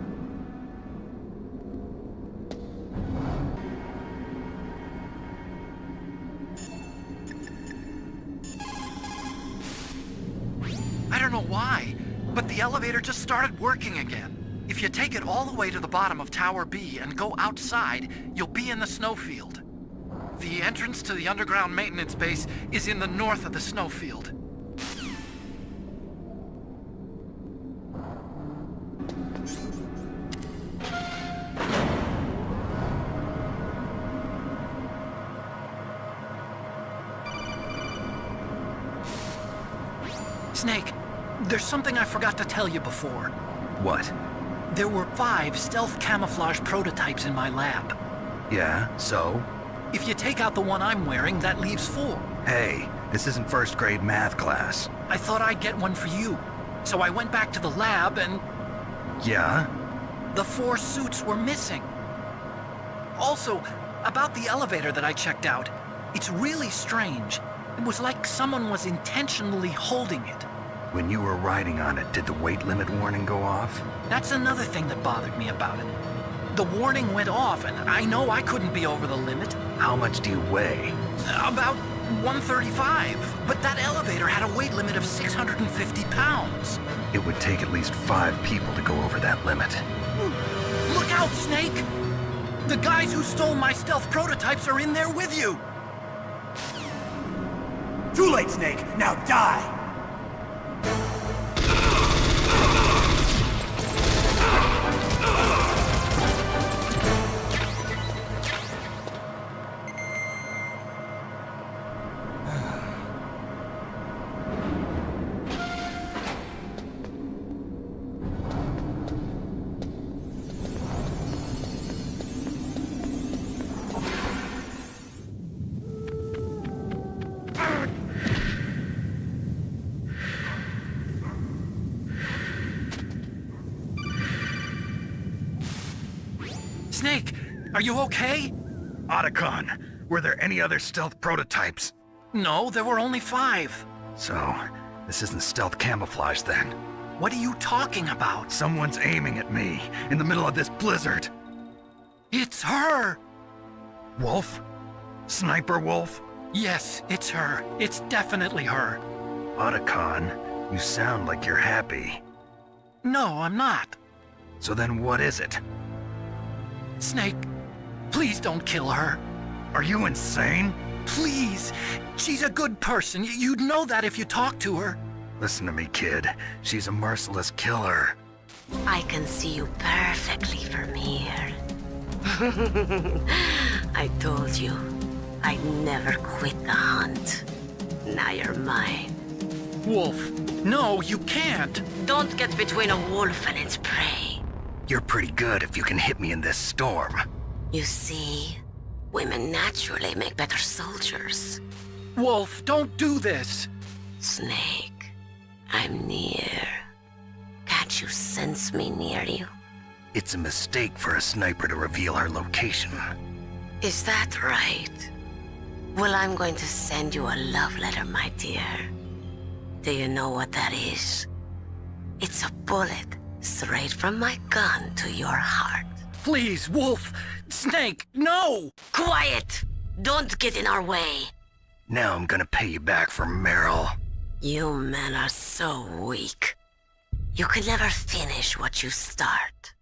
I don't know why, but the elevator just started working again. If you take it all the way to the bottom of Tower B and go outside, you'll be in the snowfield. The entrance to the underground maintenance base is in the north of the snowfield. Snake, there's something I forgot to tell you before. What? There were 5 stealth camouflage prototypes in my lab. Yeah, so? If you take out the one I'm wearing, that leaves 4. Hey, this isn't first grade math class. I thought I'd get one for you. So I went back to the lab and... Yeah? The 4 suits were missing. Also, about the elevator that I checked out, it's really strange. It was like someone was intentionally holding it. When you were riding on it, did the weight limit warning go off? That's another thing that bothered me about it. The warning went off, and I know I couldn't be over the limit. How much do you weigh? About 135, but that elevator had a weight limit of 650 pounds. It would take at least 5 people to go over that limit. Look out, Snake! The guys who stole my stealth prototypes are in there with you! Too late, Snake! Now die! Snake, are you okay? Otacon, were there any other stealth prototypes? No, there were only 5. So, this isn't stealth camouflage then? What are you talking about? Someone's aiming at me, in the middle of this blizzard. It's her! Wolf? Sniper Wolf? Yes, it's her. It's definitely her. Otacon, you sound like you're happy. No, I'm not. So then what is it? Snake, please don't kill her. Are you insane? Please. She's a good person. You'd know that if you talked to her. Listen to me, kid. She's a merciless killer. I can see you perfectly from here. I told you, I'd never quit the hunt. Now you're mine. Wolf, no, you can't. Don't get between a wolf and its prey. You're pretty good if you can hit me in this storm. You see, women naturally make better soldiers. Wolf, don't do this. Snake, I'm near. Can't you sense me near you? It's a mistake for a sniper to reveal her location. Is that right? Well, I'm going to send you a love letter, my dear. Do you know what that is? It's a bullet straight from my gun to your heart. Please, Wolf! Snake, no! Quiet! Don't get in our way. Now I'm gonna pay you back for Meryl. You men are so weak. You can never finish what you start.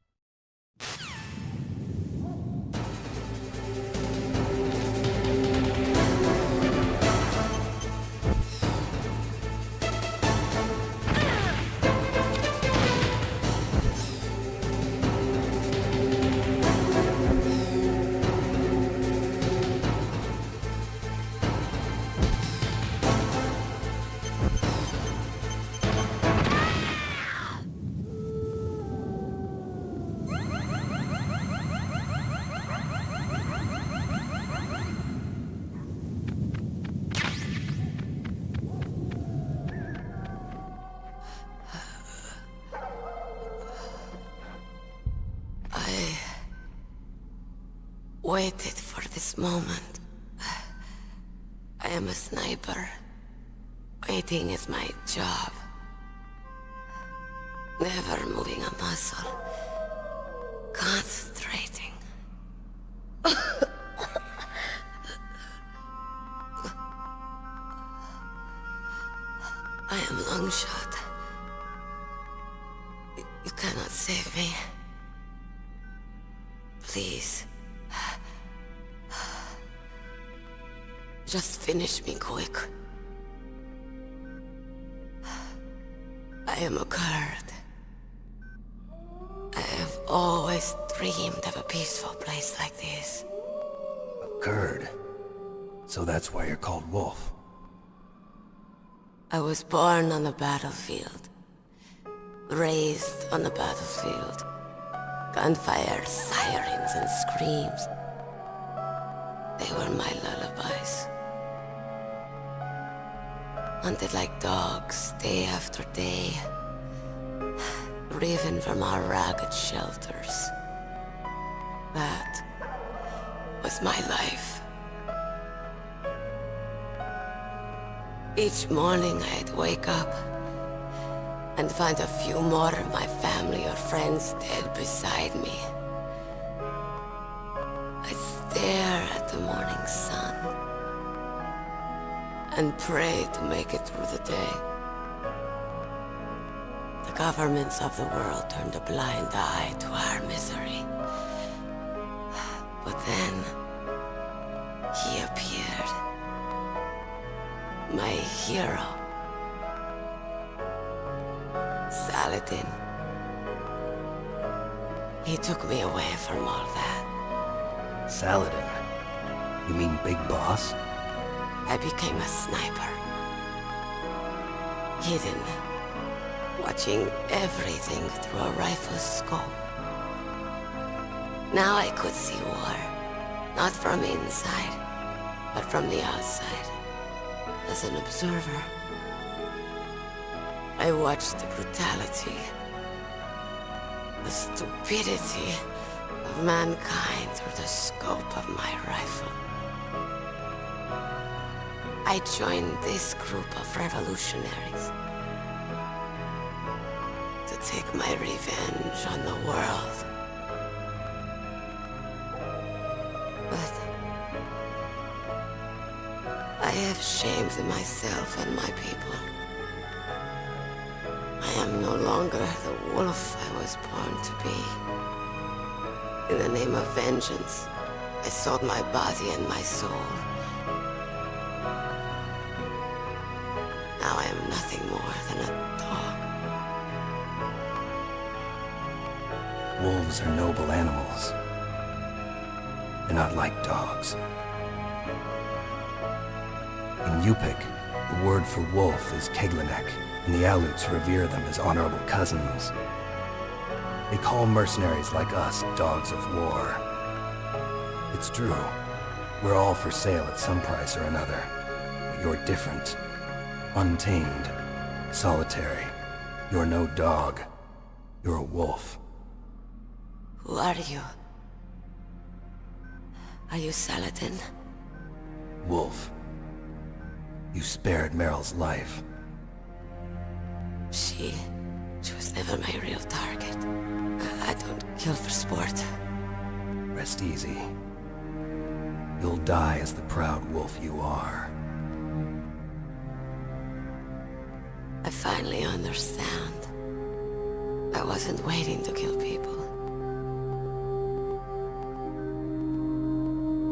waited for this moment. I am a sniper. Waiting is my job. Never moving a muscle. Concentrating. I am Longshot. You cannot save me. Please. Just finish me quick. I am a Kurd. I have always dreamed of a peaceful place like this. A Kurd? So that's why you're called Wolf. I was born on the battlefield. Raised on the battlefield. Gunfire, sirens, and screams. They were my lullabies. Hunted like dogs, day after day. Driven from our ragged shelters. That was my life. Each morning I'd wake up and find a few more of my family or friends dead beside me. I'd stare at the morning sun and pray to make it through the day. The governments of the world turned a blind eye to our misery. But then, he appeared. My hero. Saladin. He took me away from all that. Saladin? You mean Big Boss? I became a sniper. Hidden. Watching everything through a rifle's scope. Now I could see war. Not from inside, but from the outside. As an observer. I watched the brutality, the stupidity of mankind through the scope of my rifle. I joined this group of revolutionaries to take my revenge on the world. But I have shamed myself and my people. I am no longer the wolf I was born to be. In the name of vengeance, I sold my body and my soul. Now I am nothing more than a dog. Wolves are noble animals. They're not like dogs. In Yupik, the word for wolf is Keglanek, and the Aleuts revere them as honorable cousins. They call mercenaries like us dogs of war. It's true. We're all for sale at some price or another. But you're different. Untamed. Solitary. You're no dog. You're a wolf. Who are you? Are you Saladin? Wolf. You spared Meryl's life. She was never my real target. I don't kill for sport. Rest easy. You'll die as the proud wolf you are. I finally understand. I wasn't waiting to kill people.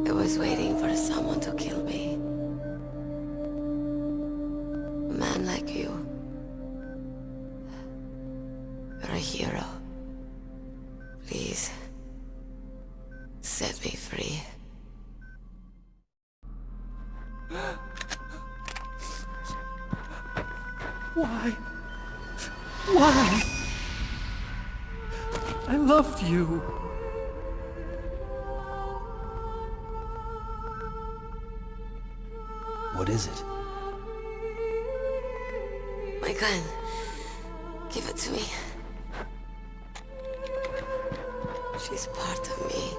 I was waiting for someone to kill me. A man like you. You're a hero. Please, set me free. Why? Why? I loved you. What is it? My gun. Give it to me. She's part of me.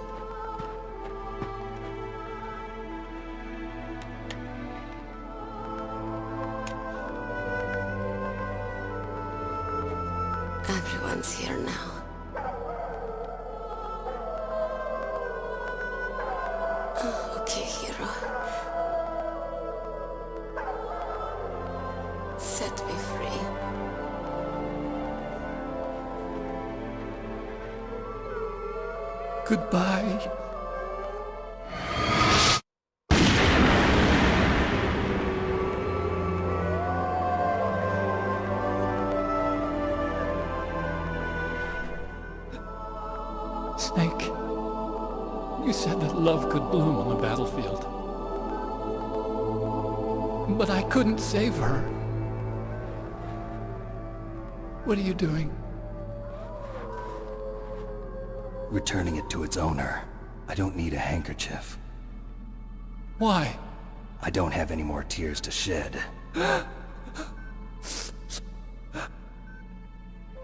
Okay, hero. Set me free. Goodbye. Snake, you said that love could bloom on the battlefield. But I couldn't save her. What are you doing? Returning it to its owner. I don't need a handkerchief. Why? I don't have any more tears to shed.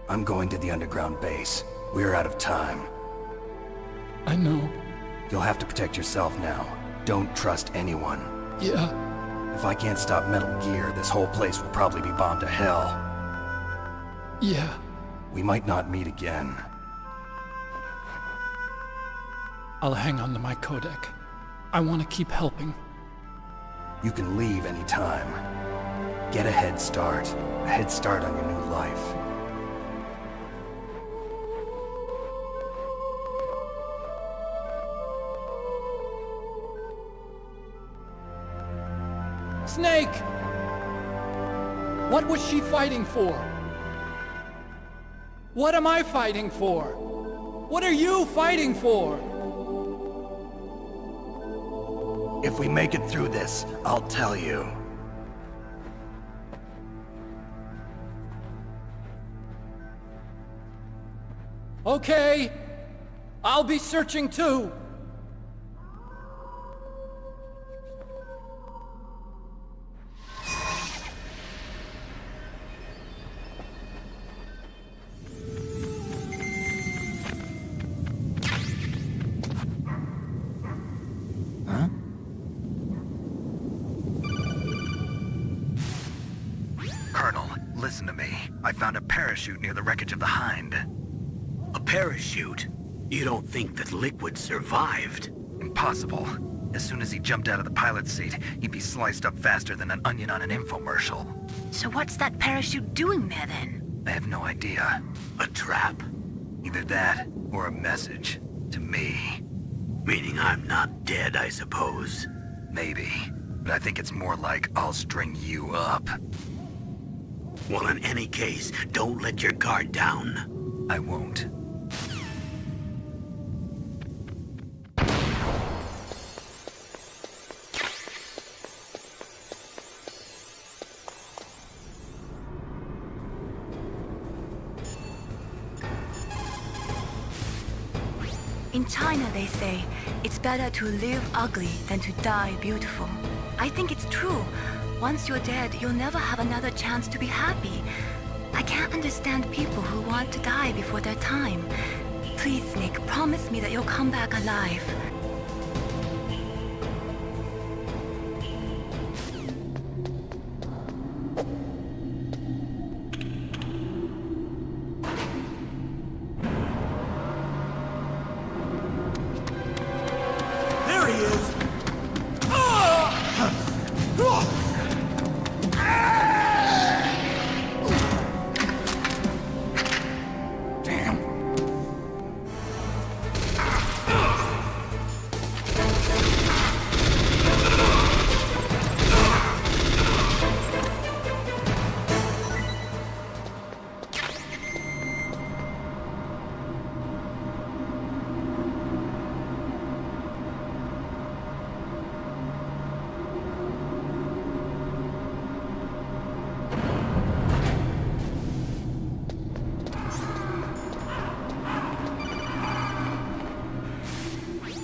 I'm going to the underground base. We're out of time. I know. You'll have to protect yourself now. Don't trust anyone. Yeah. If I can't stop Metal Gear, this whole place will probably be bombed to hell. Yeah. We might not meet again. I'll hang on to my codec. I want to keep helping. You can leave anytime. Get a head start. A head start on your new life. Snake! What was she fighting for? What am I fighting for? What are you fighting for? If we make it through this, I'll tell you. Okay. I'll be searching too. Listen to me. I found a parachute near the wreckage of the Hind. A parachute? You don't think that Liquid survived? Impossible. As soon as he jumped out of the pilot's seat, he'd be sliced up faster than an onion on an infomercial. So what's that parachute doing there then? I have no idea. A trap? Either that, or a message. To me. Meaning I'm not dead, I suppose. Maybe. But I think it's more like I'll string you up. Well, in any case, don't let your guard down. I won't. In China, they say, it's better to live ugly than to die beautiful. I think it's true. Once you're dead, you'll never have another chance to be happy. I can't understand people who want to die before their time. Please, Snake, promise me that you'll come back alive. There he is!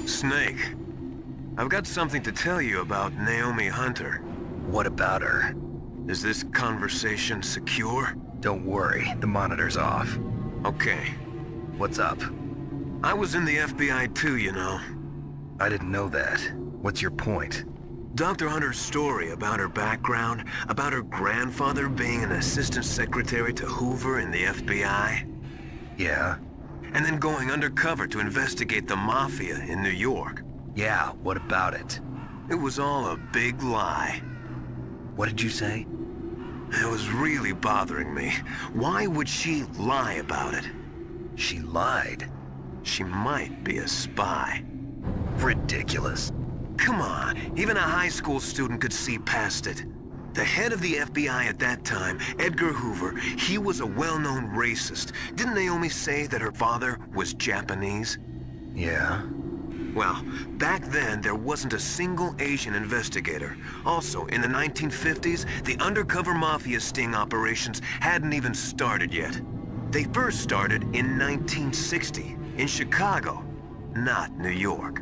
Snake, I've got something to tell you about Naomi Hunter. What about her? Is this conversation secure? Don't worry, the monitor's off. Okay. What's up? I was in the FBI too, you know. I didn't know that. What's your point? Dr. Hunter's story about her background, about her grandfather being an assistant secretary to Hoover in the FBI. Yeah? And then going undercover to investigate the Mafia in New York. Yeah, what about it? It was all a big lie. What did you say? It was really bothering me. Why would she lie about it? She lied? She might be a spy. Ridiculous. Come on, even a high school student could see past it. The head of the FBI at that time, Edgar Hoover, he was a well-known racist. Didn't Naomi say that her father was Japanese? Yeah. Well, back then, there wasn't a single Asian investigator. Also, in the 1950s, the undercover mafia sting operations hadn't even started yet. They first started in 1960, in Chicago, not New York.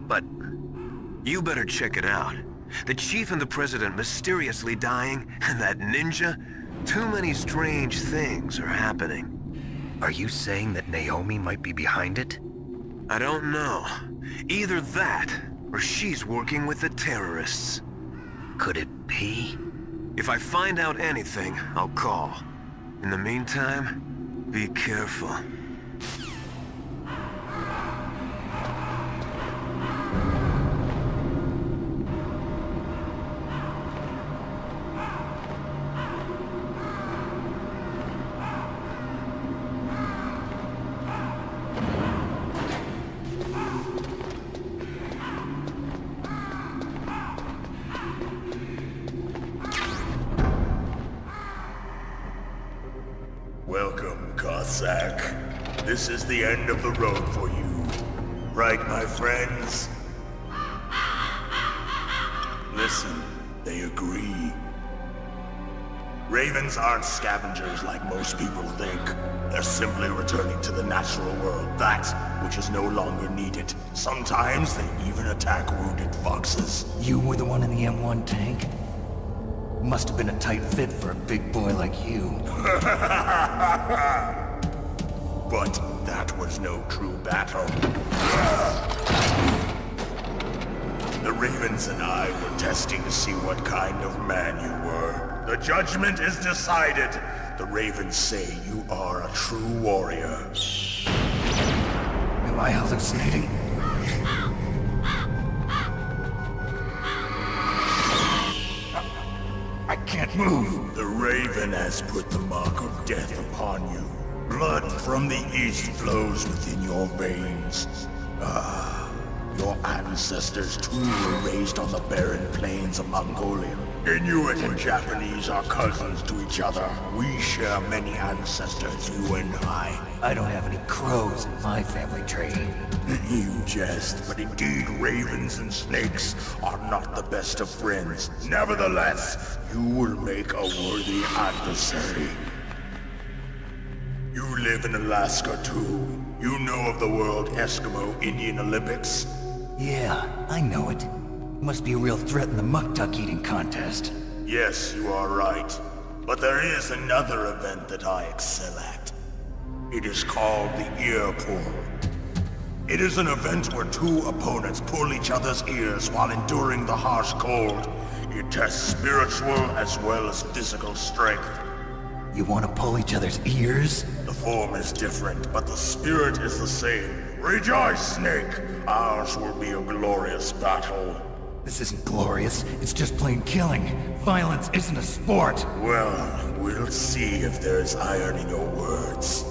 But you better check it out. The chief and the president mysteriously dying, and that ninja? Too many strange things are happening. Are you saying that Naomi might be behind it? I don't know. Either that, or she's working with the terrorists. Could it be? If I find out anything, I'll call. In the meantime, be careful. Welcome, Cossack. This is the end of the road for you. Right, my friends? Listen, they agree. Ravens aren't scavengers like most people think. They're simply returning to the natural world, that which is no longer needed. Sometimes they even attack wounded foxes. You were the one in the M1 tank? Must have been a tight fit for a big boy like you. But that was no true battle. The Ravens and I were testing to see what kind of man you were. The judgment is decided. The Ravens say you are a true warrior. Am I hallucinating? I can't move. The Raven has put the mark of death upon you. Blood from the east flows within your veins. Your ancestors too were raised on the barren plains of Mongolia. Inuit and Japanese are cousins to each other. We share many ancestors, you and I. I don't have any crows in my family tree. You jest, but indeed ravens and snakes are not the best of friends. Nevertheless, you will make a worthy adversary. You live in Alaska too. You know of the World Eskimo Indian Olympics? Yeah, I know it. Must be a real threat in the muck-duck eating contest. Yes, you are right. But there is another event that I excel at. It is called the ear pull. It is an event where two opponents pull each other's ears while enduring the harsh cold. It tests spiritual as well as physical strength. You want to pull each other's ears? The form is different, but the spirit is the same. Rejoice, Snake! Ours will be a glorious battle. This isn't glorious, it's just plain killing. Violence isn't a sport. Well, we'll see if there's iron in your words.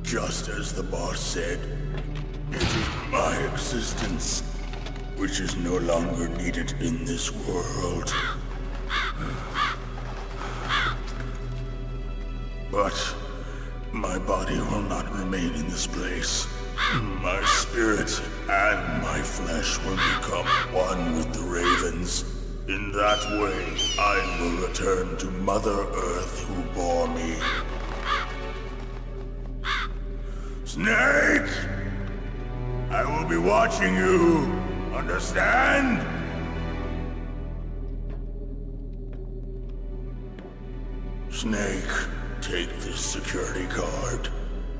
Just as the boss said, it is my existence which is no longer needed in this world. But My body will not remain in this place. My spirit and my flesh will become one with the ravens. In that way, I will return to Mother Earth who bore me. Snake! I will be watching you. Understand? Snake, take this security card.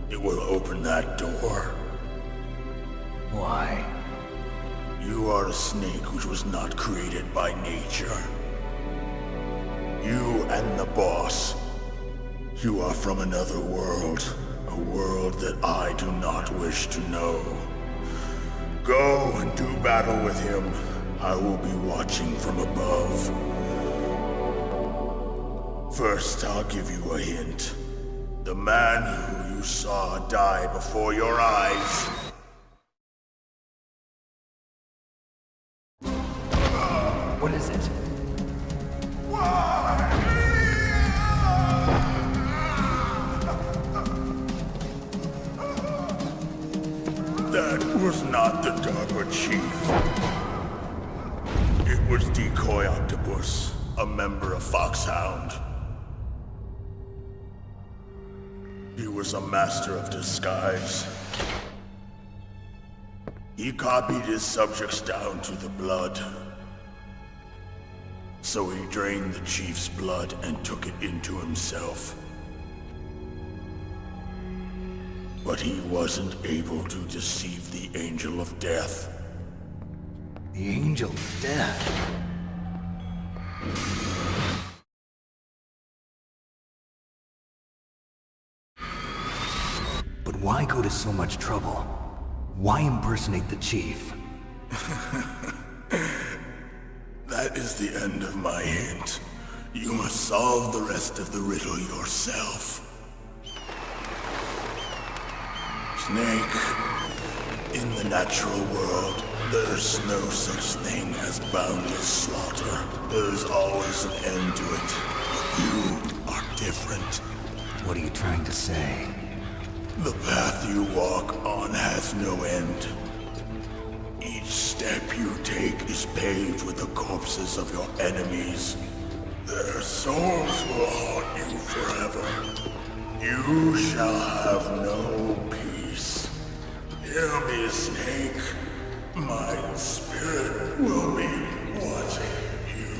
It will open that door. Why? You are a snake which was not created by nature. You and the boss. You are from another world. A world that I do not wish to know. Go and do battle with him. I will be watching from above. First, I'll give you a hint. The man who you saw die before your eyes. What is it? That was not the DARPA chief. It was Decoy Octopus, a member of Foxhound. He was a master of disguise. He copied his subjects down to the blood. So he drained the chief's blood and took it into himself. But he wasn't able to deceive the Angel of Death. The Angel of Death? But why go to so much trouble? Why impersonate the chief? That is the end of my hint. You must solve the rest of the riddle yourself. Snake, in the natural world, there's no such thing as boundless slaughter. There's always an end to it. But you are different. What are you trying to say? The path you walk on has no end. Each step you take is paved with the corpses of your enemies. Their souls will haunt you forever. You shall have no peace. Hear me, Snake. My spirit will be watching you.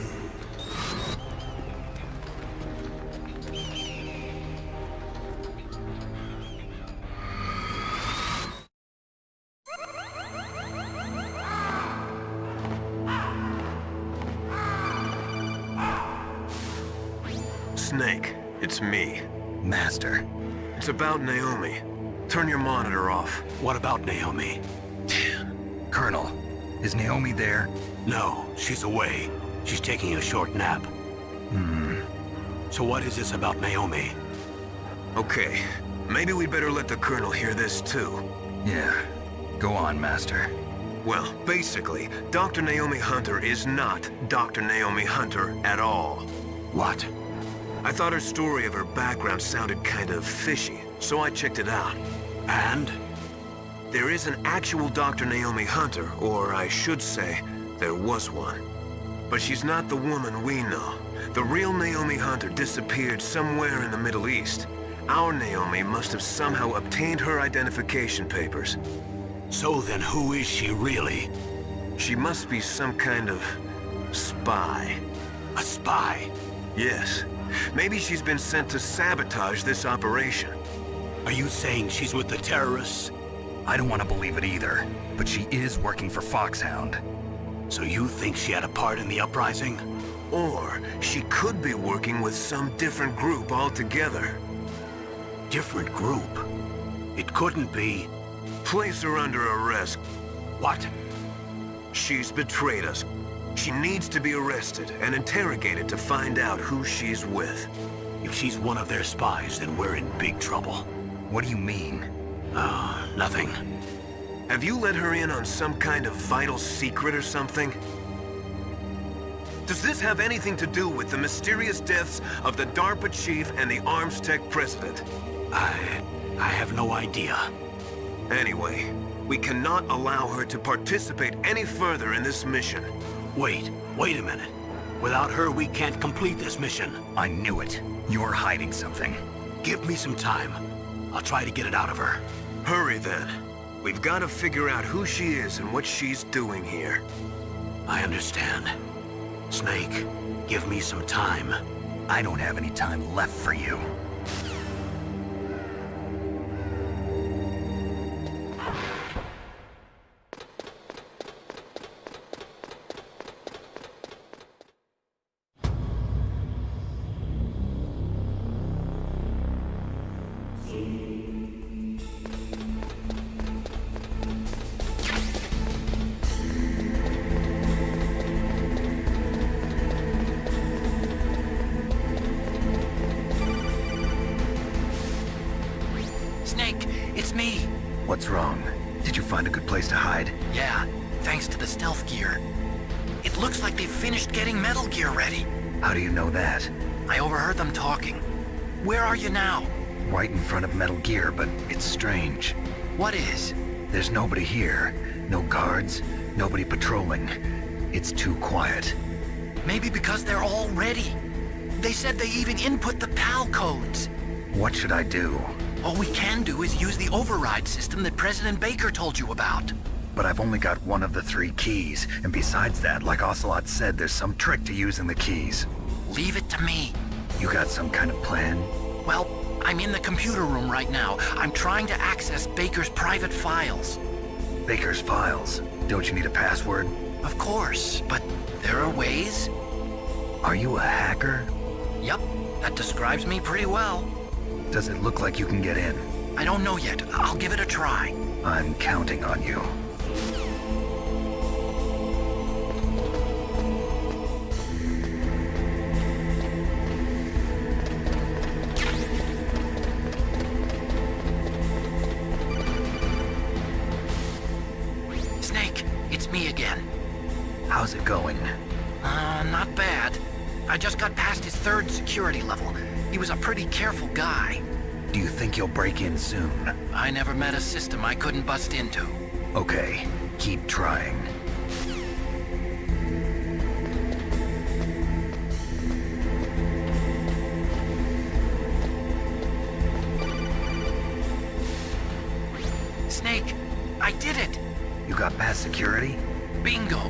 Snake, it's me. Master. It's about Naomi. Turn your monitor off. What about Naomi? Colonel, is Naomi there? No, she's away. She's taking a short nap. So what is this about Naomi? Okay, maybe we'd better let the Colonel hear this too. Yeah. Go on, Master. Well, basically, Dr. Naomi Hunter is not Dr. Naomi Hunter at all. What? I thought her story of her background sounded kind of fishy, so I checked it out. And? There is an actual Dr. Naomi Hunter, or I should say, there was one. But she's not the woman we know. The real Naomi Hunter disappeared somewhere in the Middle East. Our Naomi must have somehow obtained her identification papers. So then who is she really? She must be some kind of spy. A spy? Yes. Maybe she's been sent to sabotage this operation. Are you saying she's with the terrorists? I don't want to believe it either, but she is working for Foxhound. So you think she had a part in the uprising? Or she could be working with some different group altogether. Different group? It couldn't be. Place her under arrest. What? She's betrayed us. She needs to be arrested and interrogated to find out who she's with. If she's one of their spies, then we're in big trouble. What do you mean? Nothing. Have you let her in on some kind of vital secret or something? Does this have anything to do with the mysterious deaths of the DARPA chief and the Arms Tech president? I have no idea. Anyway, we cannot allow her to participate any further in this mission. Wait a minute. Without her, we can't complete this mission. I knew it. You're hiding something. Give me some time. I'll try to get it out of her. Hurry then. We've got to figure out who she is and what she's doing here. I understand. Snake, give me some time. I don't have any time left for you. What's wrong? Did you find a good place to hide? Yeah, thanks to the stealth gear. It looks like they've finished getting Metal Gear ready. How do you know that? I overheard them talking. Where are you now? Right in front of Metal Gear, but it's strange. What is? There's nobody here. No guards, nobody patrolling. It's too quiet. Maybe because they're all ready. They said they even input the PAL codes. What should I do? All we can do is use the override system that President Baker told you about. But I've only got one of the 3 keys, and besides that, like Ocelot said, there's some trick to using the keys. Leave it to me. You got some kind of plan? Well, I'm in the computer room right now. I'm trying to access Baker's private files. Baker's files? Don't you need a password? Of course, but there are ways. Are you a hacker? Yup, that describes me pretty well. Does it look like you can get in? I don't know yet. I'll give it a try. I'm counting on you. Snake, it's me again. How's it going? Not bad. I just got past his 3rd security level. He was a pretty careful guy. Do you think you'll break in soon? I never met a system I couldn't bust into. Okay, keep trying. Snake, I did it! You got past security? Bingo!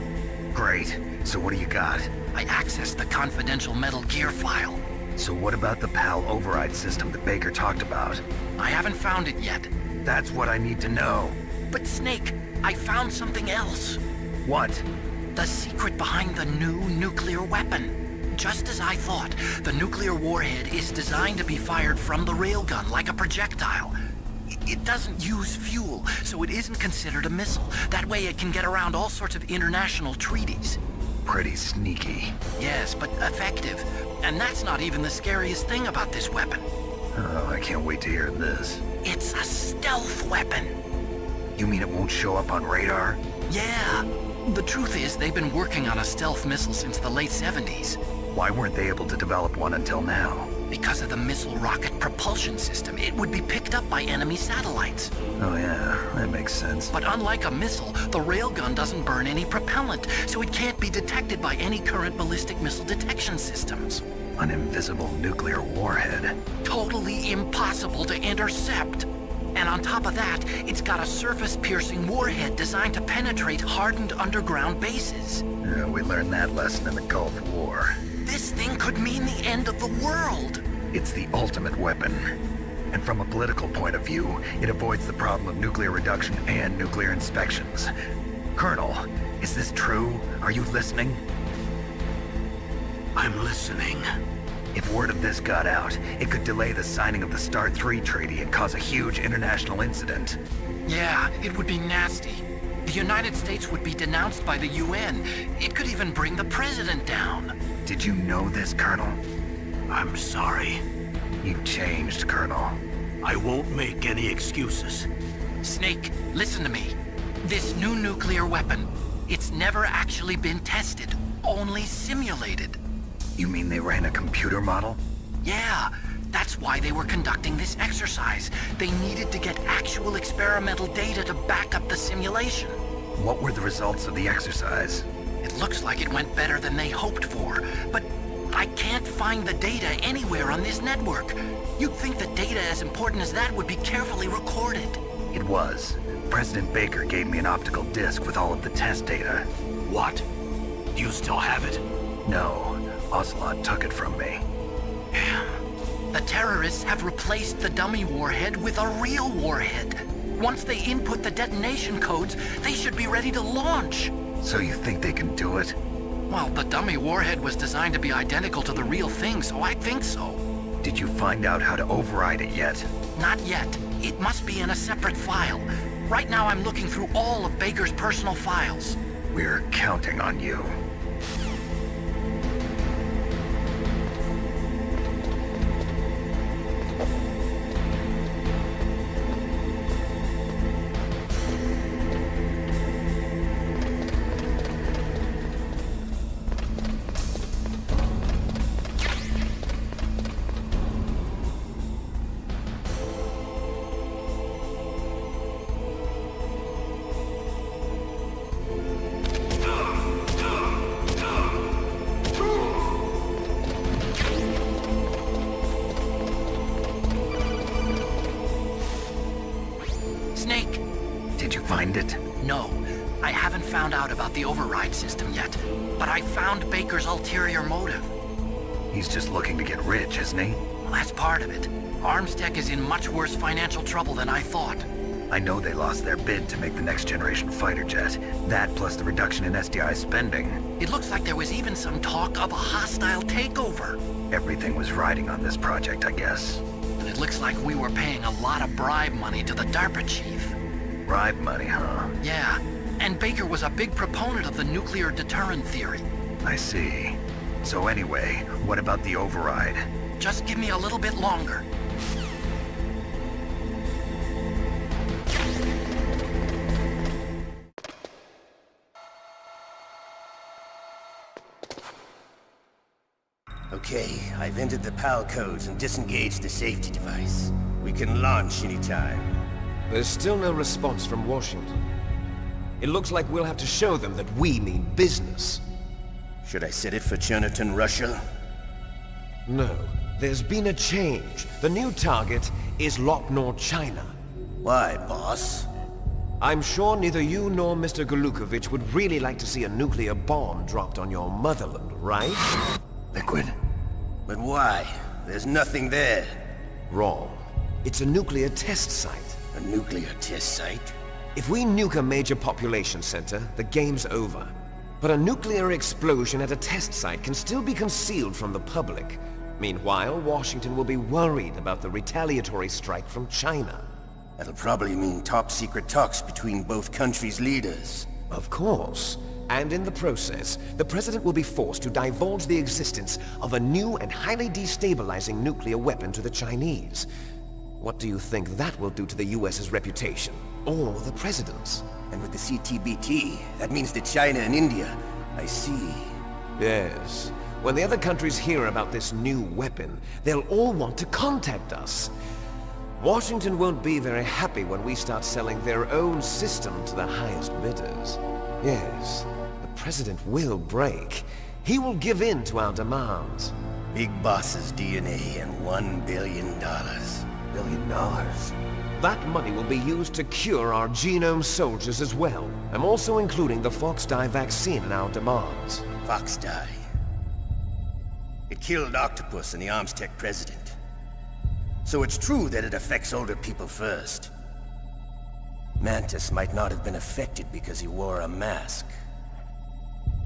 Great. So what do you got? I accessed the confidential Metal Gear file. So what about the PAL override system that Baker talked about? I haven't found it yet. That's what I need to know. But Snake, I found something else. What? The secret behind the new nuclear weapon. Just as I thought, the nuclear warhead is designed to be fired from the railgun like a projectile. It doesn't use fuel, so it isn't considered a missile. That way it can get around all sorts of international treaties. Pretty sneaky. Yes, but effective. And that's not even the scariest thing about this weapon. Oh, I can't wait to hear this. It's a stealth weapon. You mean it won't show up on radar? Yeah. The truth is, they've been working on a stealth missile since the late 70s. Why weren't they able to develop one until now? Because of the missile rocket propulsion system. It would be picked up by enemy satellites. Oh yeah, that makes sense. But unlike a missile, the railgun doesn't burn any propellant, so it can't be detected by any current ballistic missile detection systems. An invisible nuclear warhead. Totally impossible to intercept. And on top of that, it's got a surface-piercing warhead designed to penetrate hardened underground bases. Yeah, we learned that lesson in the Gulf War. This thing could mean the end of the world. It's the ultimate weapon. And from a political point of view, it avoids the problem of nuclear reduction and nuclear inspections. Colonel, is this true? Are you listening? I'm listening. If word of this got out, it could delay the signing of the START 3 treaty and cause a huge international incident. Yeah, it would be nasty. The United States would be denounced by the UN. It could even bring the president down. Did you know this, Colonel? I'm sorry. You changed, Colonel. I won't make any excuses. Snake, listen to me. This new nuclear weapon, it's never actually been tested, only simulated. You mean they ran a computer model? Yeah, that's That's why they were conducting this exercise. They needed to get actual experimental data to back up the simulation. What were the results of the exercise? It looks like it went better than they hoped for, but I can't find the data anywhere on this network. You'd think that data as important as that would be carefully recorded. It was. President Baker gave me an optical disc with all of the test data. What? Do you still have it? No. Ocelot took it from me. The terrorists have replaced the dummy warhead with a real warhead. Once they input the detonation codes, they should be ready to launch. So you think they can do it? Well, the dummy warhead was designed to be identical to the real thing, so I think so. Did you find out how to override it yet? Not yet. It must be in a separate file. Right now I'm looking through all of Baker's personal files. We're counting on you. Find it? No. I haven't found out about the override system yet, but I found Baker's ulterior motive. He's just looking to get rich, isn't he? Well, that's part of it. Armstech is in much worse financial trouble than I thought. I know they lost their bid to make the next generation fighter jet. That plus the reduction in SDI spending. It looks like there was even some talk of a hostile takeover. Everything was riding on this project, I guess. And it looks like we were paying a lot of bribe money to the DARPA chief. Bribe money, huh? Yeah, and Baker was a big proponent of the nuclear deterrent theory. I see. So anyway, what about the override? Just give me a little bit longer. Okay, I've entered the PAL codes and disengaged the safety device. We can launch anytime. There's still no response from Washington. It looks like we'll have to show them that we mean business. Should I set it for Cherniton, Russia? No. There's been a change. The new target is Lopnor, China. Why, boss? I'm sure neither you nor Mr. Golukovich would really like to see a nuclear bomb dropped on your motherland, right? Liquid. But why? There's nothing there. Wrong. It's a nuclear test site. A nuclear test site? If we nuke a major population center, the game's over. But a nuclear explosion at a test site can still be concealed from the public. Meanwhile, Washington will be worried about the retaliatory strike from China. That'll probably mean top-secret talks between both countries' leaders. Of course. And in the process, the President will be forced to divulge the existence of a new and highly destabilizing nuclear weapon to the Chinese. What do you think that will do to the US's reputation? Or the President's? And with the CTBT, that means that China and India. I see. Yes. When the other countries hear about this new weapon, they'll all want to contact us. Washington won't be very happy when we start selling their own system to the highest bidders. Yes, the President will break. He will give in to our demands. Big Boss's DNA and $1 billion. $1 billion? That money will be used to cure our genome soldiers as well. I'm also including the Fox-Die vaccine in our demands. Fox-Die? It killed Octopus and the Armstech president. So it's true that it affects older people first. Mantis might not have been affected because he wore a mask.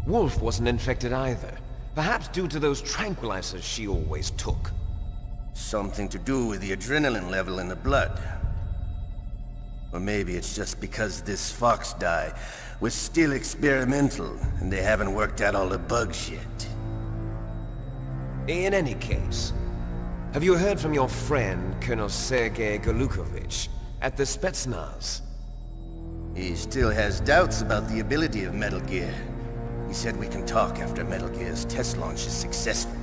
Wolf wasn't infected either. Perhaps due to those tranquilizers she always took. Something to do with the adrenaline level in the blood. Or maybe it's just because this Fox-Die was still experimental and they haven't worked out all the bugs yet. In any case, have you heard from your friend, Colonel Sergei Golukovich, at the Spetsnaz? He still has doubts about the ability of Metal Gear. He said we can talk after Metal Gear's test launch is successful.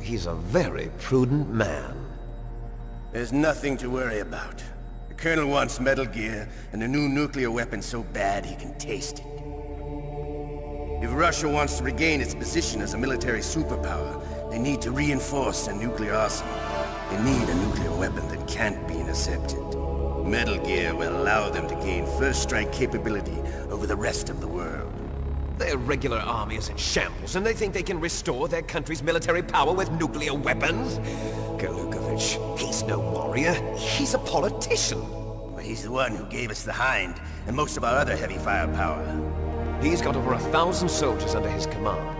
He's a very prudent man. There's nothing to worry about. The Colonel wants Metal Gear and a new nuclear weapon so bad he can taste it. If Russia wants to regain its position as a military superpower, they need to reinforce their nuclear arsenal. They need a nuclear weapon that can't be intercepted. Metal Gear will allow them to gain first strike capability over the rest of the world. Their regular army is in shambles, and they think they can restore their country's military power with nuclear weapons? Galukovich, he's no warrior. He's a politician. Well, he's the one who gave us the Hind and most of our other heavy firepower. He's got over 1,000 soldiers under his command.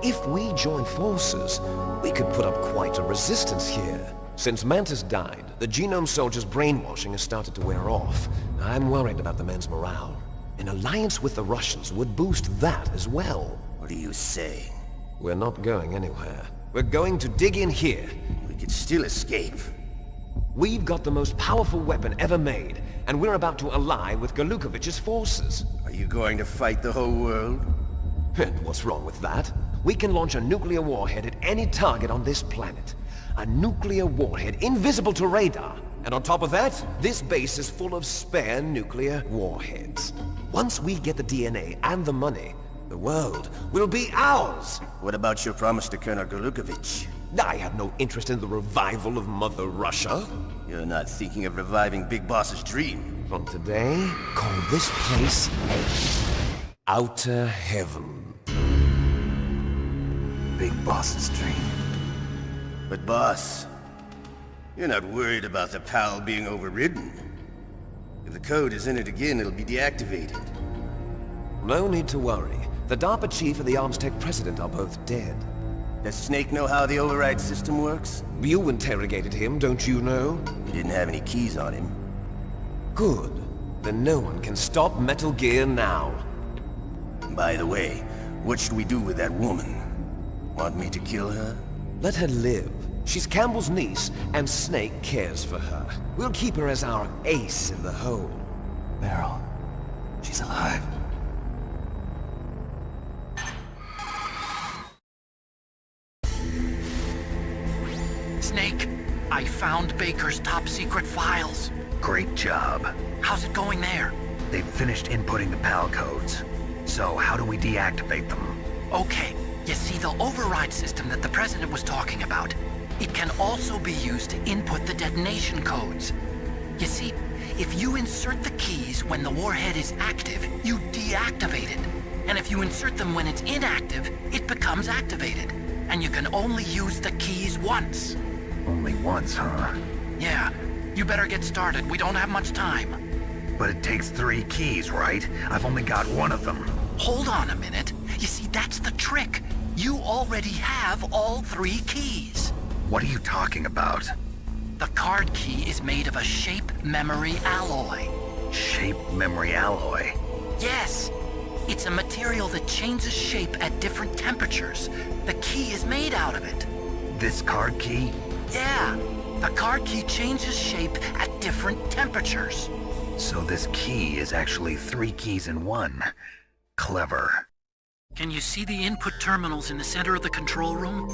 If we join forces, we could put up quite a resistance here. Since Mantis died, the Genome Soldier's brainwashing has started to wear off. I'm worried about the men's morale. An alliance with the Russians would boost that as well. What are you saying? We're not going anywhere. We're going to dig in here. We could still escape. We've got the most powerful weapon ever made, and we're about to ally with Galukovich's forces. Are you going to fight the whole world? And what's wrong with that? We can launch a nuclear warhead at any target on this planet. A nuclear warhead invisible to radar. And on top of that, this base is full of spare nuclear warheads. Once we get the DNA and the money, the world will be ours! What about your promise to Colonel Galukovich? I have no interest in the revival of Mother Russia. You're not thinking of reviving Big Boss's dream. From today, call this place Outer Heaven. Big Boss's dream. But boss, you're not worried about the PAL being overridden. If the code is in it again, it'll be deactivated. No need to worry. The DARPA chief and the Arms Tech president are both dead. Does Snake know how the override system works? You interrogated him, don't you know? He didn't have any keys on him. Good. Then no one can stop Metal Gear now. By the way, what should we do with that woman? Want me to kill her? Let her live. She's Campbell's niece, and Snake cares for her. We'll keep her as our ace in the hole. Meryl, she's alive. Snake, I found Baker's top-secret files. Great job. How's it going there? They've finished inputting the PAL codes. So how do we deactivate them? Okay, you see the override system that the President was talking about? It can also be used to input the detonation codes. You see, if you insert the keys when the warhead is active, you deactivate it. And if you insert them when it's inactive, it becomes activated. And you can only use the keys once. Only once, huh? Yeah, you better get started. We don't have much time. But it takes 3 keys, right? I've only got 1 of them. Hold on a minute. You see, that's the trick. You already have all 3 keys. What are you talking about? The card key is made of a shape memory alloy. Shape memory alloy? Yes. It's a material that changes shape at different temperatures. The key is made out of it. This card key? Yeah. The card key changes shape at different temperatures. So this key is actually 3 keys in 1. Clever. Can you see the input terminals in the center of the control room?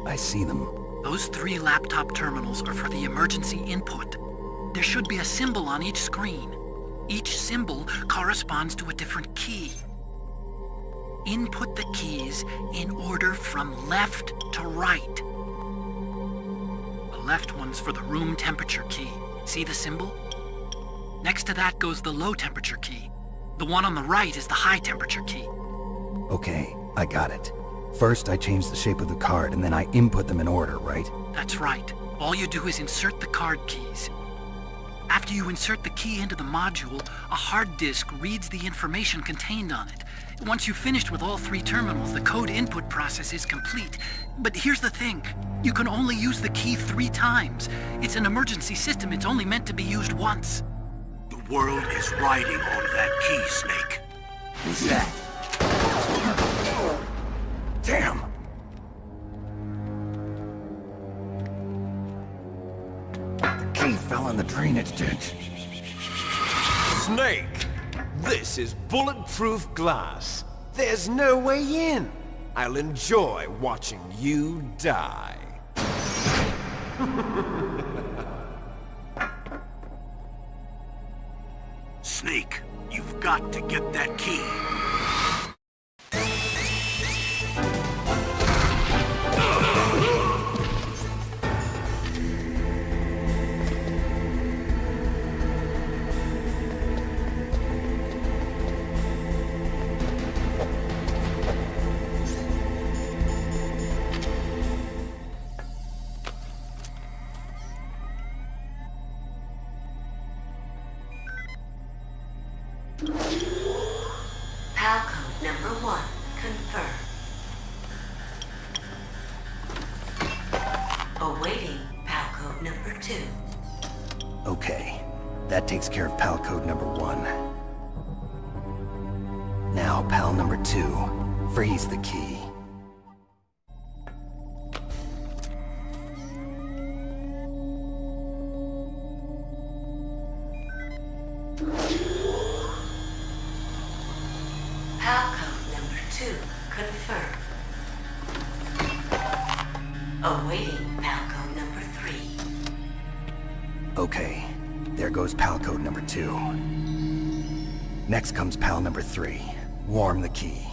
I see them. Those 3 laptop terminals are for the emergency input. There should be a symbol on each screen. Each symbol corresponds to a different key. Input the keys in order from left to right. The left one's for the room temperature key. See the symbol? Next to that goes the low temperature key. The one on the right is the high temperature key. Okay, I got it. First, I change the shape of the card, and then I input them in order, right? That's right. All you do is insert the card keys. After you insert the key into the module, a hard disk reads the information contained on it. Once you've finished with all 3 terminals, the code input process is complete. But here's the thing. You can only use the key 3 times. It's an emergency system. It's only meant to be used once. The world is riding on that key, Snake. Who's that? Damn! The key fell in the drainage ditch. Snake! This is bulletproof glass. There's no way in. I'll enjoy watching you die. Snake, you've got to get that key. PAL code number 1, confirmed. Awaiting PAL code number 2. Okay, that takes care of PAL code number 1. Now, PAL number 2, freeze the key. PAL code number 2, confirmed. Awaiting PAL code number 3. Okay, there goes PAL code number 2. Next comes PAL number 3. Warm the key.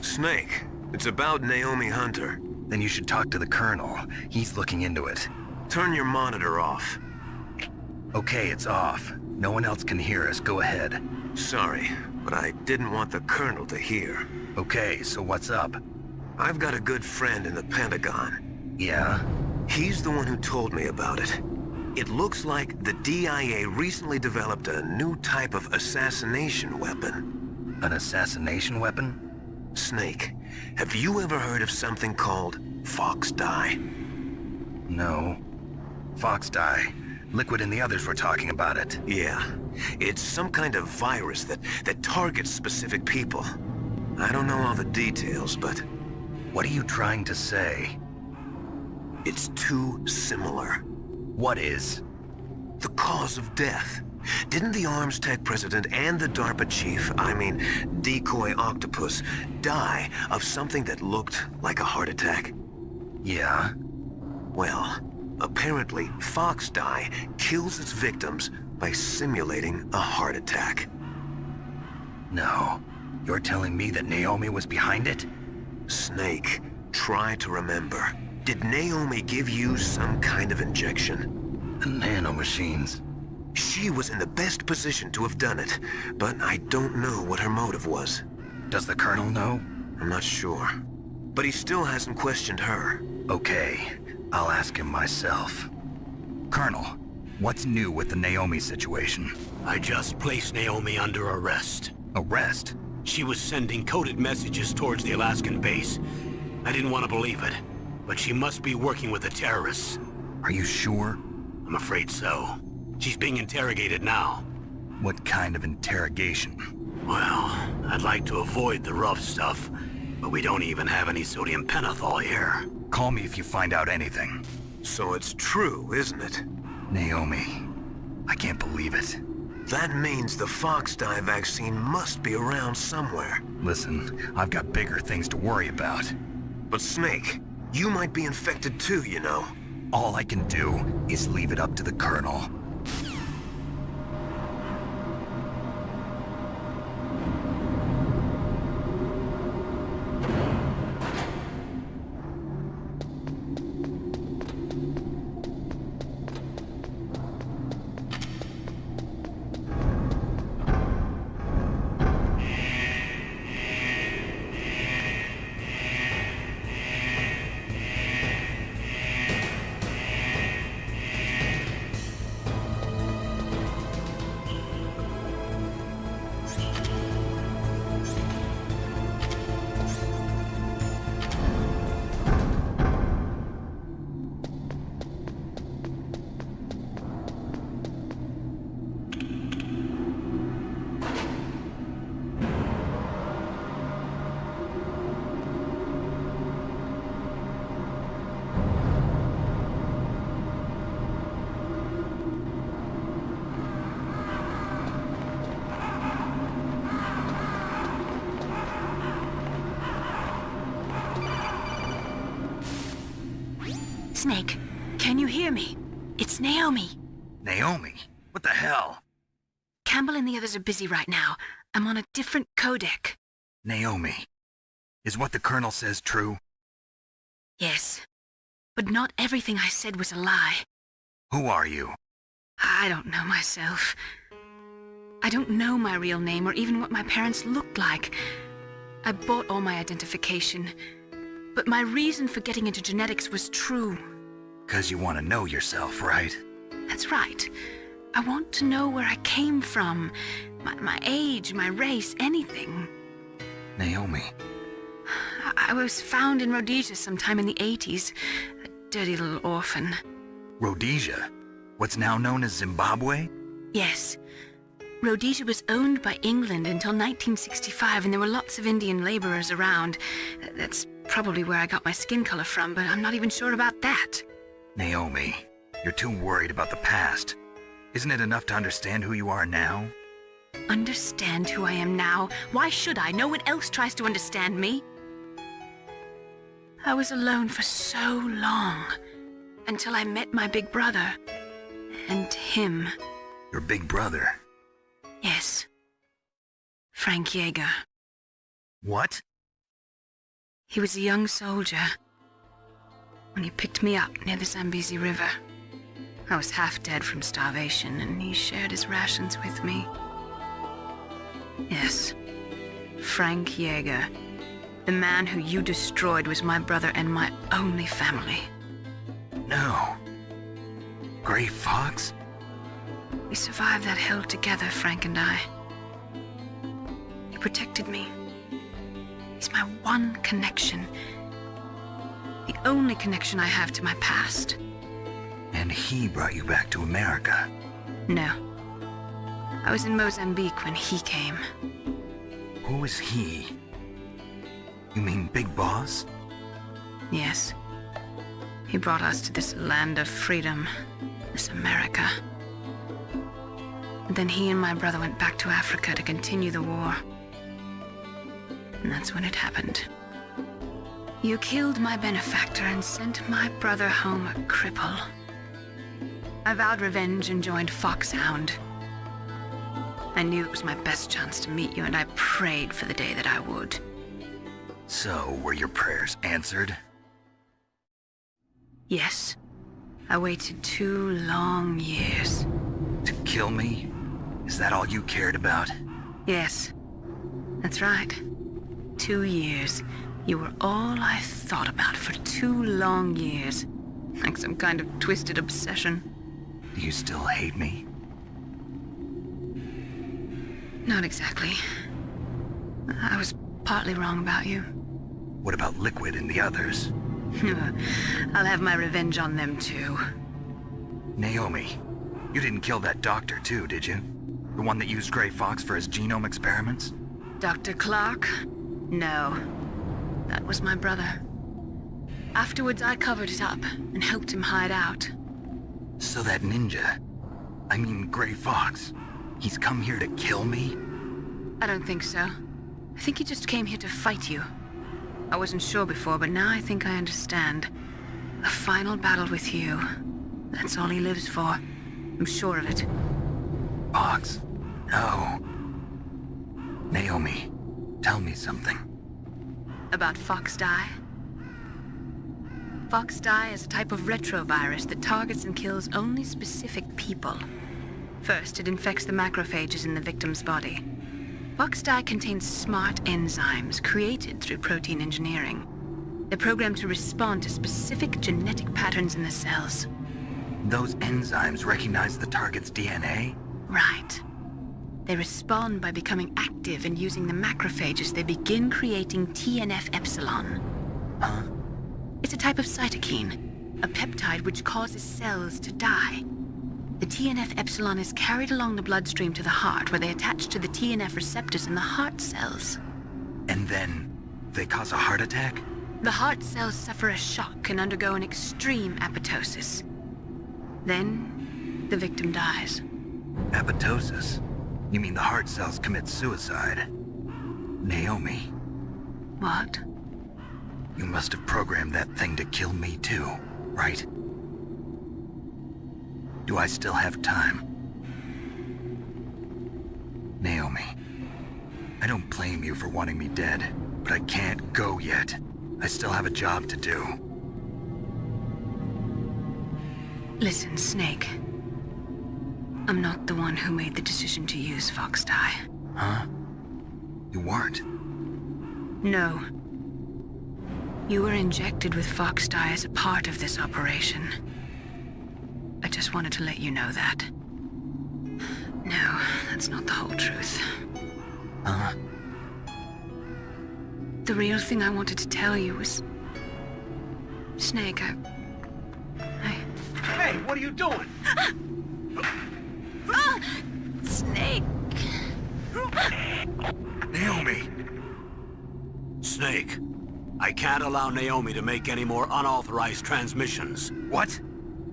Snake, it's about Naomi Hunter. Then you should talk to the Colonel. He's looking into it. Turn your monitor off. Okay, it's off. No one else can hear us. Go ahead. Sorry, but I didn't want the Colonel to hear. Okay, so what's up? I've got a good friend in the Pentagon. Yeah? He's the one who told me about it. It looks like the DIA recently developed a new type of assassination weapon. An assassination weapon? Snake, have you ever heard of something called Fox Dye? No. Fox Dye. Liquid and the others were talking about it. Yeah. It's some kind of virus that targets specific people. I don't know all the details, but... What are you trying to say? It's too similar. What is? The cause of death. Didn't the Arms Tech president and the DARPA chief, Decoy Octopus, die of something that looked like a heart attack? Yeah? Well, apparently Fox Dye kills its victims by simulating a heart attack. No. You're telling me that Naomi was behind it? Snake, try to remember. Did Naomi give you some kind of injection? The nanomachines. She was in the best position to have done it, but I don't know what her motive was. Does the Colonel know? I'm not sure. But he still hasn't questioned her. Okay, I'll ask him myself. Colonel, what's new with the Naomi situation? I just placed Naomi under arrest. Arrest? She was sending coded messages towards the Alaskan base. I didn't want to believe it, but she must be working with the terrorists. Are you sure? I'm afraid so. She's being interrogated now. What kind of interrogation? Well, I'd like to avoid the rough stuff, but we don't even have any sodium pentothal here. Call me if you find out anything. So it's true, isn't it? Naomi. I can't believe it. That means the Fox Dye vaccine must be around somewhere. Listen, I've got bigger things to worry about. But Snake, you might be infected too, you know. All I can do is leave it up to the Colonel. Snake, can you hear me? It's Naomi. Naomi? What the hell? Campbell and the others are busy right now. I'm on a different codec. Naomi, is what the Colonel says true? Yes, but not everything I said was a lie. Who are you? I don't know myself. I don't know my real name or even what my parents looked like. I bought all my identification, but my reason for getting into genetics was true. 'Cause you want to know yourself, right? That's right. I want to know where I came from, my age, my race, anything. Naomi. I was found in Rhodesia sometime in the 80s, a dirty little orphan. Rhodesia? What's now known as Zimbabwe? Yes. Rhodesia was owned by England until 1965, and there were lots of Indian laborers around. That's probably where I got my skin color from, but I'm not even sure about that. Naomi, you're too worried about the past. Isn't it enough to understand who you are now? Understand who I am now? Why should I? No one else tries to understand me. I was alone for so long, until I met my big brother. And him. Your big brother? Yes. Frank Yeager. What? He was a young soldier when he picked me up near the Zambezi River. I was half dead from starvation, and he shared his rations with me. Yes, Frank Yeager. The man who you destroyed was my brother and my only family. No. Gray Fox? We survived that hell together, Frank and I. He protected me. He's my one connection. The only connection I have to my past. And he brought you back to America? No. I was in Mozambique when he came. Who is he? You mean Big Boss? Yes. He brought us to this land of freedom, this America. And then he and my brother went back to Africa to continue the war. And that's when it happened. You killed my benefactor and sent my brother home a cripple. I vowed revenge and joined Foxhound. I knew it was my best chance to meet you, and I prayed for the day that I would. So, were your prayers answered? Yes. I waited 2 long years. To kill me? Is that all you cared about? Yes. That's right. 2 years. You were all I thought about for 2 long years. Like some kind of twisted obsession. Do you still hate me? Not exactly. I was partly wrong about you. What about Liquid and the others? I'll have my revenge on them too. Naomi, you didn't kill that doctor too, did you? The one that used Gray Fox for his genome experiments? Dr. Clark? No. That was my brother. Afterwards, I covered it up and helped him hide out. So that ninja, I mean Gray Fox, he's come here to kill me? I don't think so. I think he just came here to fight you. I wasn't sure before, but now I think I understand. A final battle with you. That's all he lives for. I'm sure of it. Fox? No. Naomi, tell me something. About Fox Die? Fox Die is a type of retrovirus that targets and kills only specific people. First, it infects the macrophages in the victim's body. Fox Die contains smart enzymes created through protein engineering. They're programmed to respond to specific genetic patterns in the cells. Those enzymes recognize the target's DNA? Right. They respond by becoming active and using the macrophages. They begin creating TNF-epsilon. Huh? It's a type of cytokine, a peptide which causes cells to die. The TNF-epsilon is carried along the bloodstream to the heart, where they attach to the TNF receptors in the heart cells. And then they cause a heart attack? The heart cells suffer a shock and undergo an extreme apoptosis. Then, the victim dies. Apoptosis? You mean the heart cells commit suicide? Naomi. What? You must have programmed that thing to kill me too. right? Do I still have time? Naomi, I don't blame you for wanting me dead, but I can't go yet. I still have a job to do. Listen, Snake. I'm not the one who made the decision to use Fox Dye. Huh? You weren't? No. You were injected with Fox Dye as a part of this operation. I just wanted to let you know that. No, that's not the whole truth. Huh? The real thing I wanted to tell you was... Snake, I... Hey, what are you doing? Snake! Naomi! Snake, I can't allow Naomi to make any more unauthorized transmissions. What?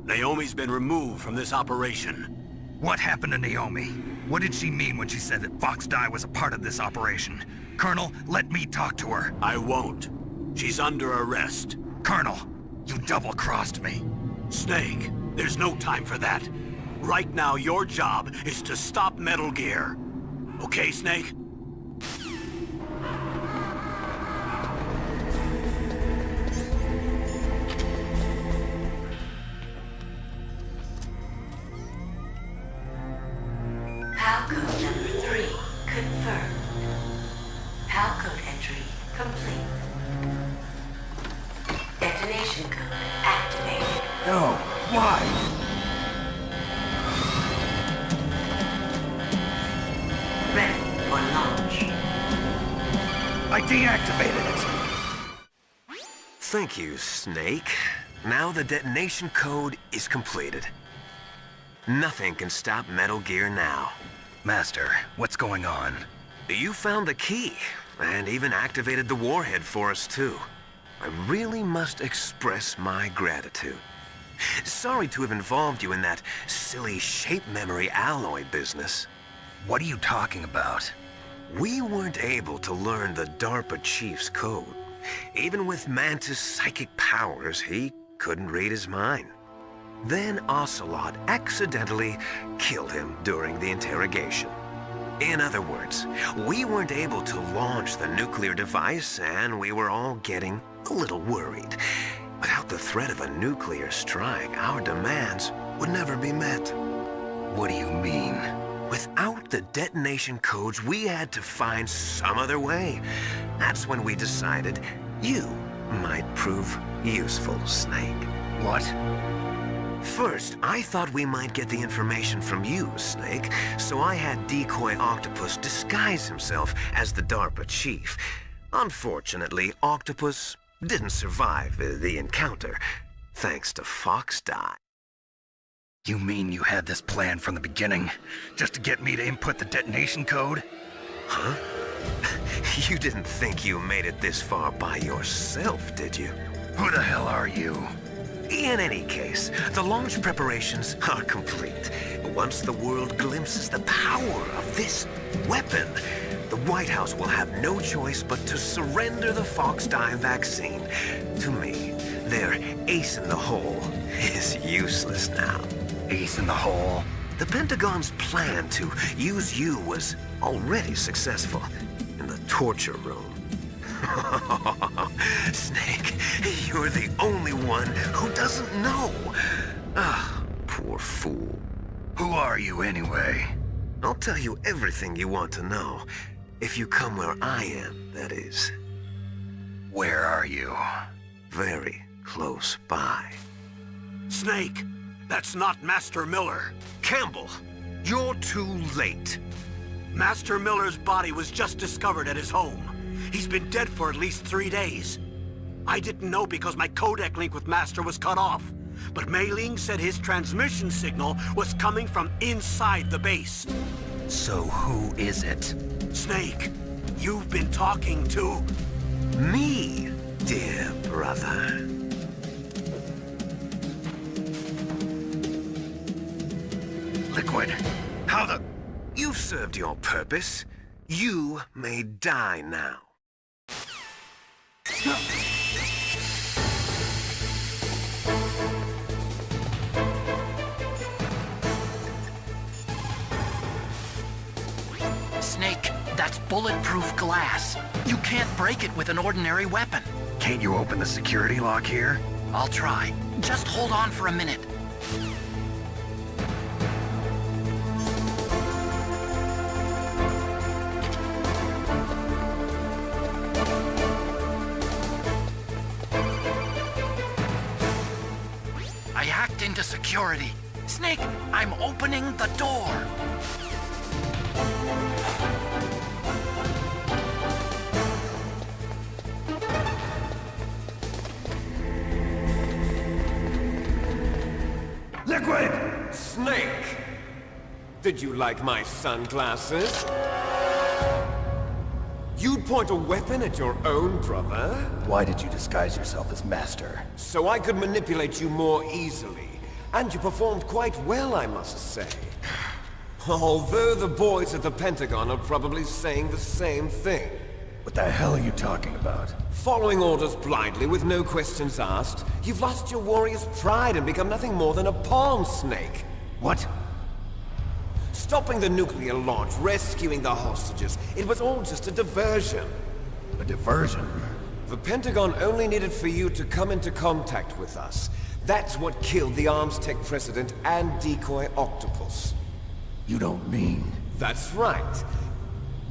Naomi's been removed from this operation. What happened to Naomi? What did she mean when she said that Fox Dye was a part of this operation? Colonel, let me talk to her. I won't. She's under arrest. Colonel, you double-crossed me. Snake, there's no time for that. Right now, your job is to stop Metal Gear. Okay, Snake? PAL code number 3 confirmed. PAL code entry complete. Detonation code activated. No, why? Ready for launch. I deactivated it. Thank you, Snake. Now the detonation code is completed. Nothing can stop Metal Gear now. Master, what's going on? You found the key, and even activated the warhead for us, too. I really must express my gratitude. Sorry to have involved you in that silly shape memory alloy business. What are you talking about? We weren't able to learn the DARPA chief's code. Even with Mantis' psychic powers, he couldn't read his mind. Then Ocelot accidentally killed him during the interrogation. In other words, we weren't able to launch the nuclear device, and we were all getting a little worried. Without the threat of a nuclear strike, our demands would never be met. What do you mean? Without the detonation codes, we had to find some other way. That's when we decided you might prove useful, Snake. What? First, I thought we might get the information from you, Snake, so I had Decoy Octopus disguise himself as the DARPA chief. Unfortunately, Octopus didn't survive the encounter, thanks to Fox Dye. You mean you had this plan from the beginning, just to get me to input the detonation code? Huh? You didn't think you made it this far by yourself, did you? Who the hell are you? In any case, the launch preparations are complete. Once the world glimpses the power of this weapon, the White House will have no choice but to surrender the Fox Dye vaccine. To me, their ace in the hole is useless now. Ace in the hole? The Pentagon's plan to use you was already successful in the torture room. Snake, you're the only one who doesn't know. Ah, poor fool. Who are you anyway? I'll tell you everything you want to know. If you come where I am, that is. Where are you? Very close by. Snake, that's not Master Miller. Campbell, you're too late. Master Miller's body was just discovered at his home. He's been dead for at least 3 days. I didn't know because my codec link with Master was cut off. But Mei Ling said his transmission signal was coming from inside the base. So who is it? Snake, you've been talking to... me, dear brother. Liquid, how the... You've served your purpose. You may die now. bulletproof glass. You can't break it with an ordinary weapon. Can't you open the security lock here? I'll try. Just hold on for a minute. I hacked into security. Snake, I'm opening the door. Liquid! Snake! Did you like my sunglasses? You'd point a weapon at your own brother? Why did you disguise yourself as Master? So I could manipulate you more easily. And you performed quite well, I must say. Although the boys at the Pentagon are probably saying the same thing. What the hell are you talking about? Following orders blindly with no questions asked, you've lost your warrior's pride and become nothing more than a pawn, Snake. What? Stopping the nuclear launch, rescuing the hostages, it was all just a diversion. A diversion? The Pentagon only needed for you to come into contact with us. That's what killed the Arms Tech president and decoy octopus. You don't mean... That's right.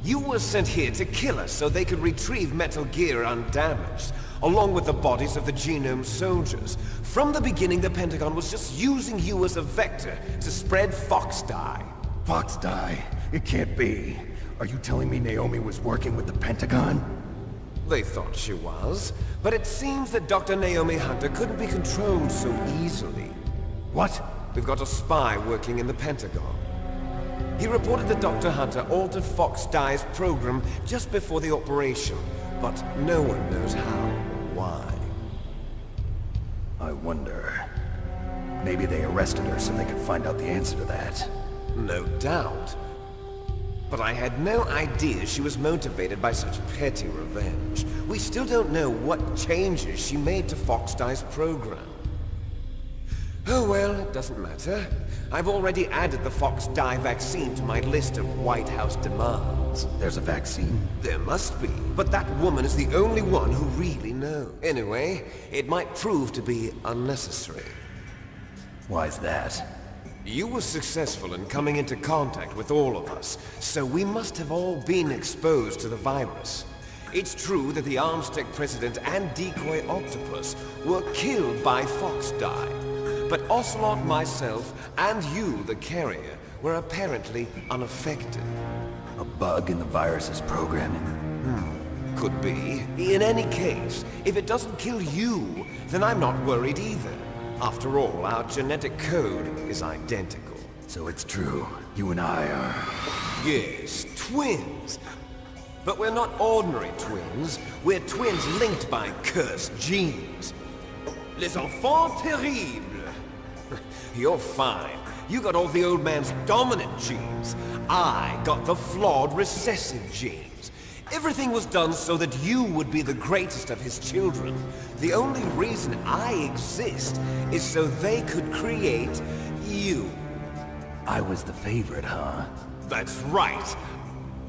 You were sent here to kill us so they could retrieve Metal Gear undamaged, along with the bodies of the Genome soldiers. From the beginning, the Pentagon was just using you as a vector to spread Fox Dye. Fox Dye? It can't be. Are you telling me Naomi was working with the Pentagon? They thought she was, but it seems that Dr. Naomi Hunter couldn't be controlled so easily. What? We've got a spy working in the Pentagon. He reported that Dr. Hunter altered Fox Dye's program just before the operation, but no one knows how or why. I wonder... Maybe they arrested her so they could find out the answer to that. No doubt. But I had no idea she was motivated by such petty revenge. We still don't know what changes she made to Fox Dye's program. Oh well, it doesn't matter. I've already added the Fox Dye vaccine to my list of White House demands. There's a vaccine? There must be, but that woman is the only one who really knows. Anyway, it might prove to be unnecessary. Why's that? You were successful in coming into contact with all of us, so we must have all been exposed to the virus. It's true that the Arms Tech president and decoy octopus were killed by Fox Dye, but Ocelot, myself, and you, the carrier, were apparently unaffected. A bug in the virus's programming? Could be. In any case, if it doesn't kill you, then I'm not worried either. After all, our genetic code is identical. So it's true. You and I are... Yes, twins. But we're not ordinary twins. We're twins linked by cursed genes. Les enfants terribles. You're fine. You got all the old man's dominant genes. I got the flawed recessive genes. Everything was done so that you would be the greatest of his children. The only reason I exist is so they could create you. I was the favorite, huh? That's right.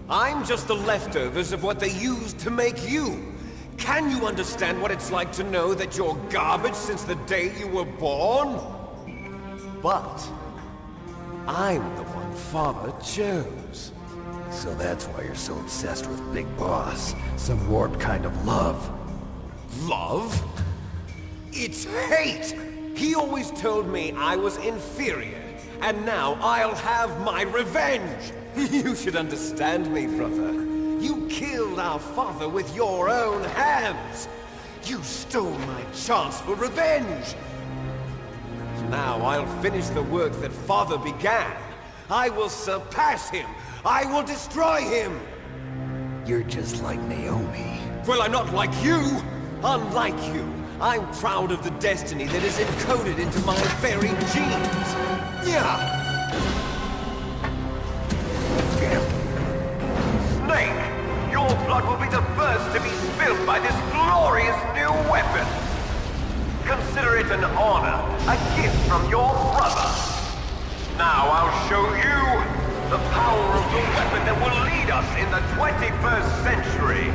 I'm just the leftovers of what they used to make you. Can you understand what it's like to know that you're garbage since the day you were born? But I'm the one Father chose. So that's why you're so obsessed with Big Boss. Some warped kind of love. Love? It's hate! He always told me I was inferior, and now I'll have my revenge! You should understand me, brother. You killed our father with your own hands! You stole my chance for revenge! Now I'll finish the work that Father began. I will surpass him! I will destroy him! You're just like Naomi. Well, I'm not like you! Unlike you, I'm proud of the destiny that is encoded into my very genes! Yeah! Snake, your blood will be the first to be spilled by this glorious new weapon! Consider it an honor, a gift from your brother! Now I'll show you The power of the weapon that will lead us in the 21st century.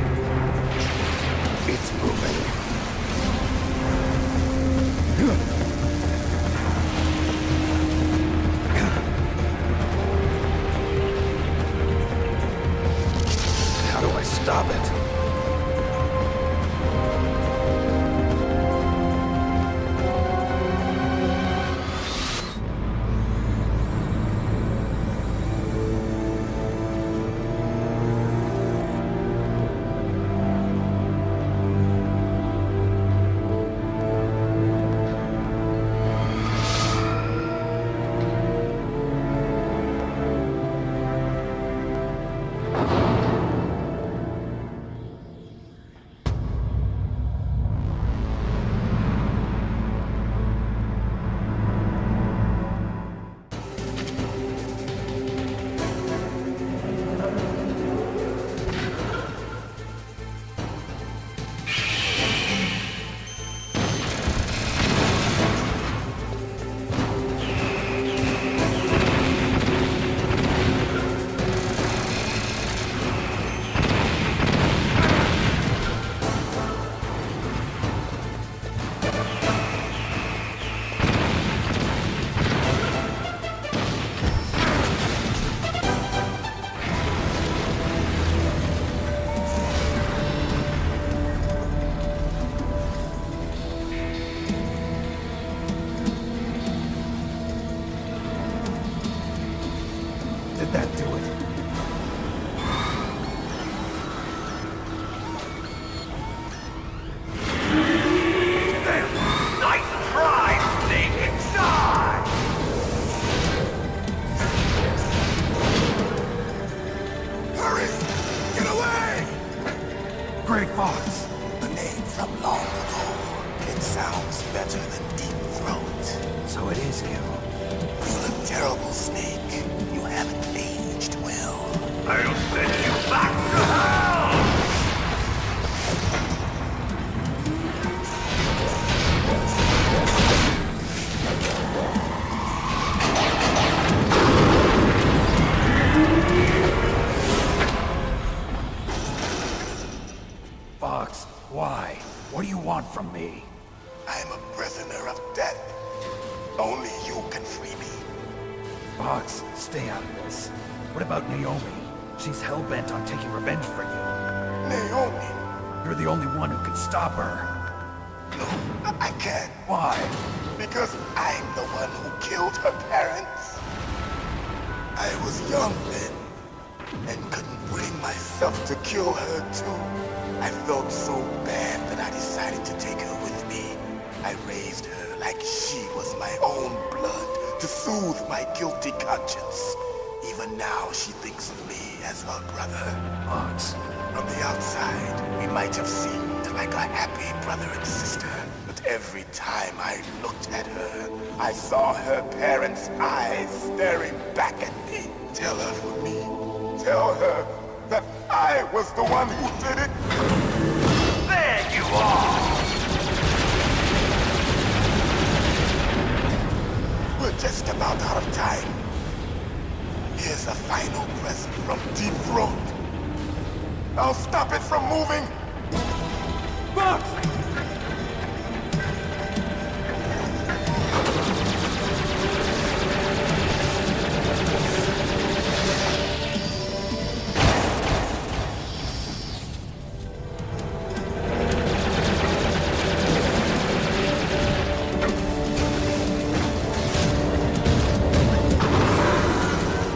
It's moving. How do I stop it? Did that do it? Damn! Nice try, Snake! Die! Hurry! Get away! Great Fox. A name from long ago. It sounds better than Deep Throat. So it is you. You look terrible, Snake. You haven't aged well. I'll send you back to hell! Fox, why? What do you want from me? I'm a prisoner of death. Only you can free me. Fox, stay out of this. What about Naomi? She's hell-bent on taking revenge for you. Naomi? You're the only one who can stop her. No, I can't. Why? Because I'm the one who killed her parents. I was young then, and couldn't bring myself to kill her too. I felt so bad that I decided to take her with me. I raised her like she was my own blood to soothe my guilty conscience. Even now, she thinks of me as her brother. Fox. From the outside, we might have seemed like a happy brother and sister, but every time I looked at her, I saw her parents' eyes staring back at me. Tell her for me. Tell her that I was the one who did it. There you are! We're just about out of time. Here's a final present from Deep Throat. I'll stop it from moving. Fox!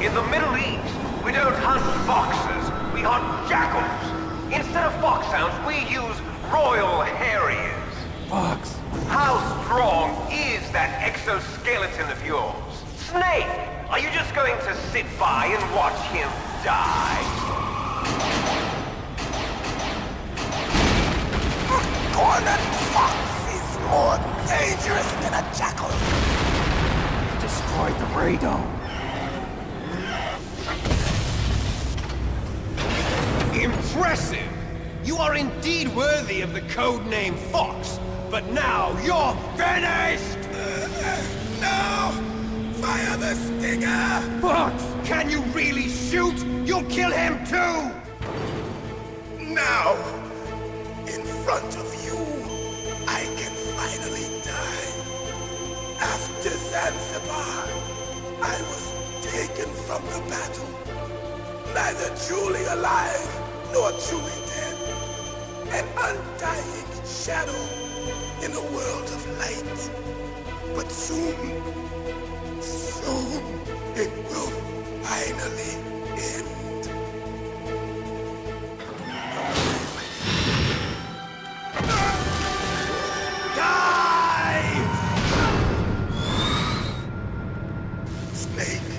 In the Middle East, we don't hunt foxes, we hunt jackals. Instead of foxhounds, we use Royal Harriers. Fox! How strong is that exoskeleton of yours? Snake, are you just going to sit by and watch him die? Cornered fox is more dangerous than a jackal. Destroyed the radome. Impressive! You are indeed worthy of the codename Fox, but now you're finished! No! Fire the stinger! Fox! Can you really shoot? You'll kill him too! Now, in front of you, I can finally die. After Zanzibar, I was taken from the battle. Neither truly alive, nor truly dead. An undying shadow in a world of light. But soon, it will finally end. Die! Snake,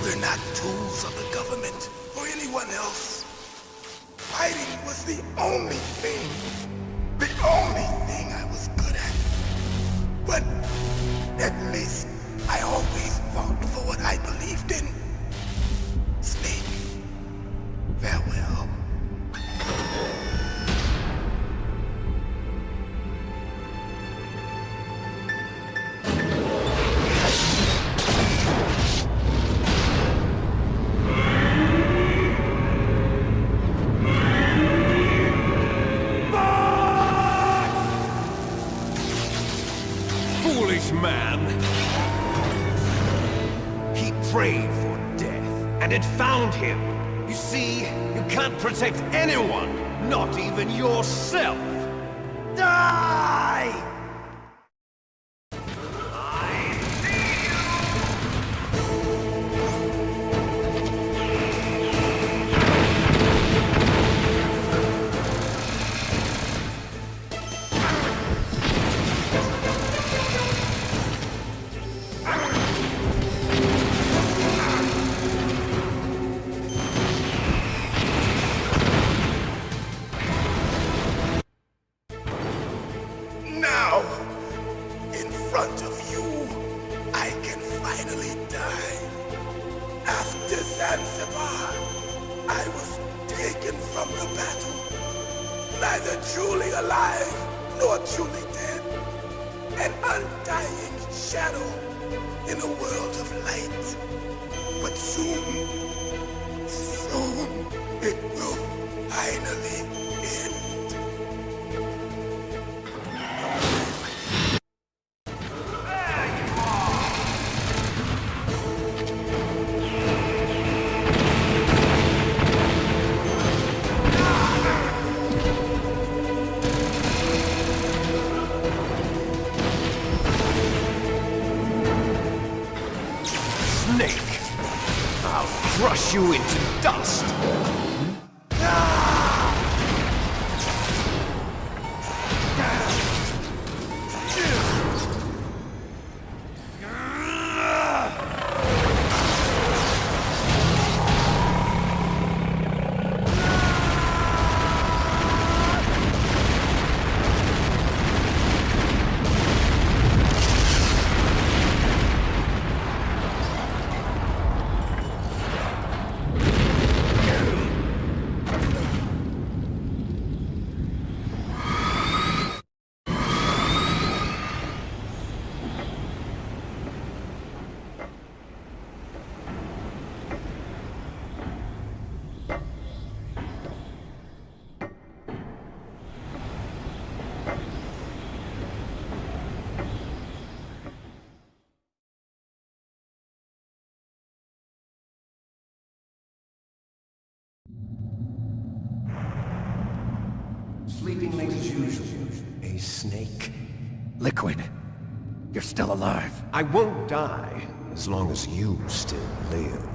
we're not tools of the government or anyone else. Fighting was the only thing I was good at. But at least I always fought for what I believed in. Snake, farewell. Foolish man! He prayed for death, and it found him. You see, you can't protect anyone, not even yourself. Die! Now, in front of you, I can finally die. After Zanzibar, I was taken from the battle. Neither truly alive, nor truly dead. An undying shadow in a world of light. But soon, it will finally end. Snake! I'll crush you into dust! Sleeping late as usual. A snake. Liquid, you're still alive. I won't die as long as you still live.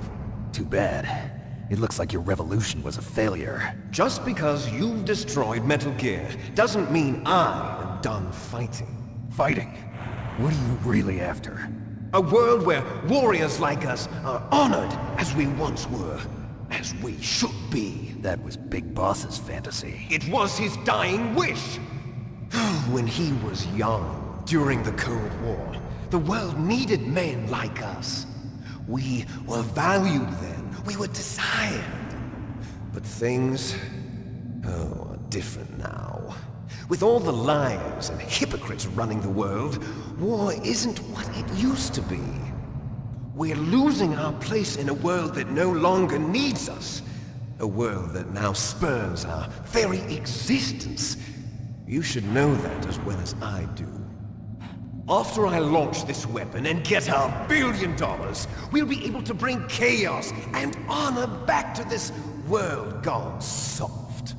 Too bad. It looks like your revolution was a failure. Just because you've destroyed Metal Gear doesn't mean I am done fighting. Fighting? What are you really after? A world where warriors like us are honored as we once were. As we should be. That was Big Boss's fantasy. It was his dying wish! When he was young, during the Cold War, the world needed men like us. We were valued then. We were desired. But things... are different now. With all the liars and hypocrites running the world, war isn't what it used to be. We're losing our place in a world that no longer needs us. A world that now spurns our very existence. You should know that as well as I do. After I launch this weapon and get our $1 billion, we'll be able to bring chaos and honor back to this world gone soft.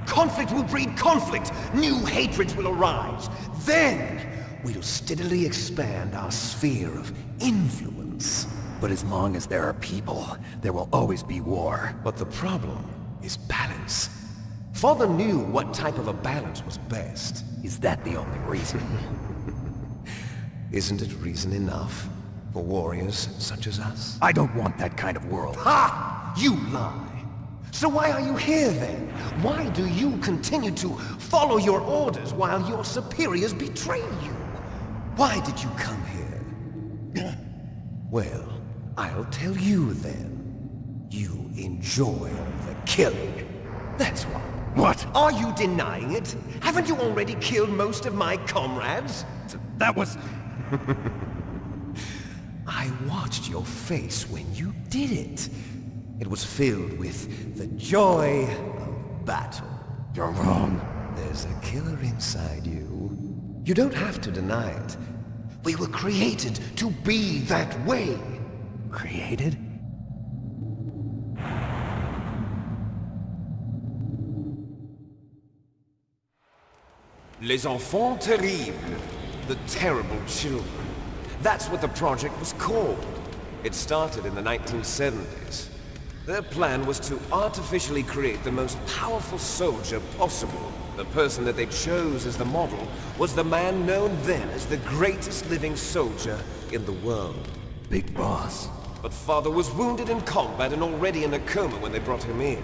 Conflict will breed conflict. New hatreds will arise. Then, we'll steadily expand our sphere of influence. But as long as there are people, there will always be war. But the problem is balance. Father knew what type of a balance was best. Is that the only reason? Isn't it reason enough for warriors such as us? I don't want that kind of world. Ha! You lie! So why are you here then? Why do you continue to follow your orders while your superiors betray you? Why did you come here? Well, I'll tell you then. You enjoy the killing. That's why. What? Are you denying it? Haven't you already killed most of my comrades? That was... I watched your face when you did it. It was filled with the joy of battle. You're wrong. There's a killer inside you. You don't have to deny it. We were created to be that way. Created? Les enfants terribles. The terrible children. That's what the project was called. It started in the 1970s. Their plan was to artificially create the most powerful soldier possible. The person that they chose as the model was the man known then as the greatest living soldier in the world. Big Boss. But Father was wounded in combat and already in a coma when they brought him in.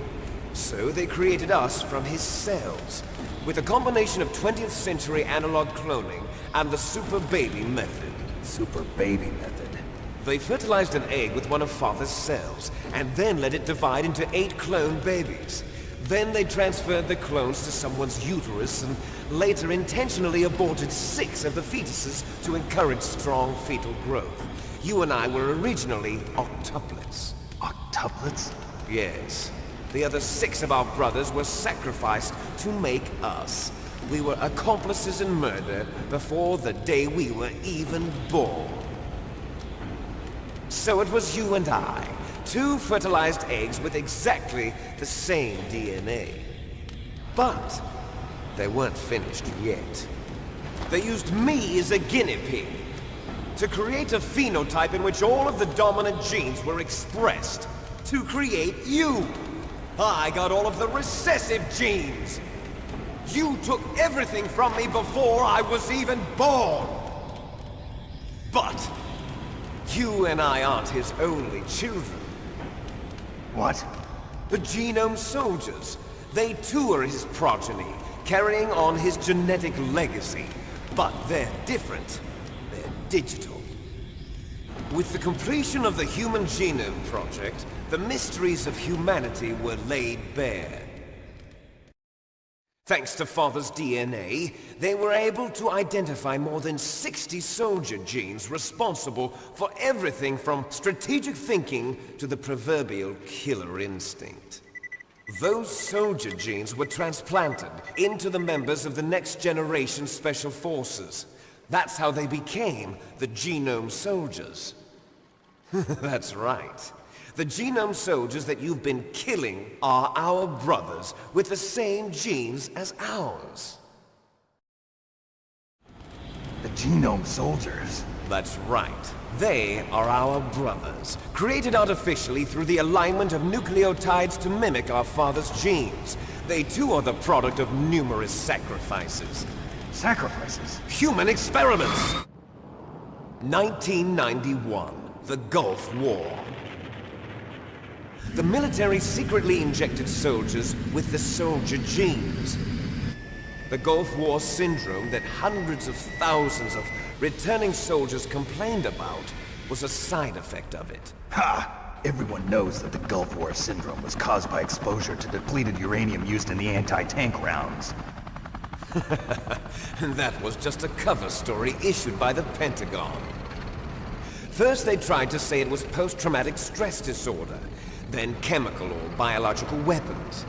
So they created us from his cells, with a combination of 20th century analog cloning and the super baby method. Super baby method. They fertilized an egg with one of Father's cells, and then let it divide into 8 clone babies. Then they transferred the clones to someone's uterus and later intentionally aborted 6 of the fetuses to encourage strong fetal growth. You and I were originally octuplets. Octuplets? Yes. The other 6 of our brothers were sacrificed to make us. We were accomplices in murder before the day we were even born. So it was you and I, 2 fertilized eggs with exactly the same DNA. But they weren't finished yet. They used me as a guinea pig to create a phenotype in which all of the dominant genes were expressed to create you. I got all of the recessive genes. You took everything from me before I was even born. But you and I aren't his only children. What? The Genome Soldiers. They too are his progeny, carrying on his genetic legacy. But they're different. They're digital. With the completion of the Human Genome Project, the mysteries of humanity were laid bare. Thanks to Father's DNA, they were able to identify more than 60 soldier genes responsible for everything from strategic thinking to the proverbial killer instinct. Those soldier genes were transplanted into the members of the next generation Special Forces. That's how they became the Genome Soldiers. That's right. The Genome Soldiers that you've been killing are our brothers with the same genes as ours. The Genome Soldiers? That's right. They are our brothers, created artificially through the alignment of nucleotides to mimic our father's genes. They too are the product of numerous sacrifices. Sacrifices? Human experiments! 1991, the Gulf War. The military secretly injected soldiers with the soldier genes. The Gulf War syndrome that hundreds of thousands of returning soldiers complained about was a side effect of it. Ha! Everyone knows that the Gulf War syndrome was caused by exposure to depleted uranium used in the anti-tank rounds. That was just a cover story issued by the Pentagon. First they tried to say it was post-traumatic stress disorder, then chemical or biological weapons.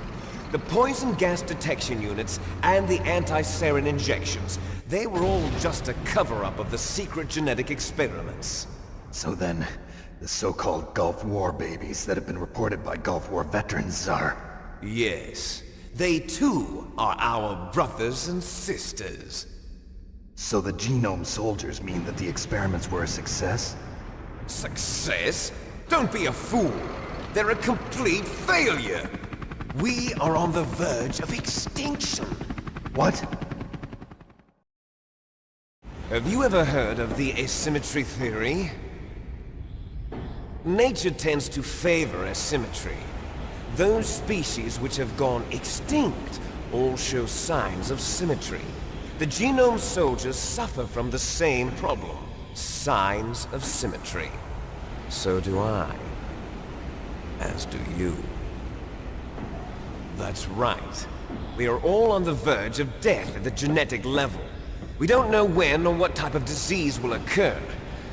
The poison gas detection units and the anti-sarin injections, they were all just a cover-up of the secret genetic experiments. So then, the so-called Gulf War babies that have been reported by Gulf War veterans are... Yes. They too are our brothers and sisters. So the genome soldiers mean that the experiments were a success? Success? Don't be a fool. They're a complete failure. We are on the verge of extinction. What? Have you ever heard of the asymmetry theory? Nature tends to favor asymmetry. Those species which have gone extinct all show signs of symmetry. The genome soldiers suffer from the same problem. Signs of symmetry. So do I. As do you. That's right. We are all on the verge of death at the genetic level. We don't know when or what type of disease will occur.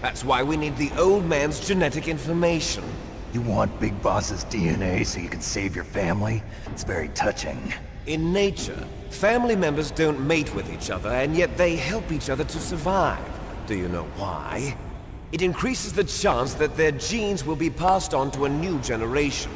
That's why we need the old man's genetic information. You want Big Boss's DNA so you can save your family? It's very touching. In nature, family members don't mate with each other, and yet they help each other to survive. Do you know why? It increases the chance that their genes will be passed on to a new generation.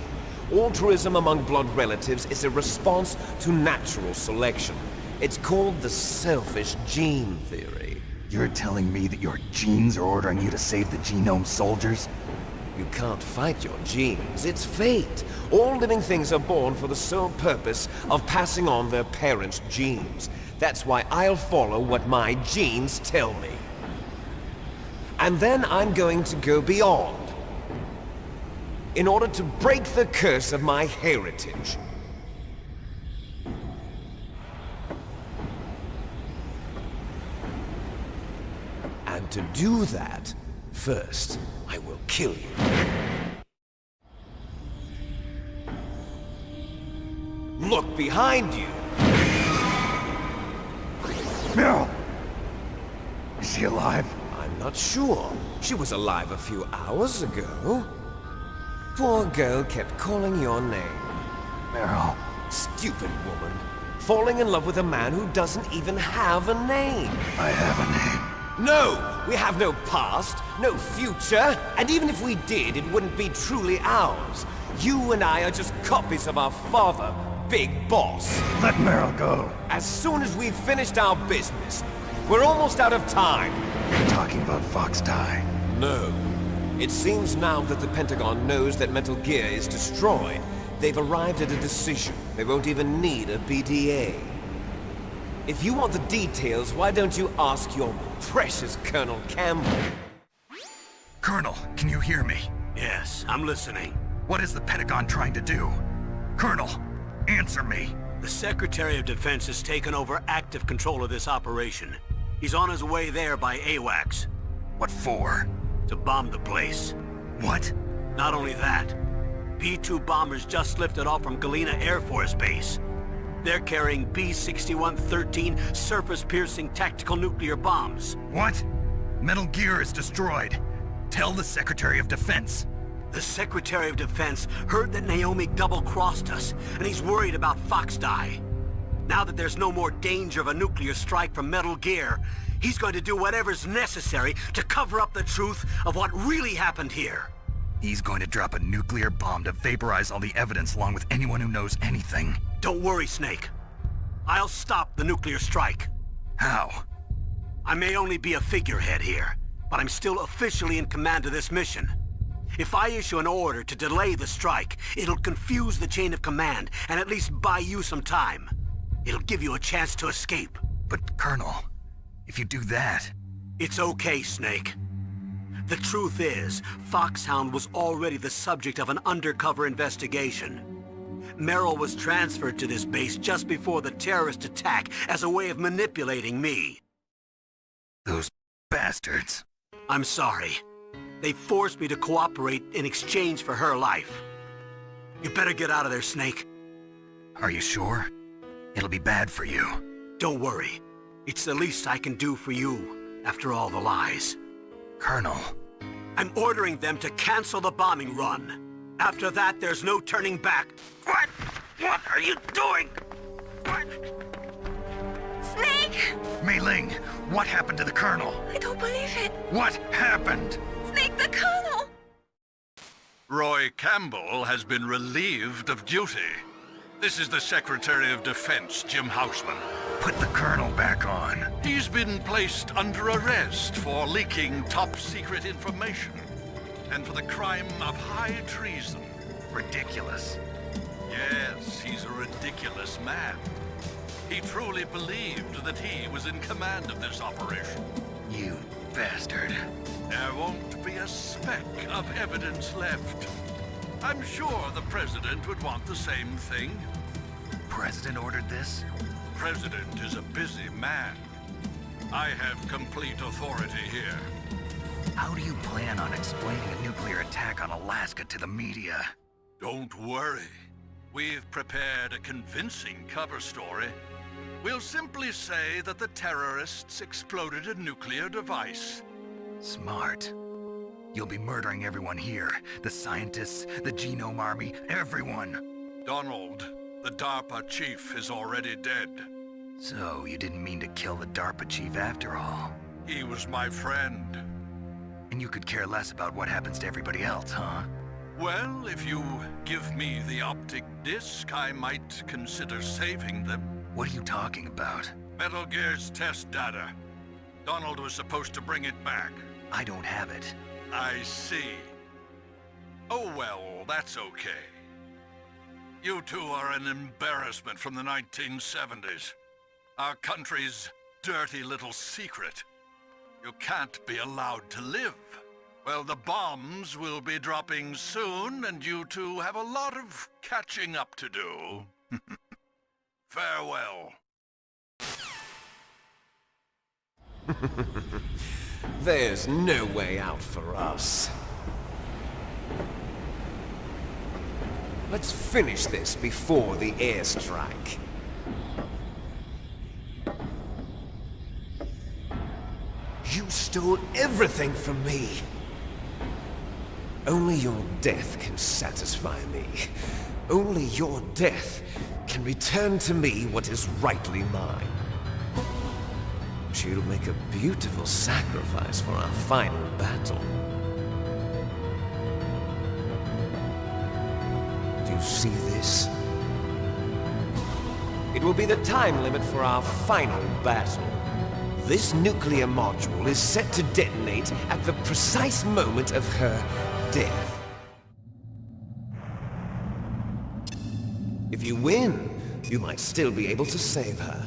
Altruism among blood relatives is a response to natural selection. It's called the selfish gene theory. You're telling me that your genes are ordering you to save the genome soldiers? You can't fight your genes. It's fate. All living things are born for the sole purpose of passing on their parents' genes. That's why I'll follow what my genes tell me. And then I'm going to go beyond. In order to break the curse of my heritage. And to do that, first, I will kill you. Look behind you! Meryl! Is she alive? I'm not sure. She was alive a few hours ago. Poor girl kept calling your name. Meryl. Stupid woman. Falling in love with a man who doesn't even have a name. I have a name. No! We have no past, no future, and even if we did, it wouldn't be truly ours. You and I are just copies of our father, Big Boss. Let Meryl go. As soon as we've finished our business, we're almost out of time. You're talking about Fox Die. No. It seems now that the Pentagon knows that Metal Gear is destroyed. They've arrived at a decision. They won't even need a BDA. If you want the details, why don't you ask your precious Colonel Campbell? Colonel, can you hear me? Yes, I'm listening. What is the Pentagon trying to do? Colonel, answer me. The Secretary of Defense has taken over active control of this operation. He's on his way there by AWACS. What for? To bomb the place. What? Not only that, P-2 bombers just lifted off from Galena Air Force Base. They're carrying B-6113 surface-piercing tactical nuclear bombs. What? Metal Gear is destroyed. Tell the Secretary of Defense. The Secretary of Defense heard that Naomi double-crossed us, and he's worried about Fox Die. Now that there's no more danger of a nuclear strike from Metal Gear, he's going to do whatever's necessary to cover up the truth of what really happened here. He's going to drop a nuclear bomb to vaporize all the evidence along with anyone who knows anything. Don't worry, Snake. I'll stop the nuclear strike. How? I may only be a figurehead here, but I'm still officially in command of this mission. If I issue an order to delay the strike, it'll confuse the chain of command and at least buy you some time. It'll give you a chance to escape. But, Colonel, if you do that... It's okay, Snake. The truth is, Foxhound was already the subject of an undercover investigation. Meryl was transferred to this base just before the terrorist attack as a way of manipulating me. Those bastards. I'm sorry. They forced me to cooperate in exchange for her life. You better get out of there, Snake. Are you sure? It'll be bad for you. Don't worry. It's the least I can do for you, after all the lies. Colonel, I'm ordering them to cancel the bombing run. After that, there's no turning back. What? What are you doing? What? Snake! Mei Ling, what happened to the Colonel? I don't believe it. What happened? Snake the Colonel! Roy Campbell has been relieved of duty. This is the Secretary of Defense, Jim Houseman. Put the Colonel back on. He's been placed under arrest for leaking top-secret information and for the crime of high treason. Ridiculous. Yes, he's a ridiculous man. He truly believed that he was in command of this operation. You bastard. There won't be a speck of evidence left. I'm sure the President would want the same thing. President ordered this? President is a busy man. I have complete authority here. How do you plan on explaining a nuclear attack on Alaska to the media? Don't worry. We've prepared a convincing cover story. We'll simply say that the terrorists exploded a nuclear device. Smart. You'll be murdering everyone here. The scientists, the Genome Army, everyone. Donald, the DARPA chief, is already dead. So, you didn't mean to kill the DARPA chief after all? He was my friend. And you could care less about what happens to everybody else, huh? Well, if you give me the optic disc, I might consider saving them. What are you talking about? Metal Gear's test data. Donald was supposed to bring it back. I don't have it. I see. Oh well, that's okay. You two are an embarrassment from the 1970s. Our country's dirty little secret. You can't be allowed to live. Well, the bombs will be dropping soon, and you two have a lot of catching up to do. Farewell. There's no way out for us. Let's finish this before the airstrike. You stole everything from me. Only your death can satisfy me. Only your death can return to me what is rightly mine. She'll make a beautiful sacrifice for our final battle. Do you see this? It will be the time limit for our final battle. This nuclear module is set to detonate at the precise moment of her death. If you win, you might still be able to save her.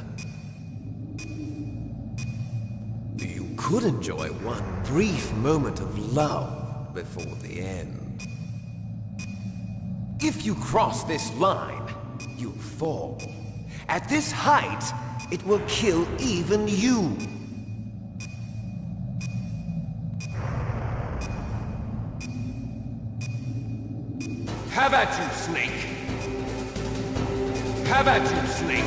You could enjoy one brief moment of love before the end. If you cross this line, you fall. At this height, it will kill even you. Have at you, Snake! Have at you, Snake!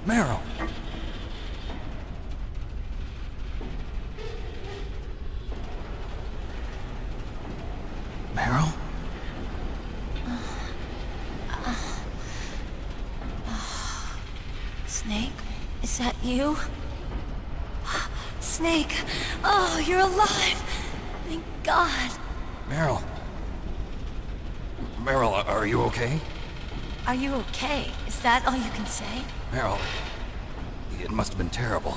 Meryl! Meryl? Snake? Is that you? Snake! Oh, you're alive! Thank God! Meryl, Meryl, are you okay? Are you okay? Is that all you can say? Meryl, it must have been terrible.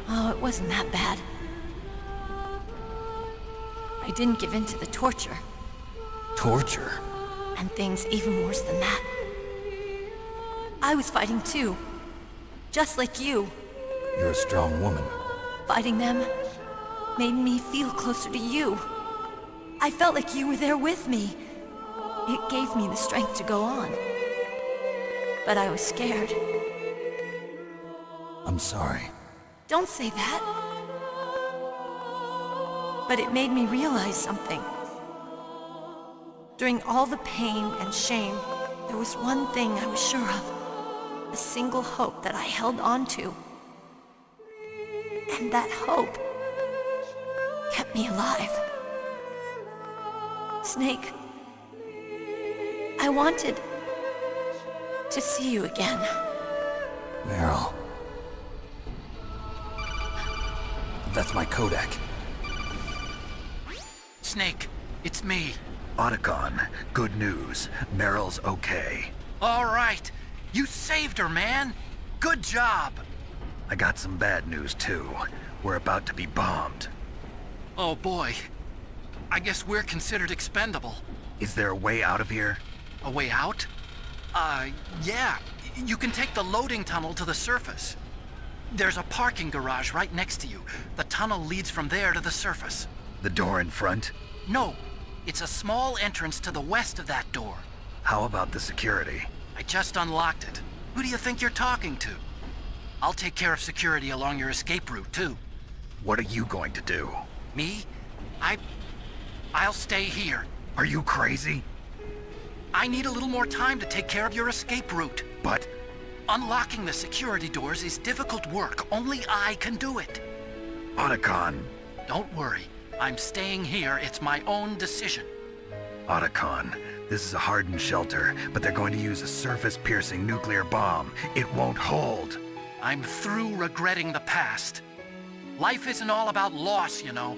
Oh, it wasn't that bad. I didn't give in to the torture. Torture? And things even worse than that. I was fighting too. Just like you. You're a strong woman. Fighting them made me feel closer to you. I felt like you were there with me. It gave me the strength to go on. But I was scared. I'm sorry. Don't say that. But it made me realize something. During all the pain and shame, there was one thing I was sure of. A single hope that I held on to. And that hope kept me alive. Snake, I wanted to see you again. Meryl. That's my Kodak. Snake, it's me. Otacon, good news. Meryl's okay. All right. You saved her, man. Good job. I got some bad news, too. We're about to be bombed. Oh, boy. I guess we're considered expendable. Is there a way out of here? A way out? Yeah. You can take the loading tunnel to the surface. There's a parking garage right next to you. The tunnel leads from there to the surface. The door in front? No. It's a small entrance to the west of that door. How about the security? I just unlocked it. Who do you think you're talking to? I'll take care of security along your escape route, too. What are you going to do? Me? I'll stay here. Are you crazy? I need a little more time to take care of your escape route. But... unlocking the security doors is difficult work. Only I can do it. Otacon. Don't worry. I'm staying here. It's my own decision. Otacon, this is a hardened shelter, but they're going to use a surface-piercing nuclear bomb. It won't hold. I'm through regretting the past. Life isn't all about loss, you know.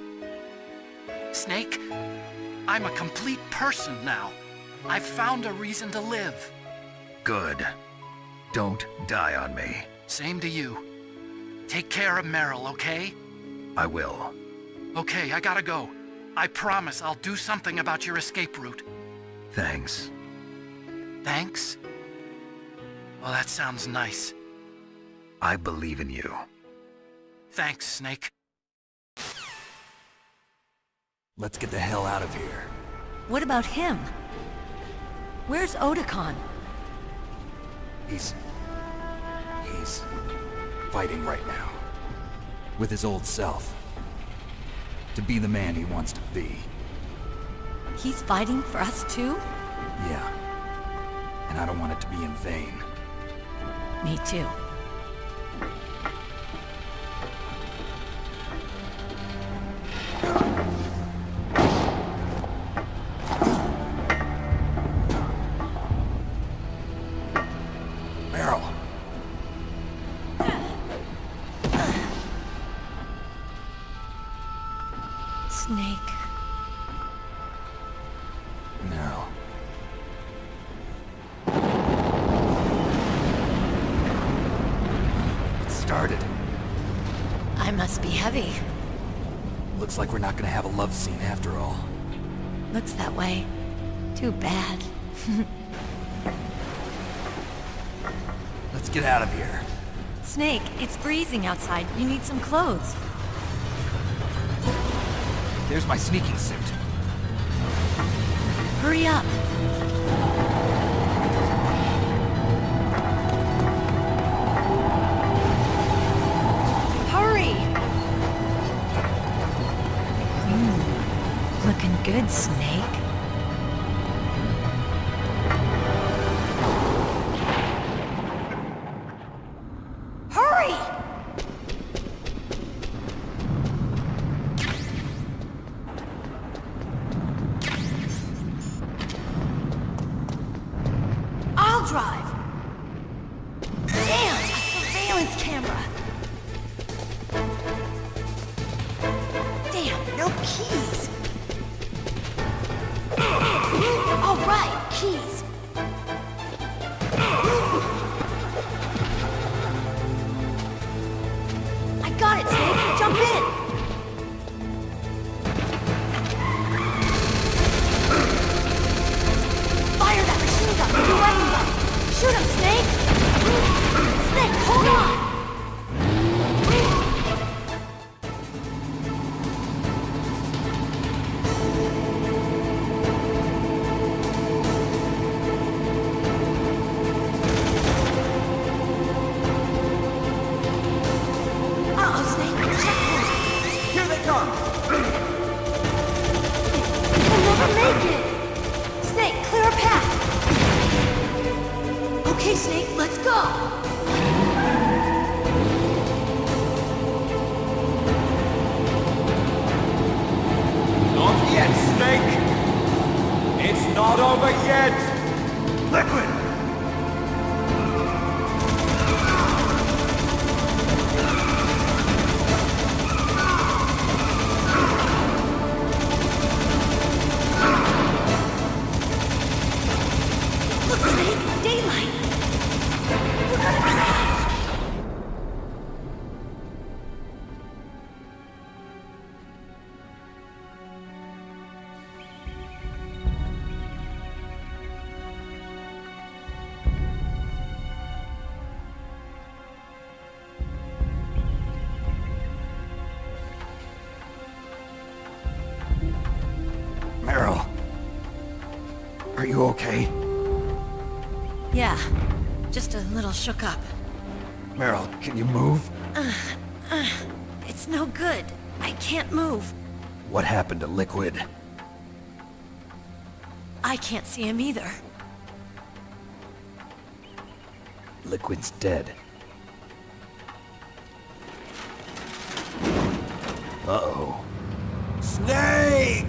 Snake, I'm a complete person now. I've found a reason to live. Good. Don't die on me. Same to you. Take care of Meryl, okay? I will. Okay, I gotta go. I promise I'll do something about your escape route. Thanks. Thanks? Well, that sounds nice. I believe in you. Thanks, Snake. Let's get the hell out of here. What about him? Where's Otacon? He's fighting right now. With his old self. To be the man he wants to be. He's fighting for us too? Yeah. And I don't want it to be in vain. Me too. Meryl. Snake. Meryl. It started. I must be heavy. Looks like we're not gonna have a love scene after all. Looks that way. Too bad. Let's get out of here. Snake, it's freezing outside. You need some clothes. There's my sneaking suit. Hurry up. Hurry! Looking good, Snake. Hurry! I'll drive. Damn, a surveillance camera. Damn, no keys. All right, keys. I got it, Snake. Jump in. Fire that machine gun with your weapon button. Shoot him, Snake. Snake, hold on. Are you okay? Yeah, just a little shook up. Meryl, can you move? It's no good. I can't move. What happened to Liquid? I can't see him either. Liquid's dead. Uh-oh. Snake!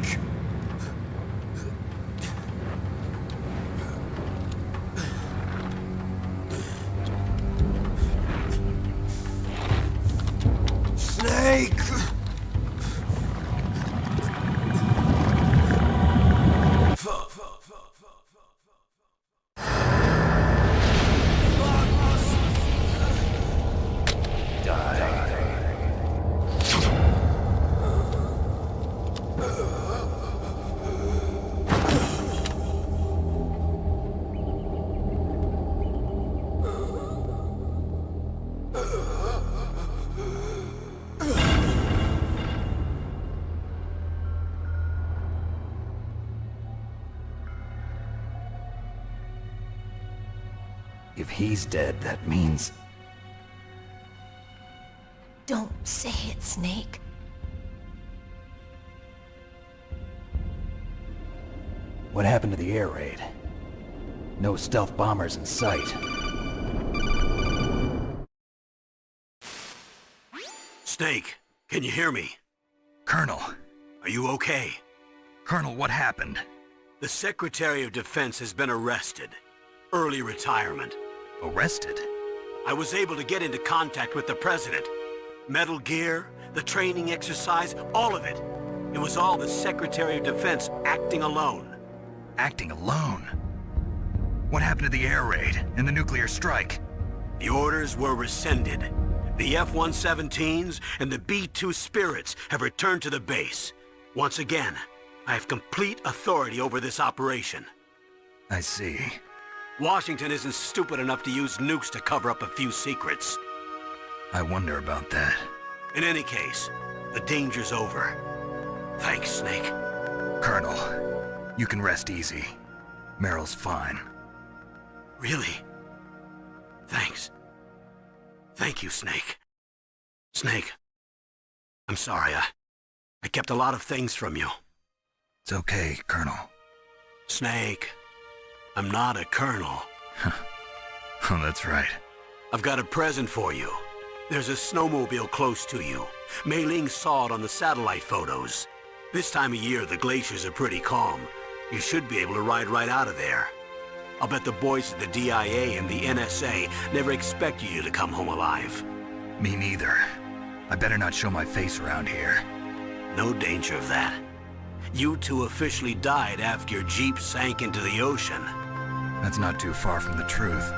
Snake! If he's dead, that means... Don't say it, Snake. What happened to the air raid? No stealth bombers in sight. Snake, can you hear me? Colonel. Are you okay? Colonel, what happened? The Secretary of Defense has been arrested. Early retirement. Arrested? I was able to get into contact with the President. Metal Gear, the training exercise, all of it. It was all the Secretary of Defense acting alone. Acting alone? What happened to the air raid and the nuclear strike? The orders were rescinded. The F-117s and the B-2 Spirits have returned to the base. Once again, I have complete authority over this operation. I see. Washington isn't stupid enough to use nukes to cover up a few secrets. I wonder about that. In any case, the danger's over. Thanks, Snake. Colonel, you can rest easy. Meryl's fine. Really? Thanks. Thank you, Snake. Snake, I'm sorry, I kept a lot of things from you. It's okay, Colonel. Snake, I'm not a colonel. Oh, that's right. I've got a present for you. There's a snowmobile close to you. Mei Ling saw it on the satellite photos. This time of year, the glaciers are pretty calm. You should be able to ride right out of there. I'll bet the boys at the DIA and the NSA never expected you to come home alive. Me neither. I better not show my face around here. No danger of that. you two officially died after your Jeep sank into the ocean. That's not too far from the truth.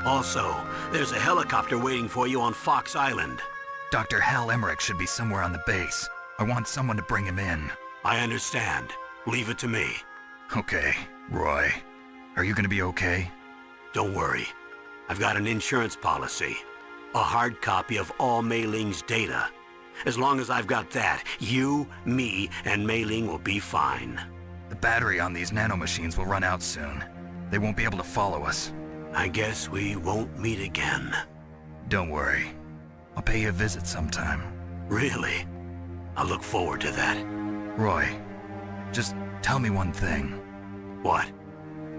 Also, there's a helicopter waiting for you on Fox Island. Dr. Hal Emmerich should be somewhere on the base. I want someone to bring him in. I understand. Leave it to me. Okay, Roy. Are you gonna be okay? Don't worry. I've got an insurance policy. A hard copy of all Mei Ling's data. As long as I've got that, you, me, and Mei Ling will be fine. The battery on these nanomachines will run out soon. They won't be able to follow us. I guess we won't meet again. Don't worry. I'll pay you a visit sometime. Really? I look forward to that. Roy, just tell me one thing. What?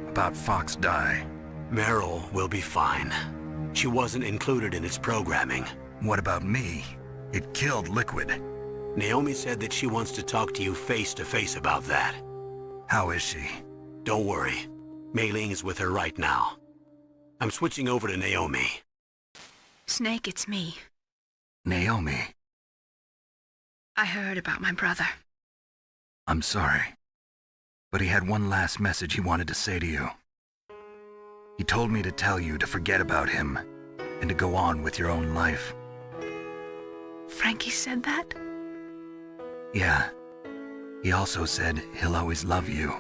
About Fox Die. Meryl will be fine. She wasn't included in its programming. What about me? It killed Liquid. Naomi said that she wants to talk to you face to face about that. How is she? Don't worry. Mei Ling is with her right now. I'm switching over to Naomi. Snake, it's me. Naomi. I heard about my brother. I'm sorry. But he had one last message he wanted to say to you. He told me to tell you to forget about him and to go on with your own life. Frankie said that? Yeah. He also said he'll always love you.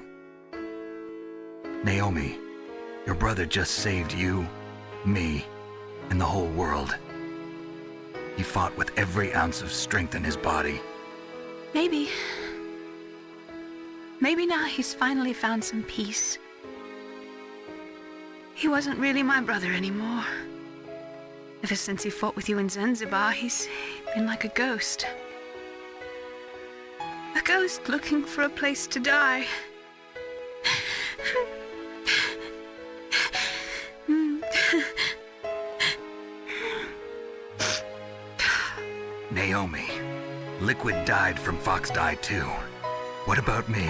Naomi, your brother just saved you, me, and the whole world. He fought with every ounce of strength in his body. Maybe. Maybe now he's finally found some peace. He wasn't really my brother anymore. Ever since he fought with you in Zanzibar, he's been like a ghost. A ghost looking for a place to die. Naomi, Liquid died from Fox Die too. What about me?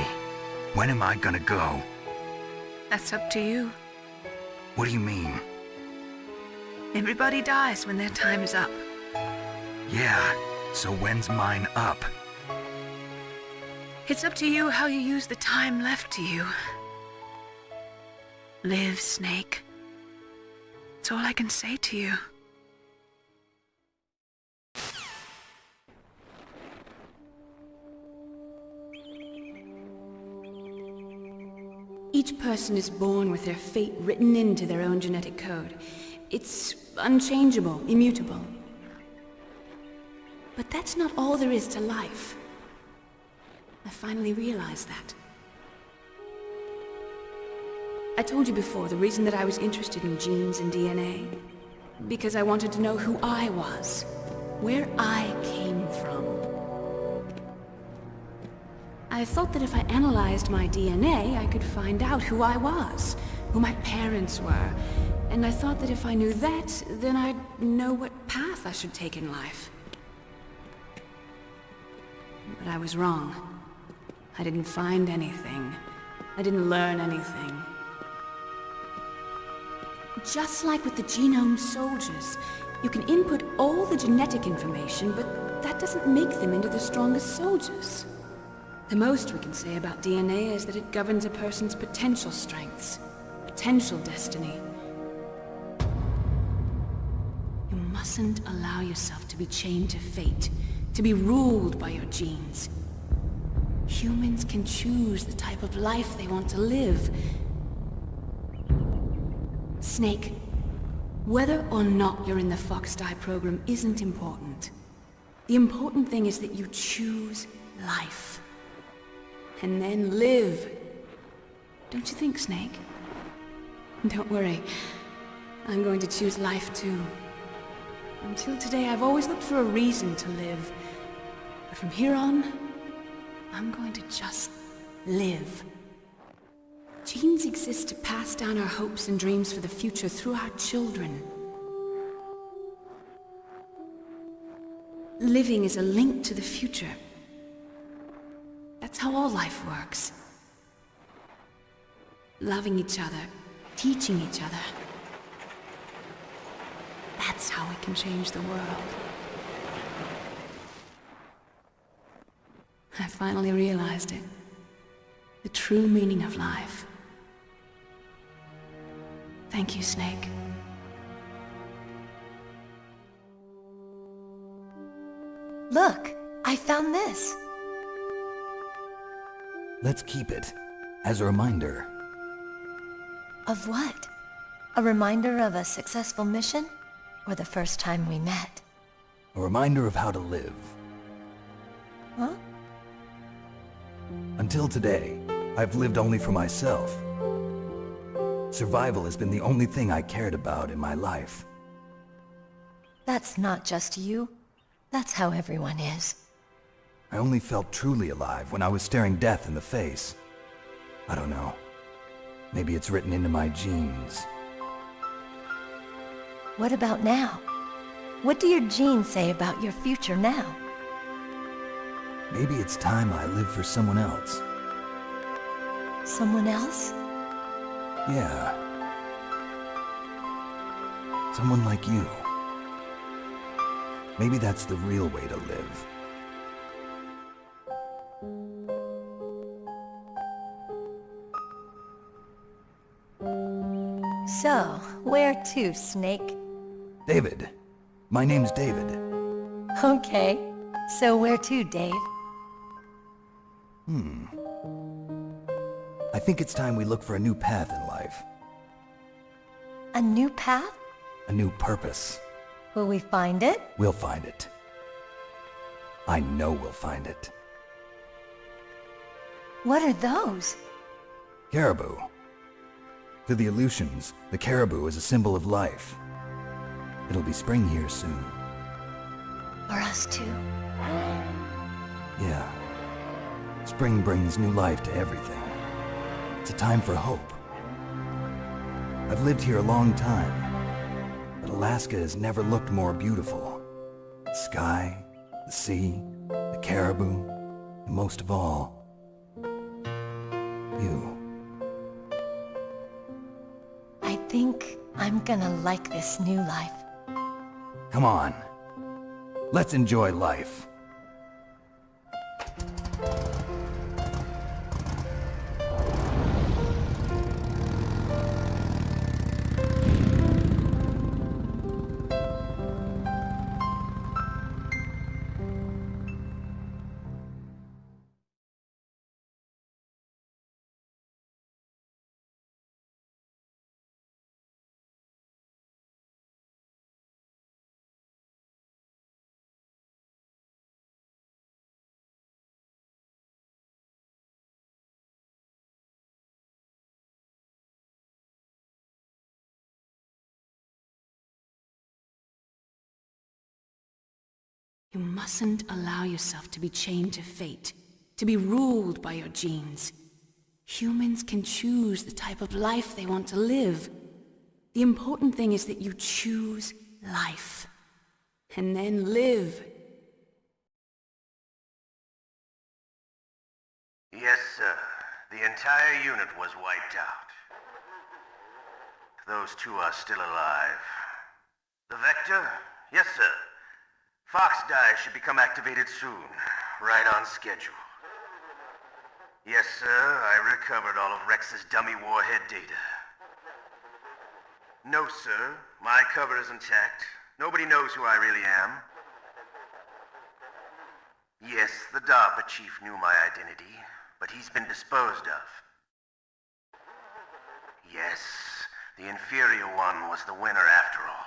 When am I gonna go? That's up to you. What do you mean? Everybody dies when their time is up. Yeah, so when's mine up? It's up to you how you use the time left to you. Live, Snake. That's all I can say to you. Each person is born with their fate written into their own genetic code. It's unchangeable, immutable. But that's not all there is to life. I finally realized that. I told you before the reason that I was interested in genes and DNA. Because I wanted to know who I was, where I came from. I thought that if I analyzed my DNA, I could find out who I was, who my parents were, and I thought that if I knew that, then I'd know what path I should take in life. But I was wrong. I didn't find anything. I didn't learn anything. Just like with the genome soldiers, you can input all the genetic information, but that doesn't make them into the strongest soldiers. The most we can say about DNA is that it governs a person's potential strengths, potential destiny. You mustn't allow yourself to be chained to fate, to be ruled by your genes. Humans can choose the type of life they want to live. Snake, whether or not you're in the Fox Die program isn't important. The important thing is that you choose life. And then live. Don't you think, Snake? Don't worry. I'm going to choose life too. Until today, I've always looked for a reason to live. But from here on, I'm going to just live. Genes exist to pass down our hopes and dreams for the future through our children. Living is a link to the future. That's how all life works. Loving each other, teaching each other. That's how we can change the world. I finally realized it. The true meaning of life. Thank you, Snake. Look, I found this. Let's keep it as a reminder. Of what? A reminder of a successful mission? Or the first time we met? A reminder of how to live. Huh? Until today, I've lived only for myself. Survival has been the only thing I cared about in my life. That's not just you. That's how everyone is. I only felt truly alive when I was staring death in the face. I don't know. Maybe it's written into my genes. What about now? What do your genes say about your future now? Maybe it's time I live for someone else. Someone else? Yeah. Someone like you. Maybe that's the real way to live. So, where to, Snake? David. My name's David. Okay. So where to, Dave? I think it's time we look for a new path in life. A new path? A new purpose. Will we find it? We'll find it. I know we'll find it. What are those? Caribou. To the Aleutians, the caribou is a symbol of life. It'll be spring here soon. For us too? Yeah. Spring brings new life to everything. It's a time for hope. I've lived here a long time, but Alaska has never looked more beautiful. The sky, the sea, the caribou, and most of all, you. I think I'm gonna like this new life. Come on. Let's enjoy life. You mustn't allow yourself to be chained to fate, to be ruled by your genes. Humans can choose the type of life they want to live. The important thing is that you choose life. And then live. Yes, sir. The entire unit was wiped out. Those two are still alive. The Vector? Yes, sir. Fox Die should become activated soon. Right on schedule. Yes, sir. I recovered all of Rex's dummy warhead data. No, sir. My cover is intact. Nobody knows who I really am. Yes, the DARPA chief knew my identity, but he's been disposed of. Yes, the inferior one was the winner after all.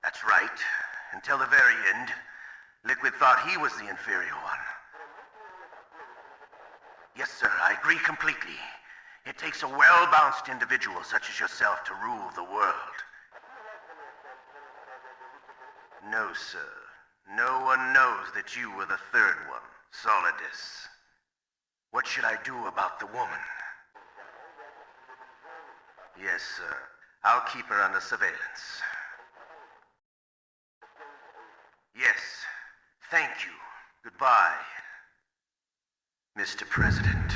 That's right. Until the very end, Liquid thought he was the inferior one. Yes, sir, I agree completely. It takes a well-balanced individual such as yourself to rule the world. No, sir. No one knows that you were the third one, Solidus. What should I do about the woman? Yes, sir. I'll keep her under surveillance. Yes. Thank you. Goodbye, Mr. President.